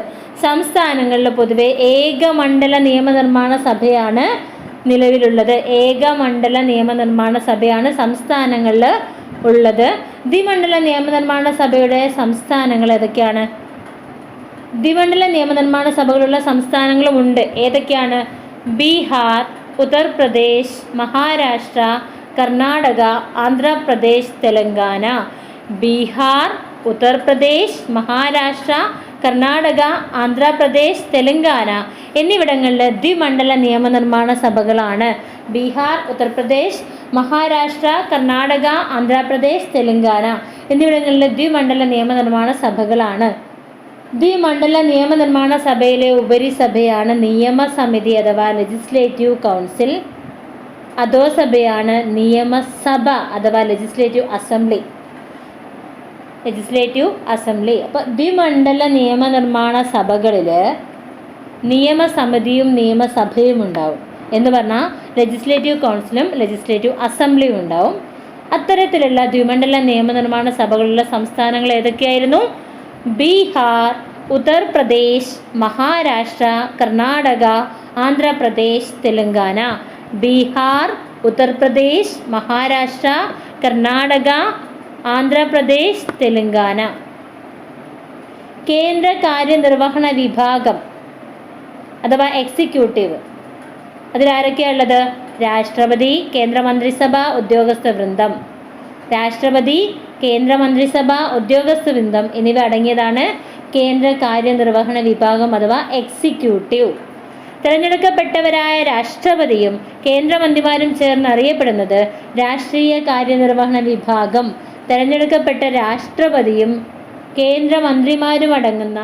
സംസ്ഥാനങ്ങളിൽ പൊതുവെ ഏകമണ്ഡല നിയമനിർമ്മാണ സഭയാണ് നിലവിലുള്ളത്. ഏകമണ്ഡല നിയമനിർമ്മാണ സഭയാണ് സംസ്ഥാനങ്ങളിൽ ഉള്ളത്. ദ്വിമണ്ഡല നിയമനിർമ്മാണ സഭയുടെ സംസ്ഥാനങ്ങൾ ഏതൊക്കെയാണ്? ദ്വിമണ്ഡല നിയമനിർമ്മാണ സഭകളുള്ള സംസ്ഥാനങ്ങളും ഉണ്ട്. ഏതൊക്കെയാണ്? ബീഹാർ, ഉത്തർപ്രദേശ്, മഹാരാഷ്ട്ര, കർണാടക, ആന്ധ്രാപ്രദേശ്, തെലങ്കാന. ബീഹാർ, ഉത്തർപ്രദേശ്, മഹാരാഷ്ട്ര, കർണാടക, ആന്ധ്രാപ്രദേശ്, തെലങ്കാന എന്നിവിടങ്ങളിൽ ദ്വിമണ്ഡല നിയമനിർമ്മാണ സഭകളാണ്. ബീഹാർ, ഉത്തർപ്രദേശ്, മഹാരാഷ്ട്ര, കർണാടക, ആന്ധ്രാപ്രദേശ്, തെലങ്കാന എന്നിവിടങ്ങളിലെ ദ്വിമണ്ഡല നിയമനിർമ്മാണ സഭകളാണ്. ദ്വിമണ്ഡല നിയമനിർമ്മാണ സഭയിലെ ഉപരിസഭയാണ് നിയമസമിതി അഥവാ ലെജിസ്ലേറ്റീവ് കൗൺസിൽ. അധോസഭയാണ് നിയമസഭ അഥവാ ലെജിസ്ലേറ്റീവ് അസംബ്ലി. അപ്പോൾ ദ്വിമണ്ഡല നിയമനിർമ്മാണ സഭകളിൽ നിയമസമിതിയും നിയമസഭയും ഉണ്ടാവും. എന്ന് പറഞ്ഞാൽ ലെജിസ്ലേറ്റീവ് കൗൺസിലും ലെജിസ്ലേറ്റീവ് അസംബ്ലിയും ഉണ്ടാവും. അത്തരത്തിലുള്ള ദ്വിമണ്ഡല നിയമനിർമ്മാണ സഭകളുള്ള സംസ്ഥാനങ്ങൾ ഏതൊക്കെയായിരുന്നു? ബീഹാർ, ഉത്തർപ്രദേശ്, മഹാരാഷ്ട്ര, കർണാടക, ആന്ധ്രാപ്രദേശ്, തെലങ്കാന. ബീഹാർ, ഉത്തർപ്രദേശ്, മഹാരാഷ്ട്ര, കർണാടക, ആന്ധ്രാപ്രദേശ്, തെലങ്കാന. കേന്ദ്ര കാര്യനിർവഹണ വിഭാഗം അഥവാ എക്സിക്യൂട്ടീവ്, അതിലാരൊക്കെയുള്ളത്? രാഷ്ട്രപതി, കേന്ദ്രമന്ത്രിസഭ, ഉദ്യോഗസ്ഥ വൃന്ദം. രാഷ്ട്രപതി, കേന്ദ്രമന്ത്രിസഭ, ഉദ്യോഗസ്ഥ വൃന്ദം എന്നിവ അടങ്ങിയതാണ് കേന്ദ്ര കാര്യനിർവഹണ വിഭാഗം അഥവാ എക്സിക്യൂട്ടീവ്. തിരഞ്ഞെടുക്കപ്പെട്ടവരായ രാഷ്ട്രപതിയും കേന്ദ്രമന്ത്രിമാരും ചേർന്ന് അറിയപ്പെടുന്നത് രാഷ്ട്രീയ കാര്യനിർവഹണ വിഭാഗം. തിരഞ്ഞെടുക്കപ്പെട്ട രാഷ്ട്രപതിയും കേന്ദ്രമന്ത്രിമാരും അടങ്ങുന്ന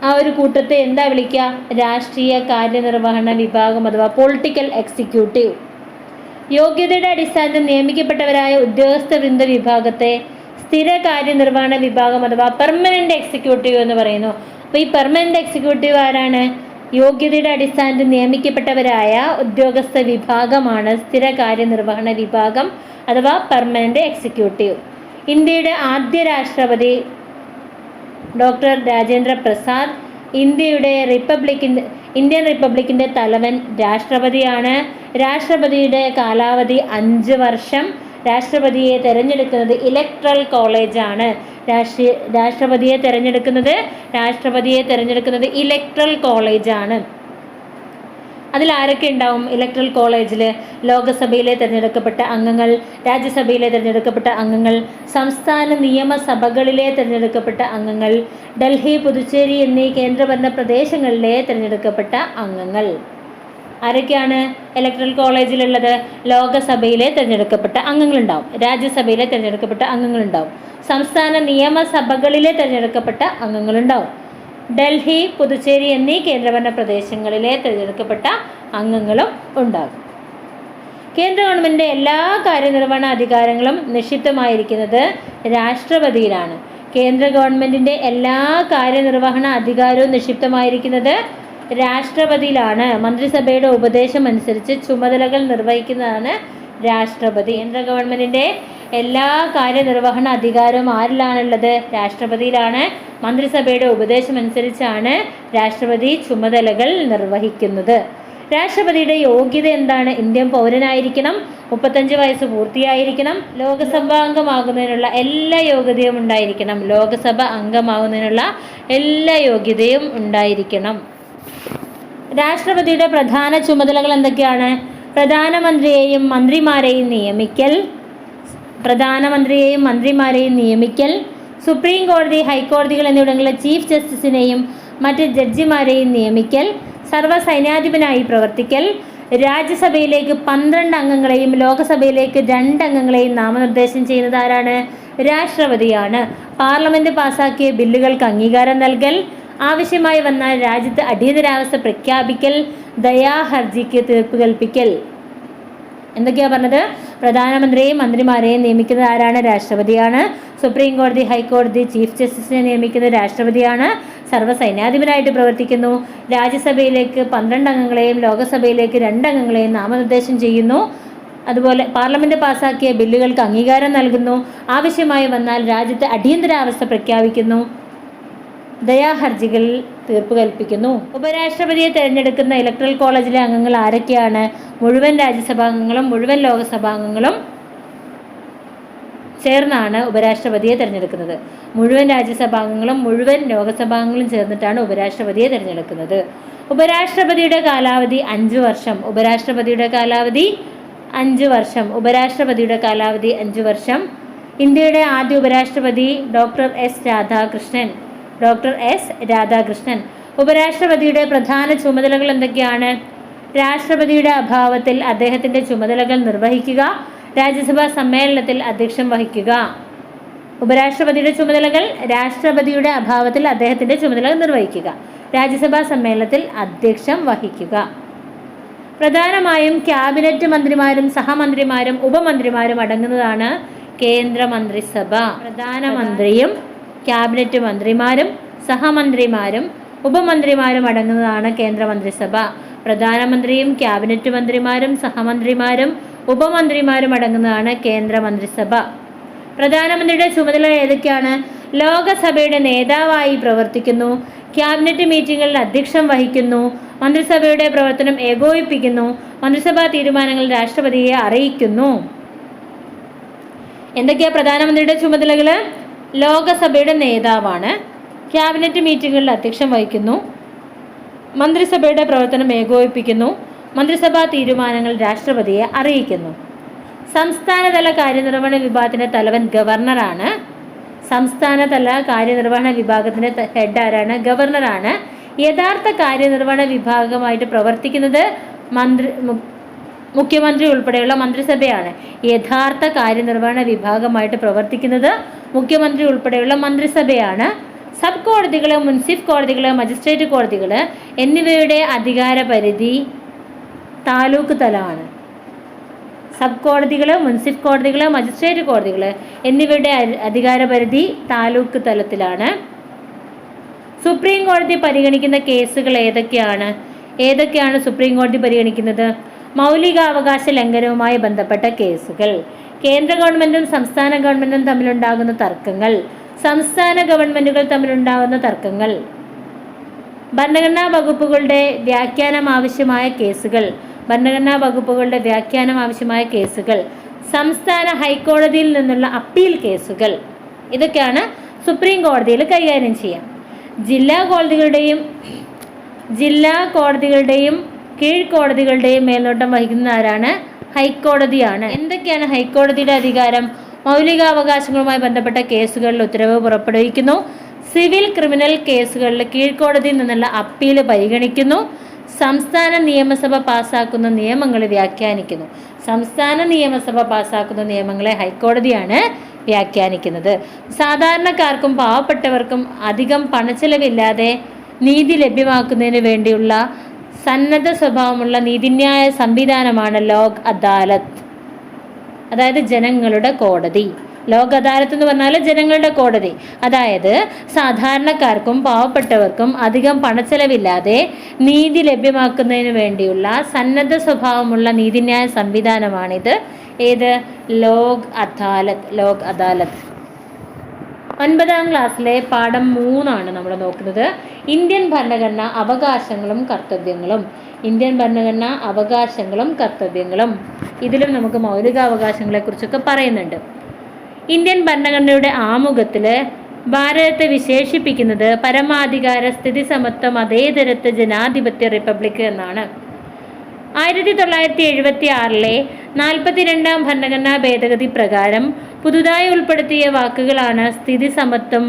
ആ ഒരു കൂട്ടത്തെ എന്താ വിളിക്കുക? രാഷ്ട്രീയ കാര്യനിർവഹണ വിഭാഗം അഥവാ പൊളിറ്റിക്കൽ എക്സിക്യൂട്ടീവ്. യോഗ്യതയുടെ അടിസ്ഥാനത്തിൽ നിയമിക്കപ്പെട്ടവരായ ഉദ്യോഗസ്ഥ വൃന്ദ വിഭാഗത്തെ സ്ഥിര കാര്യനിർവഹണ വിഭാഗം അഥവാ പെർമനന്റ് എക്സിക്യൂട്ടീവ് എന്ന് പറയുന്നു. അപ്പോൾ ഈ പെർമനന്റ് എക്സിക്യൂട്ടീവ് ആരാണ്? യോഗ്യതയുടെ അടിസ്ഥാനത്തിൽ നിയമിക്കപ്പെട്ടവരായ ഉദ്യോഗസ്ഥ വിഭാഗമാണ് സ്ഥിര കാര്യനിർവഹണ വിഭാഗം അഥവാ പെർമനന്റ് എക്സിക്യൂട്ടീവ്. ഇന്ത്യയുടെ ആദ്യ രാഷ്ട്രപതി ഡോക്ടർ രാജേന്ദ്ര പ്രസാദ്. ഇന്ത്യൻ റിപ്പബ്ലിക്കിൻ്റെ തലവൻ രാഷ്ട്രപതിയാണ്. രാഷ്ട്രപതിയുടെ കാലാവധി 5 വർഷം. രാഷ്ട്രപതിയെ തിരഞ്ഞെടുക്കുന്നത് ഇലക്ട്രൽ കോളേജാണ്. രാഷ്ട്രപതിയെ തിരഞ്ഞെടുക്കുന്നത് ഇലക്ട്രൽ കോളേജാണ്. അതിൽ ആരൊക്കെ ഉണ്ടാവും? ഇലക്ട്രൽ കോളേജിൽ ലോകസഭയിലെ തിരഞ്ഞെടുക്കപ്പെട്ട അംഗങ്ങൾ, രാജ്യസഭയിലെ തിരഞ്ഞെടുക്കപ്പെട്ട അംഗങ്ങൾ, സംസ്ഥാന നിയമസഭകളിലെ തിരഞ്ഞെടുക്കപ്പെട്ട അംഗങ്ങൾ, ഡൽഹി, പുതുച്ചേരി എന്നീ കേന്ദ്രഭരണ പ്രദേശങ്ങളിലെ തിരഞ്ഞെടുക്കപ്പെട്ട അംഗങ്ങൾ. ആരൊക്കെയാണ് ഇലക്ട്രൽ കോളേജിലുള്ളത്? ലോകസഭയിലെ തിരഞ്ഞെടുക്കപ്പെട്ട അംഗങ്ങളുണ്ടാവും, രാജ്യസഭയിലെ തിരഞ്ഞെടുക്കപ്പെട്ട അംഗങ്ങളുണ്ടാവും, സംസ്ഥാന നിയമസഭകളിലെ തിരഞ്ഞെടുക്കപ്പെട്ട അംഗങ്ങളുണ്ടാവും, ഡൽഹി, പുതുച്ചേരി എന്നീ കേന്ദ്രഭരണ പ്രദേശങ്ങളിലെ തിരഞ്ഞെടുക്കപ്പെട്ട അംഗങ്ങളും ഉണ്ടാകും. കേന്ദ്ര ഗവൺമെൻറ്റിൻ്റെ എല്ലാ കാര്യനിർവഹണ അധികാരങ്ങളും നിക്ഷിപ്തമായിരിക്കുന്നത് രാഷ്ട്രപതിയിലാണ്. കേന്ദ്ര ഗവൺമെൻറ്റിൻ്റെ എല്ലാ കാര്യനിർവഹണ അധികാരവും നിക്ഷിപ്തമായിരിക്കുന്നത് രാഷ്ട്രപതിയിലാണ്. മന്ത്രിസഭയുടെ ഉപദേശം അനുസരിച്ച് ചുമതലകൾ നിർവഹിക്കുന്നതാണ് രാഷ്ട്രപതി. കേന്ദ്ര ഗവൺമെൻറ്റിൻ്റെ എല്ലാ കാര്യനിർവഹണ അധികാരവും ആരിലാണുള്ളത്? രാഷ്ട്രപതിയിലാണ്. മന്ത്രിസഭയുടെ ഉപദേശം അനുസരിച്ചാണ് രാഷ്ട്രപതി ചുമതലകൾ നിർവഹിക്കുന്നത്. രാഷ്ട്രപതിയുടെ യോഗ്യത എന്താണ്? ഇന്ത്യൻ പൗരനായിരിക്കണം, 35 വയസ്സ് പൂർത്തിയായിരിക്കണം, ലോകസഭാ അംഗമാകുന്നതിനുള്ള എല്ലാ യോഗ്യതയും ഉണ്ടായിരിക്കണം. രാഷ്ട്രപതിയുടെ പ്രധാന ചുമതലകൾ എന്തൊക്കെയാണ്? പ്രധാനമന്ത്രിയെയും മന്ത്രിമാരെയും നിയമിക്കൽ, സുപ്രീം കോടതി, ഹൈക്കോടതികൾ എന്നിവിടങ്ങളിലെ ചീഫ് ജസ്റ്റിസിനെയും മറ്റ് ജഡ്ജിമാരെയും നിയമിക്കൽ, സർവ്വസൈന്യാധിപനായി പ്രവർത്തിക്കൽ, രാജ്യസഭയിലേക്ക് 12 അംഗങ്ങളെയും ലോകസഭയിലേക്ക് 2 അംഗങ്ങളെയും നാമനിർദ്ദേശം ചെയ്യുന്നത് ആരാണ്? രാഷ്ട്രപതിയാണ്. പാർലമെന്റ് പാസാക്കിയ ബില്ലുകൾക്ക് അംഗീകാരം നൽകൽ, ആവശ്യമായി വന്നാൽ രാജ്യത്ത് അടിയന്തരാവസ്ഥ പ്രഖ്യാപിക്കൽ, ദയാഹർജിക്ക് തീർപ്പ് കൽപ്പിക്കൽ. എന്തൊക്കെയാ പറഞ്ഞത്? പ്രധാനമന്ത്രിയെയും മന്ത്രിമാരെയും നിയമിക്കുന്നത് ആരാണ്? രാഷ്ട്രപതിയാണ്. സുപ്രീം കോടതി, ഹൈക്കോടതി, ചീഫ് ജസ്റ്റിസിനെ നിയമിക്കുന്നത് രാഷ്ട്രപതിയാണ്. സർവ്വസൈന്യാധിപനായിട്ട് പ്രവർത്തിക്കുന്നു. രാജ്യസഭയിലേക്ക് 12 അംഗങ്ങളെയും ലോകസഭയിലേക്ക് 2 അംഗങ്ങളെയും നാമനിർദ്ദേശം ചെയ്യുന്നു. അതുപോലെ പാർലമെന്റ് പാസാക്കിയ ബില്ലുകൾക്ക് അംഗീകാരം നൽകുന്നു. ആവശ്യമായി വന്നാൽ രാജ്യത്ത് അടിയന്തരാവസ്ഥ പ്രഖ്യാപിക്കുന്നു. ദയാഹർജികളിൽ തീർപ്പ് കൽപ്പിക്കുന്നു. ഉപരാഷ്ട്രപതിയെ തിരഞ്ഞെടുക്കുന്ന ഇലക്ട്രൽ കോളേജിലെ അംഗങ്ങൾ ആരൊക്കെയാണ്? മുഴുവൻ രാജ്യസഭാംഗങ്ങളും മുഴുവൻ ലോകസഭാംഗങ്ങളും ചേർന്നാണ് ഉപരാഷ്ട്രപതിയെ തിരഞ്ഞെടുക്കുന്നത്. മുഴുവൻ രാജ്യസഭാംഗങ്ങളും മുഴുവൻ ലോകസഭാംഗങ്ങളും ചേർന്നിട്ടാണ് ഉപരാഷ്ട്രപതിയെ തിരഞ്ഞെടുക്കുന്നത്. ഉപരാഷ്ട്രപതിയുടെ കാലാവധി 5 വർഷം. ഉപരാഷ്ട്രപതിയുടെ കാലാവധി 5 വർഷം. ഉപരാഷ്ട്രപതിയുടെ കാലാവധി 5 വർഷം. ഇന്ത്യയുടെ ആദ്യ ഉപരാഷ്ട്രപതി doctor S Radhakrishnan. Doctor S Radhakrishnan. ഉപരാഷ്ട്രപതിയുടെ പ്രധാന ചുമതലകൾ എന്തൊക്കെയാണ്? രാഷ്ട്രപതിയുടെ അഭാവത്തിൽ അദ്ദേഹത്തിന്റെ ചുമതലകൾ നിർവഹിക്കുക. രാജ്യസഭാ സമ്മേളനത്തിൽ അധ്യക്ഷം വഹിക്കുക. ഉപരാഷ്ട്രപതിയുടെ ചുമതലകൾ: രാഷ്ട്രപതിയുടെ അഭാവത്തിൽ അദ്ദേഹത്തിന്റെ ചുമതലകൾ നിർവഹിക്കുക. രാജ്യസഭാ സമ്മേളനത്തിൽ അധ്യക്ഷം വഹിക്കുക. പ്രധാനമായും ക്യാബിനറ്റ് മന്ത്രിമാരും സഹമന്ത്രിമാരും ഉപമന്ത്രിമാരും അടങ്ങുന്നതാണ് കേന്ദ്രമന്ത്രിസഭ. പ്രധാനമന്ത്രിയും ക്യാബിനറ്റ് മന്ത്രിമാരും സഹമന്ത്രിമാരും ഉപമന്ത്രിമാരും അടങ്ങുന്നതാണ് കേന്ദ്രമന്ത്രിസഭ. പ്രധാനമന്ത്രിയും ക്യാബിനറ്റ് മന്ത്രിമാരും സഹമന്ത്രിമാരും ഉപമന്ത്രിമാരും അടങ്ങുന്നതാണ് കേന്ദ്രമന്ത്രിസഭ. പ്രധാനമന്ത്രിയുടെ ചുമതല ഏതൊക്കെയാണ്? ലോകസഭയുടെ നേതാവായി പ്രവർത്തിക്കുന്നു. ക്യാബിനറ്റ് മീറ്റിംഗുകളിൽ അധ്യക്ഷം വഹിക്കുന്നു. മന്ത്രിസഭയുടെ പ്രവർത്തനം ഏകോപിപ്പിക്കുന്നു. മന്ത്രിസഭാ തീരുമാനങ്ങൾ രാഷ്ട്രപതിയെ അറിയിക്കുന്നു. എന്തൊക്കെയാ പ്രധാനമന്ത്രിയുടെ ചുമതലകൾ? ലോകസഭയുടെ നേതാവാണ്. ക്യാബിനറ്റ് മീറ്റിംഗുകളിൽ അധ്യക്ഷം വഹിക്കുന്നു. മന്ത്രിസഭയുടെ പ്രവർത്തനം ഏകോപിപ്പിക്കുന്നു. മന്ത്രിസഭാ തീരുമാനങ്ങൾ രാഷ്ട്രപതിയെ അറിയിക്കുന്നു. സംസ്ഥാനതല കാര്യനിർവഹണ വിഭാഗത്തിന്റെ തലവൻ ഗവർണറാണ്. സംസ്ഥാനതല കാര്യനിർവഹണ വിഭാഗത്തിന്റെ ഹെഡ് ആരാണ്? ഗവർണറാണ്. യഥാർത്ഥ കാര്യനിർവഹണ വിഭാഗമായിട്ട് പ്രവർത്തിക്കുന്നത് മുഖ്യമന്ത്രി ഉൾപ്പെടെയുള്ള മന്ത്രിസഭയാണ്. യഥാർത്ഥ കാര്യനിർവഹണ വിഭാഗമായിട്ട് പ്രവർത്തിക്കുന്നത് മുഖ്യമന്ത്രി ഉൾപ്പെടെയുള്ള മന്ത്രിസഭയാണ്. സബ് കോടതികൾ, മുൻസിഫ് കോടതികൾ, മജിസ്ട്രേറ്റ് കോടതികൾ എന്നിവയുടെ അധികാര പരിധി താലൂക്ക് തലമാണ്. സബ് കോടതികൾ, മുൻസിഫ് കോടതികൾ, മജിസ്ട്രേറ്റ് കോടതികൾ എന്നിവയുടെ അധികാര പരിധി താലൂക്ക് തലത്തിലാണ്. സുപ്രീം കോടതി പരിഗണിക്കുന്ന കേസുകൾ ഏതൊക്കെയാണ് സുപ്രീം കോടതി പരിഗണിക്കുന്നത്? മൗലികാവകാശ ലംഘനവുമായി ബന്ധപ്പെട്ട കേസുകൾ, കേന്ദ്ര ഗവൺമെന്റും സംസ്ഥാന ഗവൺമെന്റും തമ്മിലുണ്ടാകുന്ന തർക്കങ്ങൾ, സംസ്ഥാന ഗവൺമെന്റുകൾ തമ്മിലുണ്ടാകുന്ന തർക്കങ്ങൾ, ഭരണഘടനാ വകുപ്പുകളുടെ വ്യാഖ്യാനം ആവശ്യമായ കേസുകൾ, സംസ്ഥാന ഹൈക്കോടതിയിൽ നിന്നുള്ള അപ്പീൽ കേസുകൾ, ഇതൊക്കെയാണ് സുപ്രീം കോടതിയിൽ കൈകാര്യം ചെയ്യാം. ജില്ലാ കോടതികളുടെയും കീഴ്ക്കോടതികളുടെയും മേൽനോട്ടം വഹിക്കുന്ന ആരാണ്? ഹൈക്കോടതിയാണ്. എന്തൊക്കെയാണ് ഹൈക്കോടതിയുടെ അധികാരം? മൗലികാവകാശങ്ങളുമായി ബന്ധപ്പെട്ട കേസുകളിൽ ഉത്തരവ് പുറപ്പെടുവിക്കുന്നു. സിവിൽ ക്രിമിനൽ കേസുകളിൽ കീഴ്ക്കോടതിയിൽ നിന്നുള്ള അപ്പീൽ പരിഗണിക്കുന്നു. സംസ്ഥാന നിയമസഭ പാസാക്കുന്ന നിയമങ്ങൾ വ്യാഖ്യാനിക്കുന്നു. സംസ്ഥാന നിയമസഭ പാസാക്കുന്ന നിയമങ്ങളെ ഹൈക്കോടതിയാണ് വ്യാഖ്യാനിക്കുന്നത്. സാധാരണക്കാർക്കും പാവപ്പെട്ടവർക്കും അധികം പണച്ചെലവില്ലാതെ നീതി ലഭ്യമാക്കുന്നതിന് വേണ്ടിയുള്ള സന്നദ്ധ സ്വഭാവമുള്ള നീതിന്യായ സംവിധാനമാണ് ലോക് അദാലത്ത്, അതായത് ജനങ്ങളുടെ കോടതി. ലോക് അദാലത്ത് എന്ന് പറഞ്ഞാൽ ജനങ്ങളുടെ കോടതി. അതായത് സാധാരണക്കാർക്കും പാവപ്പെട്ടവർക്കും അധികം പണച്ചെലവില്ലാതെ നീതി ലഭ്യമാക്കുന്നതിന് വേണ്ടിയുള്ള സന്നദ്ധ സ്വഭാവമുള്ള നീതിന്യായ സംവിധാനമാണിത്. ഏത്? ലോക് അദാലത്ത്. 9ാം ക്ലാസ്സിലെ പാഠം 3 നമ്മൾ നോക്കുന്നത്. ഇന്ത്യൻ ഭരണഘടന അവകാശങ്ങളും കർത്തവ്യങ്ങളും. ഇതിലും നമുക്ക് മൗലികാവകാശങ്ങളെ കുറിച്ചൊക്കെ പറയുന്നുണ്ട്. ഇന്ത്യൻ ഭരണഘടനയുടെ ആമുഖത്തിൽ ഭാരതത്തെ വിശേഷിപ്പിക്കുന്നത് പരമാധികാര, സ്ഥിതി സമത്വ, മതേതരത്വ, ജനാധിപത്യ റിപ്പബ്ലിക് എന്നാണ്. 1976 42ാം ഭരണഘടനാ ഭേദഗതി പ്രകാരം പുതുതായി ഉൾപ്പെടുത്തിയ വാക്കുകളാണ് സ്ഥിതി സമത്വം,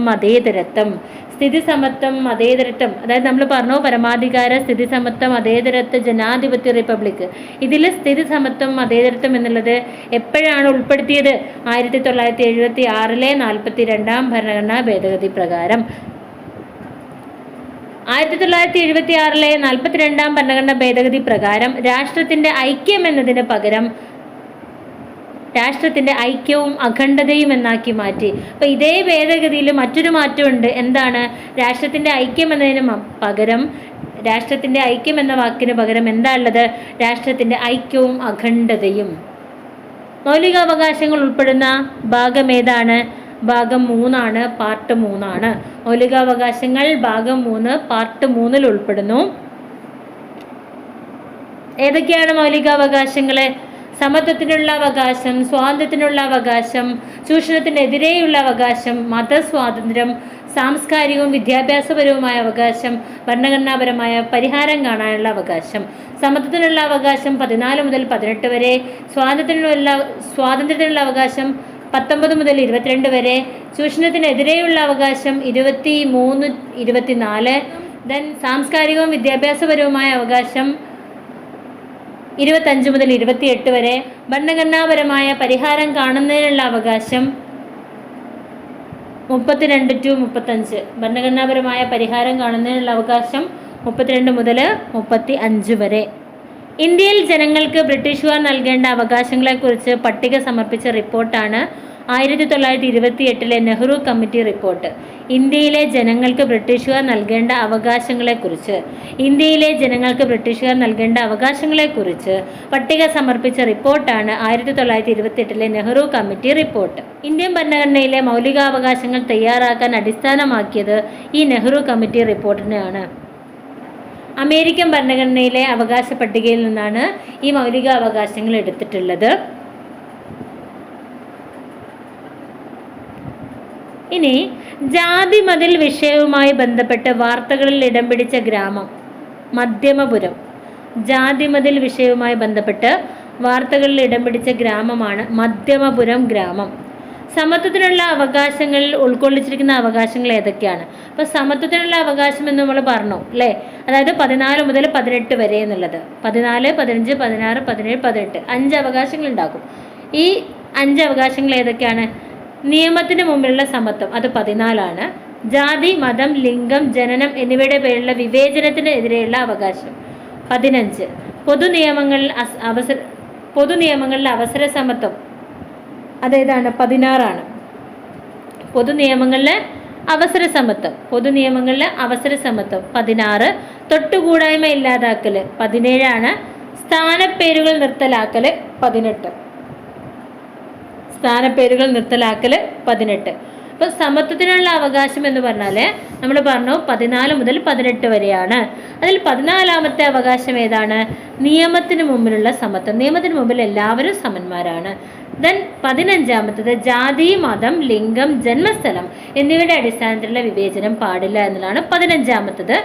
മതേതരത്വം. അതായത് നമ്മൾ പറഞ്ഞു പരമാധികാര, സ്ഥിതി സമത്വം, മതേതരത്വ, ജനാധിപത്യ റിപ്പബ്ലിക്. ഇതിൽ സ്ഥിതി സമത്വം, മതേതരത്വം എന്നുള്ളത് എപ്പോഴാണ് ഉൾപ്പെടുത്തിയത്? 1976 42ാം ഭരണഘടനാ ഭേദഗതി പ്രകാരം. 1976 42ാം ഭരണഘടനാ ഭേദഗതി പ്രകാരം രാഷ്ട്രത്തിന്റെ ഐക്യം എന്നതിന് പകരം രാഷ്ട്രത്തിന്റെ ഐക്യവും അഖണ്ഡതയും എന്നാക്കി മാറ്റി. അപ്പൊ ഇതേ ഭേദഗതിയിൽ മറ്റൊരു മാറ്റമുണ്ട്. എന്താണ്? രാഷ്ട്രത്തിന്റെ ഐക്യം എന്നതിന് പകരം, രാഷ്ട്രത്തിന്റെ ഐക്യം എന്ന വാക്കിന് പകരം എന്താ ഉള്ളത്? രാഷ്ട്രത്തിന്റെ ഐക്യവും അഖണ്ഡതയും. മൗലികാവകാശങ്ങൾ ഉൾപ്പെടുന്ന ഭാഗം ഏതാണ്? ഭാഗം 3 പാർട്ട് 3. മൗലികാവകാശങ്ങൾ ഭാഗം 3 പാർട്ട് 3 ഉൾപ്പെടുന്നു. ഏതൊക്കെയാണ് മൗലികാവകാശങ്ങള്? സമത്വത്തിനുള്ള അവകാശം, സ്വാതന്ത്ര്യത്തിനുള്ള അവകാശം, ചൂഷണത്തിനെതിരെയുള്ള അവകാശം, മതസ്വാതന്ത്ര്യം, സാംസ്കാരികവും വിദ്യാഭ്യാസപരവുമായ അവകാശം, ഭരണഘടനാപരമായ പരിഹാരം കാണാനുള്ള അവകാശം. സമത്വത്തിനുള്ള അവകാശം 14 മുതൽ 18 വരെ, സ്വാതന്ത്ര്യത്തിനുള്ള അവകാശം 19 മുതൽ 22 വരെ, ചൂഷണത്തിനെതിരെയുള്ള അവകാശം 23, 24. ദെൻ സാംസ്കാരികവും വിദ്യാഭ്യാസപരവുമായ അവകാശം 25 മുതൽ 28 വരെ, ഭരണഘടനാപരമായ പരിഹാരം കാണുന്നതിനുള്ള അവകാശം 32 to 35. ഭരണഘടനാപരമായ പരിഹാരം കാണുന്നതിനുള്ള അവകാശം 32 മുതൽ 35 വരെ. ഇന്ത്യയിൽ ജനങ്ങൾക്ക് ബ്രിട്ടീഷുകാർ നൽകേണ്ട അവകാശങ്ങളെക്കുറിച്ച് പട്ടിക സമർപ്പിച്ച റിപ്പോർട്ടാണ് 1928 നെഹ്റു കമ്മിറ്റി റിപ്പോർട്ട്. ഇന്ത്യയിലെ ജനങ്ങൾക്ക് ബ്രിട്ടീഷുകാർ നൽകേണ്ട അവകാശങ്ങളെക്കുറിച്ച് പട്ടിക സമർപ്പിച്ച റിപ്പോർട്ടാണ് 1928 നെഹ്റു കമ്മിറ്റി റിപ്പോർട്ട്. ഇന്ത്യൻ ഭരണഘടനയിലെ മൗലികാവകാശങ്ങൾ തയ്യാറാക്കാൻ അടിസ്ഥാനമാക്കിയത് ഈ നെഹ്റു കമ്മിറ്റി റിപ്പോർട്ടിനെയാണ്. അമേരിക്കൻ ഭരണഘടനയിലെ അവകാശ പട്ടികയിൽ നിന്നാണ് ഈ മൗലികാവകാശങ്ങൾ എടുത്തിട്ടുള്ളത്. ഇനി ജാതി മതിൽ വിഷയവുമായി ബന്ധപ്പെട്ട് വാർത്തകളിൽ ഇടം പിടിച്ച ഗ്രാമം മധ്യമപുരം. ജാതി മതിൽ വിഷയവുമായി ബന്ധപ്പെട്ട് വാർത്തകളിൽ ഇടം പിടിച്ച ഗ്രാമമാണ് മധ്യമപുരം ഗ്രാമം. സമത്വത്തിനുള്ള അവകാശങ്ങളിൽ ഉൾക്കൊള്ളിച്ചിരിക്കുന്ന അവകാശങ്ങൾ ഏതൊക്കെയാണ്? അപ്പോൾ സമത്വത്തിനുള്ള അവകാശം എന്ന് നമ്മൾ പറഞ്ഞു അല്ലേ? അതായത് 14 മുതൽ 18 വരെ എന്നുള്ളത്. 14, 15, 16, 17, 18 5 അവകാശങ്ങൾ ഉണ്ടാക്കും. ഈ 5 അവകാശങ്ങൾ ഏതൊക്കെയാണ്? നിയമത്തിന് മുമ്പിലുള്ള സമത്വം, അത് 14. ജാതി, മതം, ലിംഗം, ജനനം എന്നിവയുടെ പേരിലുള്ള വിവേചനത്തിനെതിരെയുള്ള അവകാശം 15. പൊതുനിയമങ്ങളിൽ അവസര സമത്വം, അതേതാണ്? 16. പൊതുനിയമങ്ങളിലെ അവസര സമത്വം 16. തൊട്ടുകൂടായ്മ ഇല്ലാതാക്കൽ 17. സ്ഥാനപ്പേരുകൾ നിർത്തലാക്കൽ 18. സ്ഥാനപ്പേരുകൾ നിർത്തലാക്കൽ 18. അപ്പോൾ സമത്വത്തിനുള്ള അവകാശം എന്ന് പറഞ്ഞാൽ നമ്മൾ പറഞ്ഞു 14 മുതൽ 18 വരെയാണ്. അതിൽ 14ാമത്തെ അവകാശം ഏതാണ്? നിയമത്തിന് മുമ്പിലുള്ള സമത്വം. നിയമത്തിന് മുമ്പിൽ എല്ലാവരും സമന്മാരാണ്. ദെൻ 15ാമത്തത് ജാതി, മതം, ലിംഗം, ജന്മസ്ഥലം എന്നിവയുടെ അടിസ്ഥാനത്തിലുള്ള വിവേചനം പാടില്ല എന്നുള്ളതാണ് 15ാമത്തത്.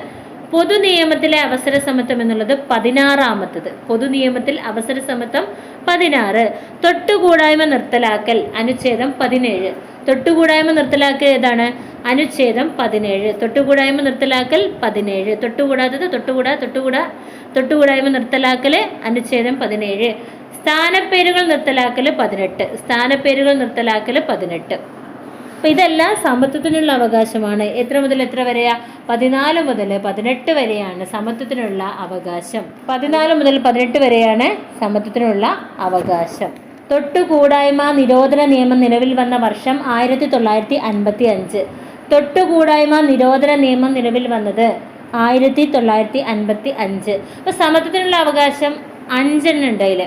പൊതുനിയമത്തിലെ അവസര സമത്വം എന്നുള്ളത് 16ാമത്തത്. പൊതുനിയമത്തിൽ അവസര സമത്വം 16. തൊട്ടുകൂടായ്മ നിർത്തലാക്കൽ അനുച്ഛേദം 17. തൊട്ടുകൂടായ്മ നിർത്തലാക്കൽ ഏതാണ്? അനുച്ഛേദം 17. തൊട്ടുകൂടായ്മ നിർത്തലാക്കൽ 17. തൊട്ടുകൂടായ്മ നിർത്തലാക്കൽ അനുച്ഛേദം 17. സ്ഥാനപ്പേരുകൾ നിർത്തലാക്കൽ 18. സ്ഥാനപ്പേരുകൾ നിർത്തലാക്കൽ 18. അപ്പോൾ ഇതെല്ലാം സമത്വത്തിനുള്ള അവകാശമാണ്. എത്ര മുതൽ എത്ര വരെയാ? 14 മുതൽ 18 വരെയാണ് സമത്വത്തിനുള്ള അവകാശം. 14 മുതൽ 18 വരെയാണ് സമത്വത്തിനുള്ള അവകാശം. തൊട്ടുകൂടായ്മ നിരോധന നിയമം നിലവിൽ വന്ന വർഷം 1955. തൊട്ടുകൂടായ്മ നിരോധന നിയമം നിലവിൽ വന്നത് 1955. അപ്പോൾ സമത്വത്തിനുള്ള അവകാശം 5 ഉണ്ട് അതിൽ.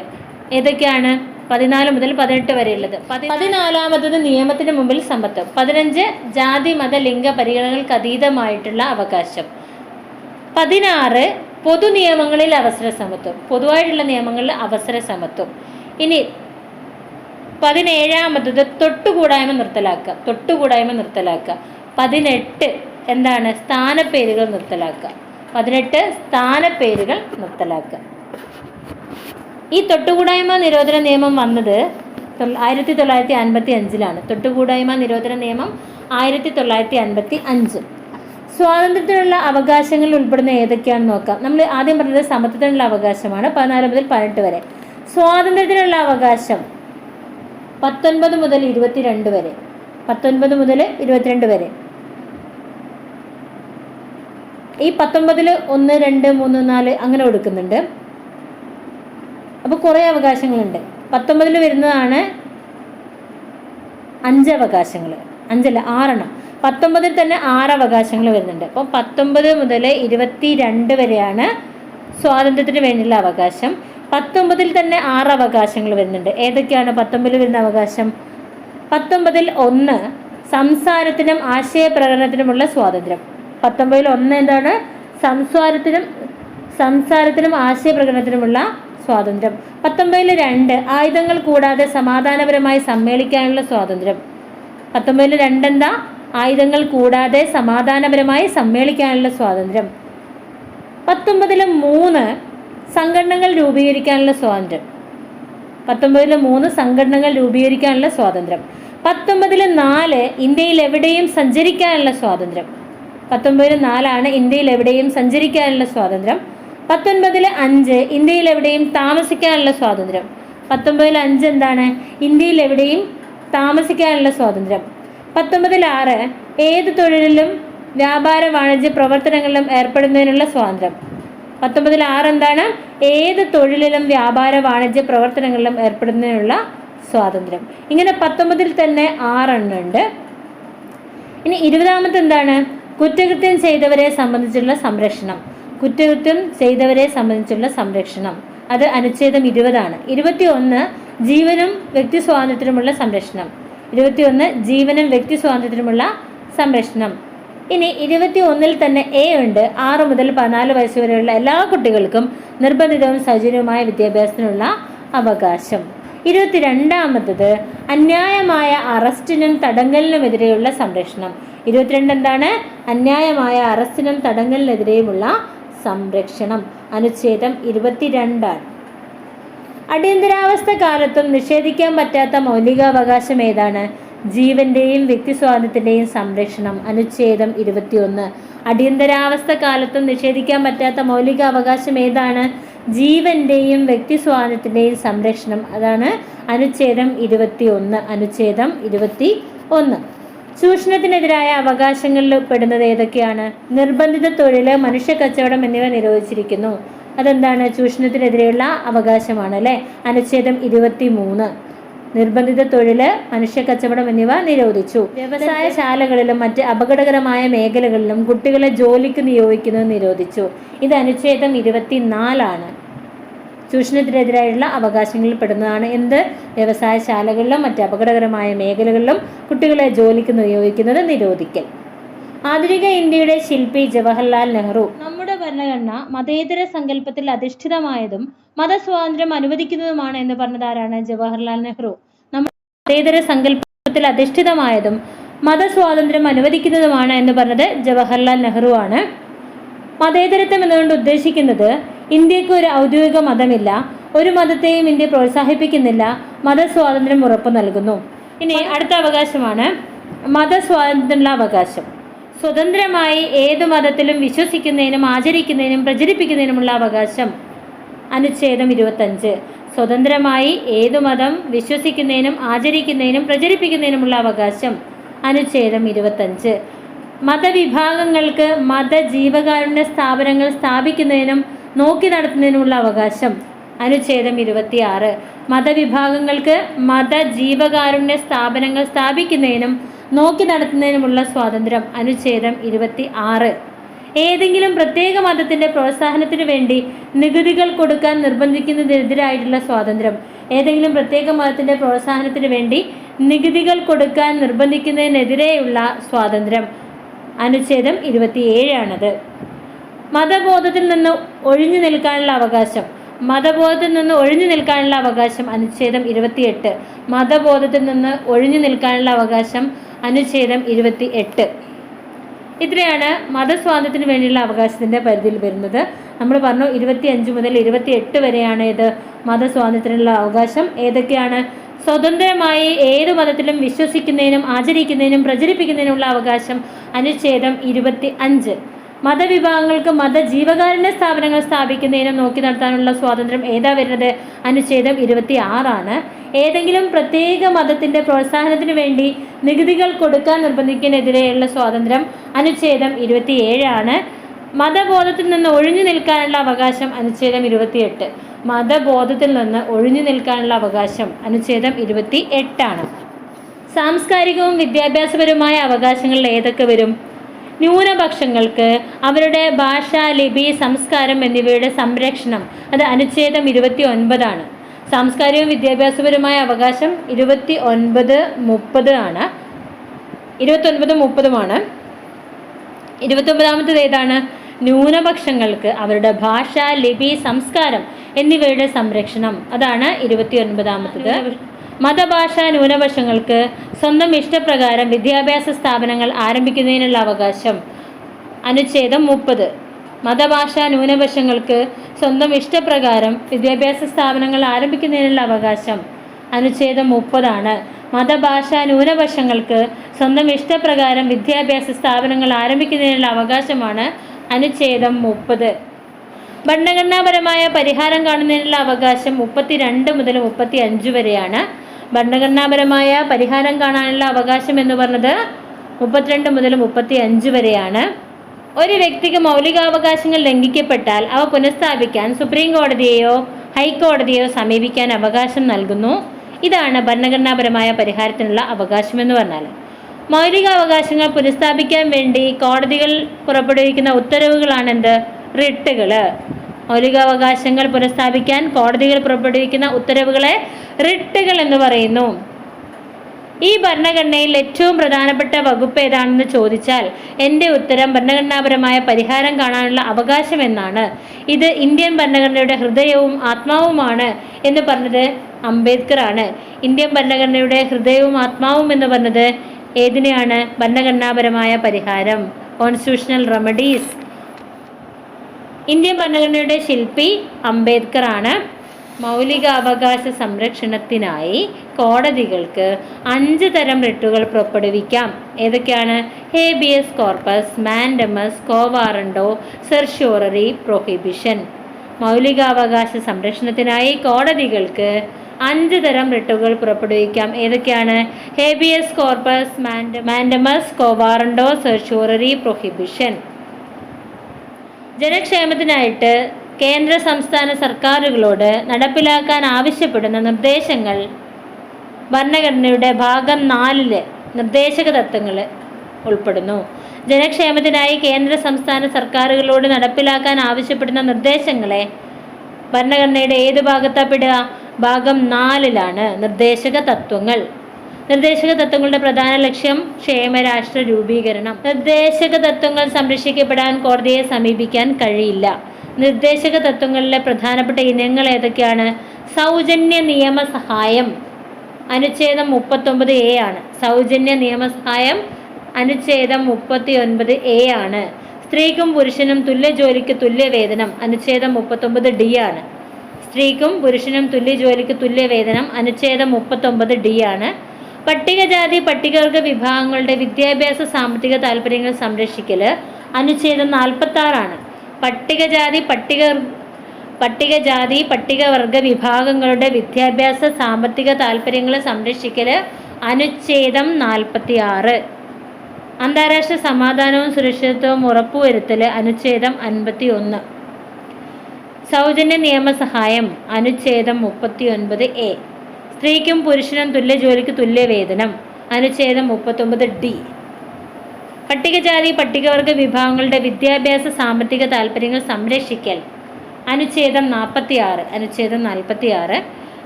ഏതൊക്കെയാണ്? 14 മുതൽ 18 വരെയുള്ളത്. 14ാമത്തത് നിയമത്തിന് മുമ്പിൽ സമത്വം. 15 ജാതി, മത, ലിംഗ പരിഗണനകൾക്ക് അതീതമായിട്ടുള്ള അവകാശം. 16 പൊതുനിയമങ്ങളിൽ അവസര സമത്വം. പൊതുവായിട്ടുള്ള നിയമങ്ങളിൽ അവസര സമത്വം. ഇനി 17ാമത്തത് തൊട്ടുകൂടായ്മ നിർത്തലാക്കുക. 18 എന്താണ്? സ്ഥാനപ്പേരുകൾ നിർത്തലാക്കുക. 18 സ്ഥാനപ്പേരുകൾ നിർത്തലാക്കുക. ഈ തൊട്ടുകൂടായ്മ നിരോധന നിയമം വന്നത് 1955. തൊട്ടുകൂടായ്മ നിരോധന നിയമം 1955. സ്വാതന്ത്ര്യത്തിനുള്ള അവകാശങ്ങളിൽ ഉൾപ്പെടുന്ന ഏതൊക്കെയാണെന്ന് നോക്കാം. നമ്മൾ ആദ്യം പറഞ്ഞത് സമത്വത്തിനുള്ള അവകാശമാണ് 14 മുതൽ 18 വരെ. സ്വാതന്ത്ര്യത്തിനുള്ള അവകാശം 19 മുതൽ 22 വരെ. 19 മുതൽ 22 വരെ. ഈ 19 1, 2, 3, 4 അങ്ങനെ കൊടുക്കുന്നുണ്ട്. അപ്പോൾ കുറേ അവകാശങ്ങളുണ്ട്. 19 വരുന്നതാണ് 5 അവകാശങ്ങൾ, 5 6 19 തന്നെ 6 അവകാശങ്ങൾ വരുന്നുണ്ട്. അപ്പം 19 മുതൽ 22 വരെയാണ് സ്വാതന്ത്ര്യത്തിന് വേണ്ടിയുള്ള അവകാശം. 19 തന്നെ 6 അവകാശങ്ങൾ വരുന്നുണ്ട്. ഏതൊക്കെയാണ് 19 വരുന്ന അവകാശം? 19 1 സംസാരത്തിനും ആശയപ്രകടനത്തിനുമുള്ള സ്വാതന്ത്ര്യം. 19 1 എന്താണ്? സംസാരത്തിനും ആശയപ്രകടനത്തിനുമുള്ള സ്വാതന്ത്ര്യം. 19 2 ആയുധങ്ങൾ കൂടാതെ സമാധാനപരമായി സമ്മേളിക്കാനുള്ള സ്വാതന്ത്ര്യം. 19 2 എന്താ? ആയുധങ്ങൾ കൂടാതെ സമാധാനപരമായി സമ്മേളിക്കാനുള്ള സ്വാതന്ത്ര്യം. 19 3 സംഘടനകൾ രൂപീകരിക്കാനുള്ള സ്വാതന്ത്ര്യം. 19 3 സംഘടനകൾ രൂപീകരിക്കാനുള്ള സ്വാതന്ത്ര്യം. 19 4 ഇന്ത്യയിൽ എവിടെയും സഞ്ചരിക്കാനുള്ള സ്വാതന്ത്ര്യം. 19 4 ഇന്ത്യയിൽ എവിടെയും സഞ്ചരിക്കാനുള്ള സ്വാതന്ത്ര്യം. 19 5 ഇന്ത്യയിൽ എവിടെയും താമസിക്കാനുള്ള സ്വാതന്ത്ര്യം. 19 5 എന്താണ്? ഇന്ത്യയിൽ എവിടെയും താമസിക്കാനുള്ള സ്വാതന്ത്ര്യം. 19 6 ഏത് തൊഴിലിലും വ്യാപാര വാണിജ്യ പ്രവർത്തനങ്ങളിലും ഏർപ്പെടുന്നതിനുള്ള സ്വാതന്ത്ര്യം. 19 6 എന്താണ്? ഏത് തൊഴിലിലും വ്യാപാര വാണിജ്യ പ്രവർത്തനങ്ങളിലും ഏർപ്പെടുന്നതിനുള്ള സ്വാതന്ത്ര്യം. ഇങ്ങനെ 19 തന്നെ 6 ഉണ്ട്. ഇനി 20ാമത്തെ എന്താണ്? കുറ്റകൃത്യം ചെയ്തവരെ സംബന്ധിച്ചുള്ള സംരക്ഷണം. കുറ്റകൃത്യം ചെയ്തവരെ സംബന്ധിച്ചുള്ള സംരക്ഷണം അത് അനുച്ഛേദം 20 21 ജീവനും വ്യക്തി സ്വാതന്ത്ര്യത്തിനുമുള്ള സംരക്ഷണം. 21 ജീവനും വ്യക്തി സ്വാതന്ത്ര്യത്തിനുമുള്ള സംരക്ഷണം. ഇനി 21 തന്നെ എ ഉണ്ട്. 6 മുതൽ 14 വയസ്സ് വരെയുള്ള എല്ലാ കുട്ടികൾക്കും നിർബന്ധിതവും സൗജന്യവുമായ വിദ്യാഭ്യാസത്തിനുള്ള അവകാശം. 22ാമത്തത് അന്യായമായ അറസ്റ്റിനും തടങ്കലിനുമെതിരെയുള്ള സംരക്ഷണം. 22 എന്താണ്? അന്യായമായ അറസ്റ്റിനും തടങ്കലിനെതിരെയുമുള്ള സംരക്ഷണം. അനുച്ഛേദം 22. അടിയന്തരാവസ്ഥ കാലത്തും നിഷേധിക്കാൻ പറ്റാത്ത മൗലികാവകാശം ഏതാണ്? ജീവന്റെയും വ്യക്തി സ്വാതന്ത്ര്യത്തിന്റെയും സംരക്ഷണം. അനുച്ഛേദം 21. അടിയന്തരാവസ്ഥ കാലത്തും നിഷേധിക്കാൻ പറ്റാത്ത മൗലികാവകാശം ഏതാണ്? ജീവന്റെയും വ്യക്തി സ്വാതന്ത്ര്യത്തിന്റെയും സംരക്ഷണം. അതാണ് അനുച്ഛേദം 21. അനുച്ഛേദം 21. ചൂഷണത്തിനെതിരായ അവകാശങ്ങളിൽ പെടുന്നത് ഏതൊക്കെയാണ്? നിർബന്ധിത തൊഴിൽ, മനുഷ്യ കച്ചവടം എന്നിവ നിരോധിച്ചിരിക്കുന്നു. അതെന്താണ്? ചൂഷണത്തിനെതിരെയുള്ള അവകാശമാണ് അല്ലെ. അനുച്ഛേദം 23. നിർബന്ധിത തൊഴില്, മനുഷ്യ കച്ചവടം എന്നിവ നിരോധിച്ചു. വ്യവസായശാലകളിലും മറ്റ് അപകടകരമായ മേഖലകളിലും കുട്ടികളെ ജോലിക്ക് നിയോഗിക്കുന്നത് നിരോധിച്ചു. ഇത് അനുച്ഛേദം 24. ചൂഷണത്തിനെതിരായുള്ള അവകാശങ്ങളിൽ പെടുന്നതാണ് എന്ത്? വ്യവസായശാലകളിലും മറ്റ് അപകടകരമായ മേഖലകളിലും കുട്ടികളെ ജോലിക്ക് നിയോഗിക്കുന്നത് നിരോധിക്കൽ. ആധുനിക ഇന്ത്യയുടെ ശില്പി ജവഹർലാൽ നെഹ്റു. നമ്മുടെ ഭരണഘടന മതേതര സങ്കല്പത്തിൽ അധിഷ്ഠിതമായതും മതസ്വാതന്ത്ര്യം അനുവദിക്കുന്നതുമാണ് എന്ന് പറഞ്ഞതാരാണ്? ജവഹർലാൽ നെഹ്റു. നമ്മുടെ മതേതര സങ്കല്പത്തിൽ അധിഷ്ഠിതമായതും മതസ്വാതന്ത്ര്യം അനുവദിക്കുന്നതുമാണ് എന്ന് പറഞ്ഞത് ജവഹർലാൽ നെഹ്റു ആണ്. മതേതരത്വം എന്നുകൊണ്ട് ഉദ്ദേശിക്കുന്നത് ഇന്ത്യക്ക് ഒരു ഔദ്യോഗിക മതമില്ല, ഒരു മതത്തെയും ഇന്ത്യ പ്രോത്സാഹിപ്പിക്കുന്നില്ല, മതസ്വാതന്ത്ര്യം ഉറപ്പു നൽകുന്നു. ഇനി അടുത്ത അവകാശമാണ് മതസ്വാതന്ത്ര്യത്തിനുള്ള അവകാശം. സ്വതന്ത്രമായി ഏതു മതത്തിലും വിശ്വസിക്കുന്നതിനും ആചരിക്കുന്നതിനും പ്രചരിപ്പിക്കുന്നതിനുമുള്ള അവകാശം. അനുച്ഛേദം 25. സ്വതന്ത്രമായി ഏതു മതം വിശ്വസിക്കുന്നതിനും ആചരിക്കുന്നതിനും പ്രചരിപ്പിക്കുന്നതിനുമുള്ള അവകാശം. അനുച്ഛേദം 25. മതവിഭാഗങ്ങൾക്ക് മതജീവകാരുണ്യ സ്ഥാപനങ്ങൾ സ്ഥാപിക്കുന്നതിനും നോക്കി നടത്തുന്നതിനുമുള്ള അവകാശം. അനുച്ഛേദം 26. മതവിഭാഗങ്ങൾക്ക് മതജീവകാരുണ്യ സ്ഥാപനങ്ങൾ സ്ഥാപിക്കുന്നതിനും നോക്കി നടത്തുന്നതിനുമുള്ള സ്വാതന്ത്ര്യം. അനുച്ഛേദം 26. ഏതെങ്കിലും പ്രത്യേക മതത്തിന്റെ പ്രോത്സാഹനത്തിനു വേണ്ടി നികുതികൾ കൊടുക്കാൻ നിർബന്ധിക്കുന്നതിനെതിരായിട്ടുള്ള സ്വാതന്ത്ര്യം. ഏതെങ്കിലും പ്രത്യേക മതത്തിന്റെ പ്രോത്സാഹനത്തിനു വേണ്ടി നികുതികൾ കൊടുക്കാൻ നിർബന്ധിക്കുന്നതിനെതിരെയുള്ള സ്വാതന്ത്ര്യം. അനുച്ഛേദം 27. മതബോധത്തിൽ നിന്ന് ഒഴിഞ്ഞു നിൽക്കാനുള്ള അവകാശം. മതബോധത്തിൽ നിന്ന് ഒഴിഞ്ഞു നിൽക്കാനുള്ള അവകാശം. അനുച്ഛേദം 28. മതബോധത്തിൽ നിന്ന് ഒഴിഞ്ഞു നിൽക്കാനുള്ള അവകാശം. അനുച്ഛേദം 28. ഇത്രയാണ് മതസ്വാതന്ത്ര്യത്തിന് വേണ്ടിയുള്ള അവകാശത്തിന്റെ പരിധിയിൽ വരുന്നത്. നമ്മൾ പറഞ്ഞു 25 മുതൽ 28 വരെയാണ് ഇത് മതസ്വാതന്ത്ര്യത്തിനുള്ള അവകാശം. ഏതൊക്കെയാണ്? സ്വതന്ത്രമായി ഏതു മതത്തിലും വിശ്വസിക്കുന്നതിനും ആചരിക്കുന്നതിനും പ്രചരിപ്പിക്കുന്നതിനുള്ള അവകാശം. അനുച്ഛേദം 25. മതവിഭാഗങ്ങൾക്ക് മതജീവകാരുണ്യ സ്ഥാപനങ്ങൾ സ്ഥാപിക്കുന്നതിനും നോക്കി നടത്താനുള്ള സ്വാതന്ത്ര്യം ഏതാ വരുന്നത്? അനുച്ഛേദം 26. ഏതെങ്കിലും പ്രത്യേക മതത്തിന്റെ പ്രോത്സാഹനത്തിന് വേണ്ടി നികുതികൾ കൊടുക്കാൻ നിർബന്ധിക്കുന്നതിനെതിരെയുള്ള സ്വാതന്ത്ര്യം. അനുച്ഛേദം 27. മതബോധത്തിൽ നിന്ന് ഒഴിഞ്ഞു നിൽക്കാനുള്ള അവകാശം. അനുച്ഛേദം 28. മതബോധത്തിൽ നിന്ന് ഒഴിഞ്ഞു നിൽക്കാനുള്ള അവകാശം. അനുച്ഛേദം 28. സാംസ്കാരികവും വിദ്യാഭ്യാസപരവുമായ അവകാശങ്ങളിൽ ഏതൊക്കെ വരും? ന്യൂനപക്ഷങ്ങൾക്ക് അവരുടെ ഭാഷ, ലിപി, സംസ്കാരം എന്നിവയുടെ സംരക്ഷണം, അത് അനുച്ഛേദം 29 സാംസ്കാരികവും വിദ്യാഭ്യാസപരമായ അവകാശം 29-30 ആണ്. 29-30 29ാമത്തേത് ഏതാണ്? ന്യൂനപക്ഷങ്ങൾക്ക് അവരുടെ ഭാഷ, ലിപി, സംസ്കാരം എന്നിവയുടെ സംരക്ഷണം, അതാണ് 29ാമത്തേത്. മതഭാഷാ ന്യൂനപക്ഷങ്ങൾക്ക് സ്വന്തം ഇഷ്ടപ്രകാരം വിദ്യാഭ്യാസ സ്ഥാപനങ്ങൾ ആരംഭിക്കുന്നതിനുള്ള അവകാശം, അനുച്ഛേദം 30. മതഭാഷാ ന്യൂനപക്ഷങ്ങൾക്ക് സ്വന്തം ഇഷ്ടപ്രകാരം വിദ്യാഭ്യാസ സ്ഥാപനങ്ങൾ ആരംഭിക്കുന്നതിനുള്ള അവകാശം, അനുച്ഛേദം 30. മതഭാഷാ ന്യൂനപക്ഷങ്ങൾക്ക് സ്വന്തം ഇഷ്ടപ്രകാരം വിദ്യാഭ്യാസ സ്ഥാപനങ്ങൾ ആരംഭിക്കുന്നതിനുള്ള അവകാശമാണ് അനുച്ഛേദം 30. ഭരണഘടനാപരമായ പരിഹാരം കാണുന്നതിനുള്ള അവകാശം 32 മുതൽ 35 വരെയാണ്. ഭരണഘടനാപരമായ പരിഹാരം കാണാനുള്ള അവകാശം എന്ന് പറഞ്ഞത് 32 മുതൽ 35 വരെയാണ്. ഒരു വ്യക്തിക്ക് മൗലികാവകാശങ്ങൾ ലംഘിക്കപ്പെട്ടാൽ അവ പുനഃസ്ഥാപിക്കാൻ സുപ്രീം കോടതിയെയോ ഹൈക്കോടതിയെയോ സമീപിക്കാൻ അവകാശം നൽകുന്നു. ഇതാണ് ഭരണഘടനാപരമായ പരിഹാരത്തിനുള്ള അവകാശം എന്ന് പറഞ്ഞാൽ. മൗലികാവകാശങ്ങൾ പുനഃസ്ഥാപിക്കാൻ വേണ്ടി കോടതികൾ പുറപ്പെടുവിക്കുന്ന ഉത്തരവുകളാണ് എന്ത്? റിട്ടുകൾ. മൗലികാവകാശങ്ങൾ പുനഃസ്ഥാപിക്കാൻ കോടതികൾ പുറപ്പെടുവിക്കുന്ന ഉത്തരവുകളെ റിട്ടുകൾ എന്ന് പറയുന്നു. ഈ ഭരണഘടനയിൽ ഏറ്റവും പ്രധാനപ്പെട്ട വകുപ്പ് ഏതാണെന്ന് ചോദിച്ചാൽ എൻ്റെ ഉത്തരം ഭരണഘടനാപരമായ പരിഹാരം കാണാനുള്ള അവകാശം എന്നാണ്. ഇത് ഇന്ത്യൻ ഭരണഘടനയുടെ ഹൃദയവും ആത്മാവുമാണ് എന്ന് പറഞ്ഞത് അംബേദ്കർ ആണ്. ഇന്ത്യൻ ഭരണഘടനയുടെ ഹൃദയവും ആത്മാവും എന്ന് പറഞ്ഞത് ഏതിനെയാണ്? ഭരണഘടനാപരമായ പരിഹാരം, കോൺസ്റ്റിറ്റ്യൂഷണൽ റെമഡീസ്. ഇന്ത്യൻ ഭരണഘടനയുടെ ശില്പി അംബേദ്കർ ആണ്. മൗലികാവകാശ സംരക്ഷണത്തിനായി കോടതികൾക്ക് 5 തരം റിട്ടുകൾ പുറപ്പെടുവിക്കാം. ഏതൊക്കെയാണ്? Habeas corpus, mandamus, quo warranto, certiorari, prohibition. മൗലികാവകാശ സംരക്ഷണത്തിനായി കോടതികൾക്ക് 5 തരം റിട്ടുകൾ പുറപ്പെടുവിക്കാം. ഏതൊക്കെയാണ്? Habeas corpus, mandamus, quo warranto, certiorari, prohibition. ജനക്ഷേമത്തിനായിട്ട് കേന്ദ്ര സംസ്ഥാന സർക്കാരുകളോട് നടപ്പിലാക്കാൻ ആവശ്യപ്പെടുന്ന നിർദ്ദേശങ്ങൾ ഭരണഘടനയുടെ ഭാഗം 4 നിർദ്ദേശക തത്വങ്ങൾ ഉൾപ്പെടുന്നു. ജനക്ഷേമത്തിനായി കേന്ദ്ര സംസ്ഥാന സർക്കാരുകളോട് നടപ്പിലാക്കാൻ ആവശ്യപ്പെടുന്ന നിർദ്ദേശങ്ങളെ ഭരണഘടനയുടെ ഏത് ഭാഗത്താണ് പെടുക? ഭാഗം 4 നിർദ്ദേശക തത്വങ്ങൾ. നിർദ്ദേശക തത്വങ്ങളുടെ പ്രധാന ലക്ഷ്യം ക്ഷേമരാഷ്ട്ര രൂപീകരണം. നിർദ്ദേശക തത്വങ്ങൾ സംരക്ഷിക്കപ്പെടാൻ കോടതിയെ സമീപിക്കാൻ കഴിയില്ല. നിർദ്ദേശക തത്വങ്ങളിലെ പ്രധാനപ്പെട്ട ഇനങ്ങൾ ഏതൊക്കെയാണ്? സൗജന്യ നിയമസഹായം, അനുച്ഛേദം 39A ആണ്. സൗജന്യ നിയമസഹായം അനുച്ഛേദം 39A ആണ്. സ്ത്രീക്കും പുരുഷനും തുല്യ ജോലിക്ക് തുല്യ വേതനം, അനുച്ഛേദം 39D ആണ്. സ്ത്രീക്കും പുരുഷനും തുല്യ ജോലിക്ക് തുല്യ വേതനം, അനുച്ഛേദം 39D ആണ്. പട്ടികജാതി പട്ടികവർഗ വിഭാഗങ്ങളുടെ വിദ്യാഭ്യാസ സാമ്പത്തിക താല്പര്യങ്ങൾ സംരക്ഷിക്കൽ, അനുച്ഛേദം 46 ആണ്. പട്ടികജാതി പട്ടികവർഗ വിഭാഗങ്ങളുടെ വിദ്യാഭ്യാസ സാമ്പത്തിക താല്പര്യങ്ങൾ സംരക്ഷിക്കൽ, അനുച്ഛേദം 46. അന്താരാഷ്ട്ര സമാധാനവും സുരക്ഷിതത്വവും ഉറപ്പുവരുത്തൽ, അനുച്ഛേദം 51. സൗജന്യ നിയമസഹായം, അനുച്ഛേദം 39A. സ്ത്രീക്കും പുരുഷനും തുല്യ ജോലിക്ക് തുല്യ വേതനം, അനുച്ഛേദം 39D. പട്ടികജാതി പട്ടികവർഗ വിഭാഗങ്ങളുടെ വിദ്യാഭ്യാസ സാമ്പത്തിക താല്പര്യങ്ങൾ സംരക്ഷിക്കൽ, അനുച്ഛേദം 46. അനുച്ഛേദം 46.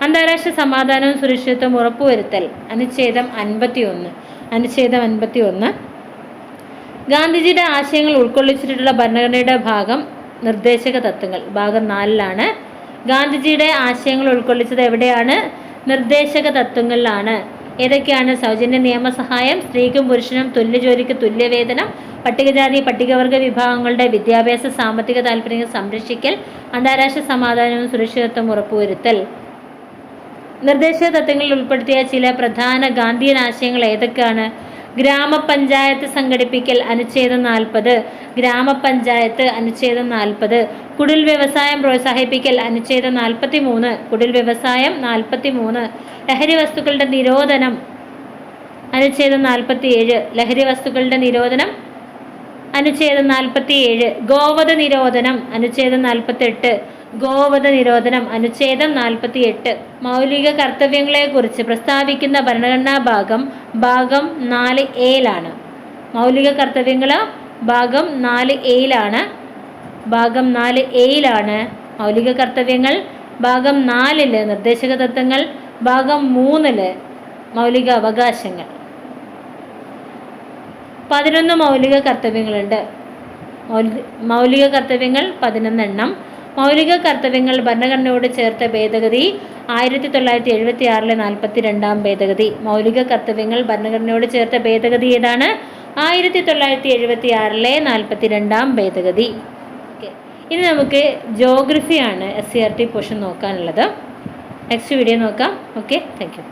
അന്താരാഷ്ട്ര സമാധാനവും സുരക്ഷിതത്വവും ഉറപ്പുവരുത്തൽ, അനുച്ഛേദം 51. അനുച്ഛേദം 51. ഗാന്ധിജിയുടെ ആശയങ്ങൾ ഉൾക്കൊള്ളിച്ചിട്ടുള്ള ഭരണഘടനയുടെ ഭാഗം നിർദ്ദേശക തത്വങ്ങൾ, ഭാഗം 4 ഗാന്ധിജിയുടെ ആശയങ്ങൾ ഉൾക്കൊള്ളിച്ചത് എവിടെയാണ്? നിർദ്ദേശക തത്വങ്ങളിലാണ്. ഏതൊക്കെയാണ്? സൗജന്യ നിയമസഹായം, സ്ത്രീക്കും പുരുഷനും തുല്യ ജോലിക്ക് തുല്യ വേതനം, പട്ടികജാതി പട്ടികവർഗ വിഭാഗങ്ങളുടെ വിദ്യാഭ്യാസ സാമ്പത്തിക താല്പര്യങ്ങൾ സംരക്ഷിക്കൽ, അന്താരാഷ്ട്ര സമാധാനവും സുരക്ഷിതത്വം ഉറപ്പുവരുത്തൽ. നിർദ്ദേശക തത്വങ്ങളിൽ ഉൾപ്പെടുത്തിയ ചില പ്രധാന ഗാന്ധിയൻ ആശയങ്ങൾ ഏതൊക്കെയാണ്? ഗ്രാമപഞ്ചായത്ത് സംഘടിപ്പിക്കൽ, അനുച്ഛേദം 40. ഗ്രാമപഞ്ചായത്ത്, അനുച്ഛേദം 40. കുടിൽ വ്യവസായം പ്രോത്സാഹിപ്പിക്കൽ, അനുച്ഛേദം 43. കുടിൽ വ്യവസായം 43. ലഹരി വസ്തുക്കളുടെ നിരോധനം, അനുച്ഛേദം 47. ലഹരി വസ്തുക്കളുടെ നിരോധനം, അനുച്ഛേദം 47. ഗോവധ നിരോധനം, അനുച്ഛേദം 48. ഗോവധ നിരോധനം അനുച്ഛേദം 48. മൗലിക കർത്തവ്യങ്ങളെക്കുറിച്ച് പ്രസ്താവിക്കുന്ന ഭരണഘടനാ ഭാഗം 4A മൗലിക കർത്തവ്യങ്ങൾ ഭാഗം 4A ഭാഗം 4A മൗലിക കർത്തവ്യങ്ങൾ, ഭാഗം 4 നിർദ്ദേശക തത്വങ്ങൾ, ഭാഗം 3 മൗലിക അവകാശങ്ങൾ. 11 മൗലിക കർത്തവ്യങ്ങളുണ്ട്. മൗലിക കർത്തവ്യങ്ങൾ 11 എണ്ണം. മൗലിക കർത്തവ്യങ്ങൾ ഭരണഘടനയോട് ചേർത്ത ഭേദഗതി 1976 42 ഭേദഗതി. മൗലിക കർത്തവ്യങ്ങൾ ഭരണഘടനയോട് ചേർത്ത ഭേദഗതി ഏതാണ്? 1976 42 ഭേദഗതി. ഇനി നമുക്ക് ജോഗ്രഫിയാണ് SCERT പോർഷൻ നോക്കാനുള്ളത്. നെക്സ്റ്റ് വീഡിയോ നോക്കാം. Okay, thank you.